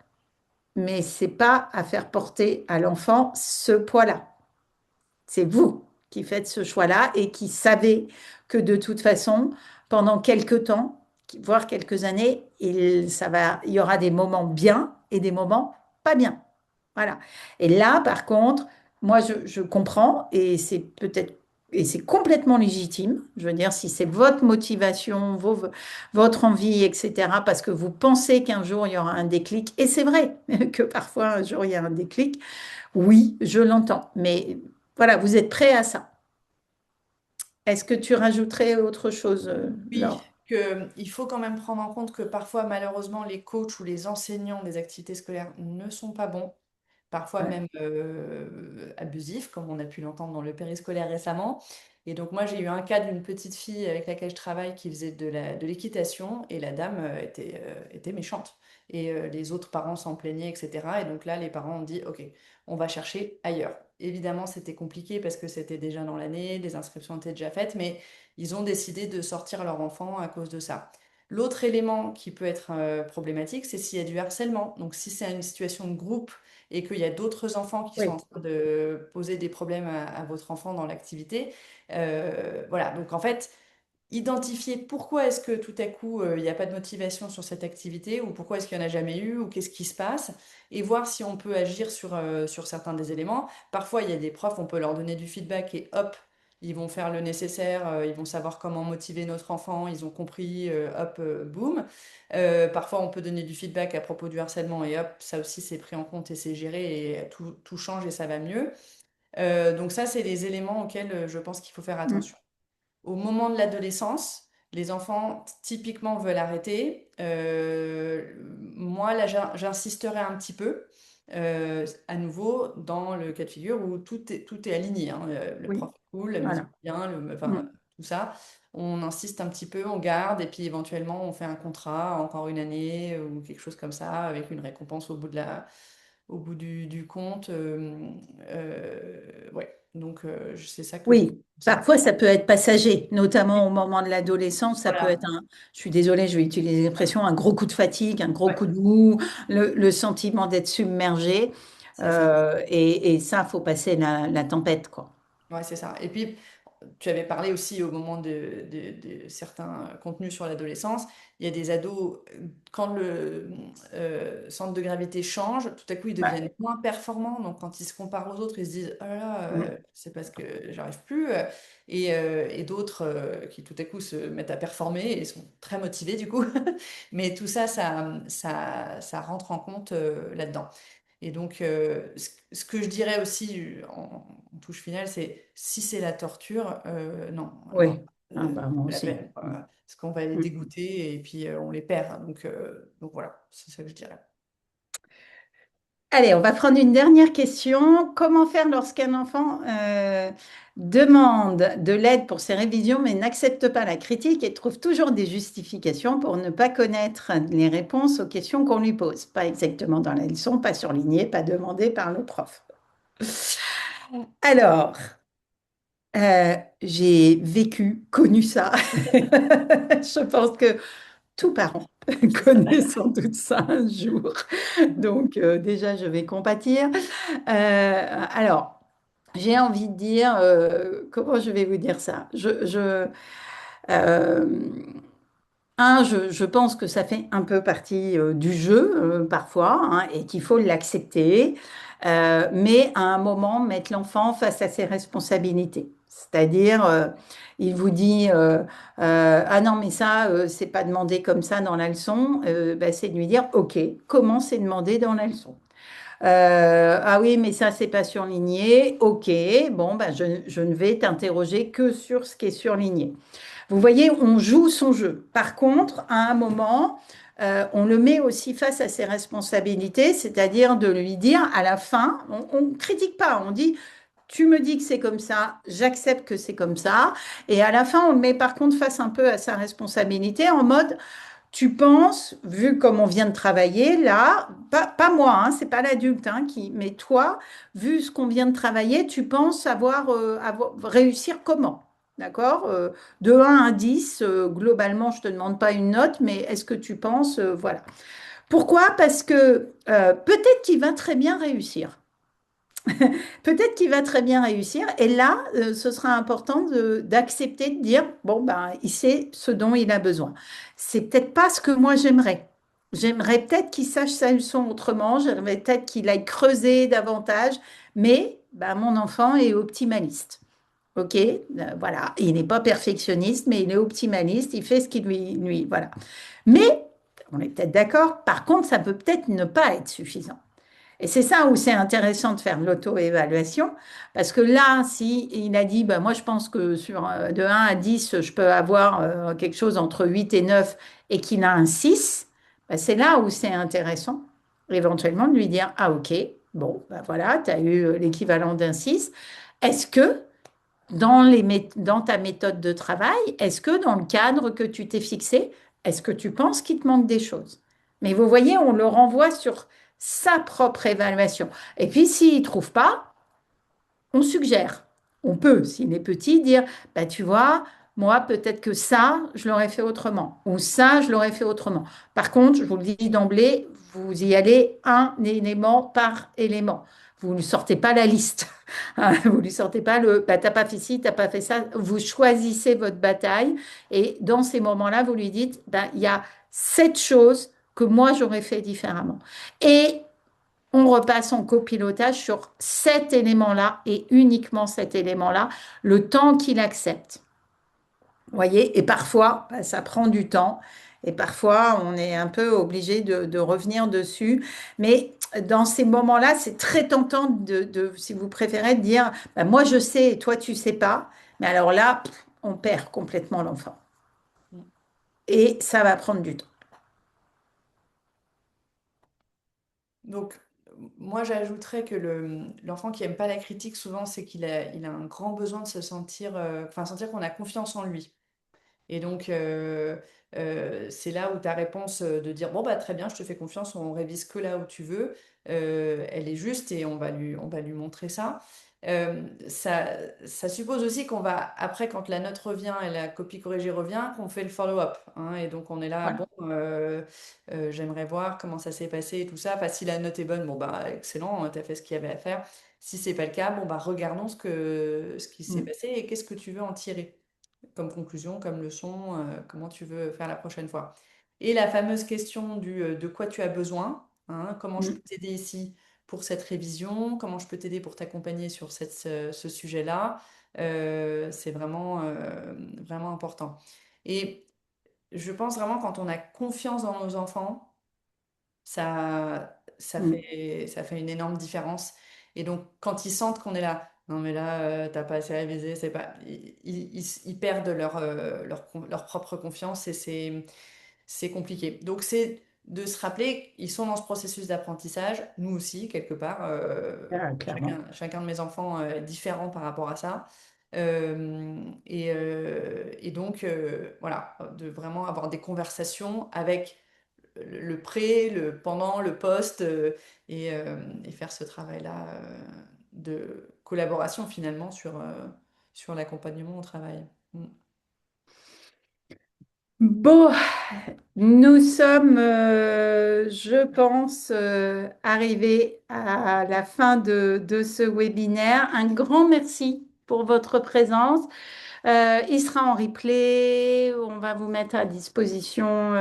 Mais c'est pas à faire porter à l'enfant ce poids-là. C'est vous qui faites ce choix-là et qui savez que de toute façon, pendant quelques temps, voire quelques années, il y aura des moments bien et des moments pas bien. Voilà. Et là, par contre, moi, je comprends et c'est peut-être et c'est complètement légitime. Je veux dire, si c'est votre motivation, votre envie, etc., parce que vous pensez qu'un jour il y aura un déclic, et c'est vrai que parfois un jour il y a un déclic, oui, je l'entends. Mais voilà, vous êtes prêt à ça. Est-ce que tu rajouterais autre chose, Oui, Laure? il faut quand même prendre en compte que parfois, malheureusement, les coachs ou les enseignants des activités scolaires ne sont pas bons, parfois Ouais. même abusifs, comme on a pu l'entendre dans le périscolaire récemment. Et donc moi, j'ai eu un cas d'une petite fille avec laquelle je travaille qui faisait de l'équitation et la dame était méchante. Et les autres parents s'en plaignaient, etc. Et donc là, les parents ont dit, OK, on va chercher ailleurs. Évidemment, c'était compliqué parce que c'était déjà dans l'année, les inscriptions étaient déjà faites, mais ils ont décidé de sortir leur enfant à cause de ça. L'autre élément qui peut être problématique, c'est s'il y a du harcèlement. Donc si c'est une situation de groupe et qu'il y a d'autres enfants qui sont en Oui, train de poser des problèmes à votre enfant dans l'activité, voilà. Donc en fait, identifier pourquoi est-ce que tout à coup il n'y a pas de motivation sur cette activité ou pourquoi est-ce qu'il n'y en a jamais eu ou qu'est-ce qui se passe et voir si on peut agir sur certains des éléments. Parfois, il y a des profs, on peut leur donner du feedback et hop, ils vont faire le nécessaire, ils vont savoir comment motiver notre enfant, ils ont compris, hop, boum. Parfois, on peut donner du feedback à propos du harcèlement et hop, ça aussi c'est pris en compte et c'est géré et tout change et ça va mieux. Donc ça, c'est les éléments auxquels je pense qu'il faut faire mm, attention. Au moment de l'adolescence, les enfants typiquement veulent arrêter. Moi, là, j'insisterai un petit peu, à nouveau, dans le cas de figure où tout est aligné, hein. Le oui, prof est cool, la musique voilà. est bien, Mm. enfin, tout ça. On insiste un petit peu, on garde, et puis éventuellement, on fait un contrat, encore une année, ou quelque chose comme ça, avec une récompense au bout du compte. Ouais, donc c'est ça que je Oui, conseille. parfois ça peut être passager, notamment au moment de l'adolescence. Ça peut Voilà. être je suis désolée, je vais utiliser l'expression, un gros coup de fatigue, un gros Ouais, coup de mou, le sentiment d'être submergé. c'est ça. Et ça, faut passer la tempête, quoi. Ouais, c'est ça. Et puis, tu avais parlé aussi au moment de certains contenus sur l'adolescence. Il y a des ados, quand le centre de gravité change, tout à coup, ils Ouais. deviennent moins performants. Donc, quand ils se comparent aux autres, ils se disent, oh là là, Mm. c'est parce que j'arrive plus. Et d'autres qui, tout à coup, se mettent à performer et sont très motivés, du coup. Mais tout ça, ça rentre en compte là-dedans. Et donc, ce que je dirais aussi en touche finale, c'est si c'est la torture, non, non, Oui. Ah, bah, moi pas la aussi. peine, quoi. Parce qu'on va les Mm. dégoûter et puis on les perd. Donc voilà, c'est ça que je dirais. Allez, on va prendre une dernière question. Comment faire lorsqu'un enfant demande de l'aide pour ses révisions mais n'accepte pas la critique et trouve toujours des justifications pour ne pas connaître les réponses aux questions qu'on lui pose? Pas exactement dans la leçon, pas surligné, pas demandé par le prof. Alors, J'ai vécu, connu ça. Je pense que tout parent connaît sans doute ça un jour. Donc déjà, je vais compatir. Alors, j'ai envie de dire, comment je vais vous dire ça? Euh, je pense que ça fait un peu partie du jeu parfois hein, et qu'il faut l'accepter, mais à un moment, mettre l'enfant face à ses responsabilités. C'est-à-dire, il vous dit ah non, mais ça, c'est pas demandé comme ça dans la leçon. Ben, c'est de lui dire ok, comment c'est demandé dans la leçon? Ah oui, mais ça, c'est pas surligné. Ok, bon, ben, je ne vais t'interroger que sur ce qui est surligné. Vous voyez, on joue son jeu. Par contre, à un moment, on le met aussi face à ses responsabilités, c'est-à-dire de lui dire à la fin, on ne critique pas, on dit, tu me dis que c'est comme ça, j'accepte que c'est comme ça. Et à la fin, on le met par contre face un peu à sa responsabilité en mode, tu penses, vu comme on vient de travailler là, pas moi, hein, c'est pas l'adulte hein, mais toi, vu ce qu'on vient de travailler, tu penses réussir comment? D'accord? De 1 à 10, globalement, je te demande pas une note, mais est-ce que tu penses, voilà. Pourquoi? Parce que peut-être qu'il va très bien réussir. Peut-être qu'il va très bien réussir. Et là, ce sera important d'accepter de dire, bon, ben, il sait ce dont il a besoin. C'est peut-être pas ce que moi j'aimerais. J'aimerais peut-être qu'il sache sa leçon autrement. J'aimerais peut-être qu'il aille creuser davantage. Mais ben, mon enfant est optimaliste. OK? Voilà. Il n'est pas perfectionniste, mais il est optimaliste. Il fait ce qui voilà. Mais, on est peut-être d'accord. Par contre, ça peut peut-être ne pas être suffisant. Et c'est ça où c'est intéressant de faire de l'auto-évaluation, parce que là, si il a dit, bah, moi je pense que de 1 à 10, je peux avoir quelque chose entre 8 et 9 et qu'il a un 6, bah, c'est là où c'est intéressant, éventuellement, de lui dire, ah ok, bon, bah, voilà, tu as eu l'équivalent d'un 6. Est-ce que dans ta méthode de travail, est-ce que dans le cadre que tu t'es fixé, est-ce que tu penses qu'il te manque des choses? Mais vous voyez, on le renvoie sur sa propre évaluation. Et puis, s'il ne trouve pas, on suggère. On peut, s'il est petit, dire, bah, tu vois, moi, peut-être que ça, je l'aurais fait autrement. Ou ça, je l'aurais fait autrement. Par contre, je vous le dis d'emblée, vous y allez un élément par élément. Vous ne sortez pas la liste. Hein, vous ne lui sortez pas bah, t'as pas fait ci, t'as pas fait ça. Vous choisissez votre bataille. Et dans ces moments-là, vous lui dites, bah, il y a cette chose que moi, j'aurais fait différemment. Et on repasse en copilotage sur cet élément-là et uniquement cet élément-là, le temps qu'il accepte. Vous voyez, et parfois, bah, ça prend du temps. Et parfois, on est un peu obligé de revenir dessus. Mais dans ces moments-là, c'est très tentant si vous préférez, de dire, bah, moi je sais et toi tu sais pas. Mais alors là, on perd complètement l'enfant. Et ça va prendre du temps. Donc, moi, j'ajouterais que l'enfant qui aime pas la critique, souvent, c'est qu'il a un grand besoin de se sentir, enfin, sentir qu'on a confiance en lui. Et donc, c'est là où ta réponse de dire, bon, bah, très bien, je te fais confiance, on révise que là où tu veux, elle est juste et on va lui montrer ça. Ça, ça suppose aussi qu'on va, après, quand la note revient et la copie corrigée revient, qu'on fait le follow-up, hein, et donc, on est là, Voilà. bon, j'aimerais voir comment ça s'est passé et tout ça. Enfin, si la note est bonne, bon, bah, excellent, tu as fait ce qu'il y avait à faire. Si c'est pas le cas, bon, bah, regardons ce qui s'est Mm. passé et qu'est-ce que tu veux en tirer comme conclusion, comme leçon, comment tu veux faire la prochaine fois. Et la fameuse question de quoi tu as besoin, hein, comment je peux Mm. t'aider ici pour cette révision, comment je peux t'aider pour t'accompagner sur ce sujet-là, c'est vraiment important. Et je pense vraiment quand on a confiance dans nos enfants, Mm. ça fait une énorme différence. Et donc, quand ils sentent qu'on est là, non mais là, t'as pas assez révisé, c'est pas, ils perdent leur propre confiance et c'est compliqué. Donc, c'est de se rappeler qu'ils sont dans ce processus d'apprentissage, nous aussi, quelque part. Ah, clairement. Chacun de mes enfants est différent par rapport à ça. Et donc, voilà, de vraiment avoir des conversations avec le pré, le pendant, le post, et faire ce travail-là de collaboration finalement sur l'accompagnement au travail. Mm. Bon, nous sommes, je pense, arrivés à la fin de ce webinaire. Un grand merci pour votre présence. Il sera en replay. On va vous mettre à disposition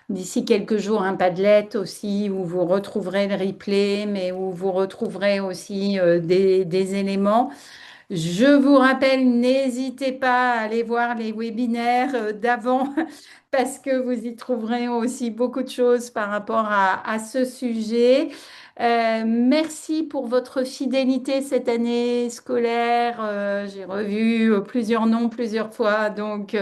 d'ici quelques jours un Padlet aussi où vous retrouverez le replay, mais où vous retrouverez aussi des éléments. Je vous rappelle, n'hésitez pas à aller voir les webinaires d'avant parce que vous y trouverez aussi beaucoup de choses par rapport à ce sujet. Merci pour votre fidélité cette année scolaire. J'ai revu plusieurs noms plusieurs fois, donc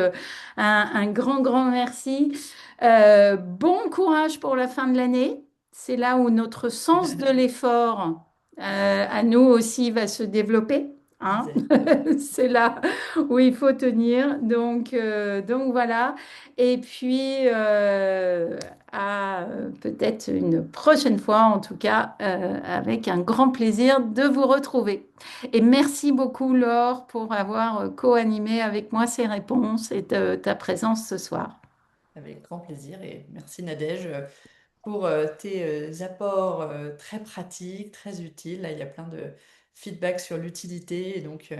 un grand, grand merci. Bon courage pour la fin de l'année. C'est là où notre sens de l'effort à nous aussi va se développer. Hein. Exactement. C'est là où il faut tenir. Donc voilà. Et puis, à peut-être une prochaine fois, en tout cas, avec un grand plaisir de vous retrouver. Et merci beaucoup, Laure, pour avoir co-animé avec moi ces réponses et ta présence ce soir. Avec grand plaisir et merci Nadège pour tes apports très pratiques, très utiles. Là, il y a plein de feedback sur l'utilité et donc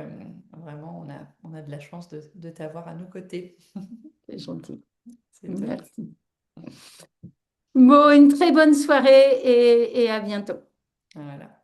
vraiment, on a de la chance de t'avoir à nos côtés. C'est gentil. C'est top. Merci. Bon, une très bonne soirée et à bientôt. Voilà.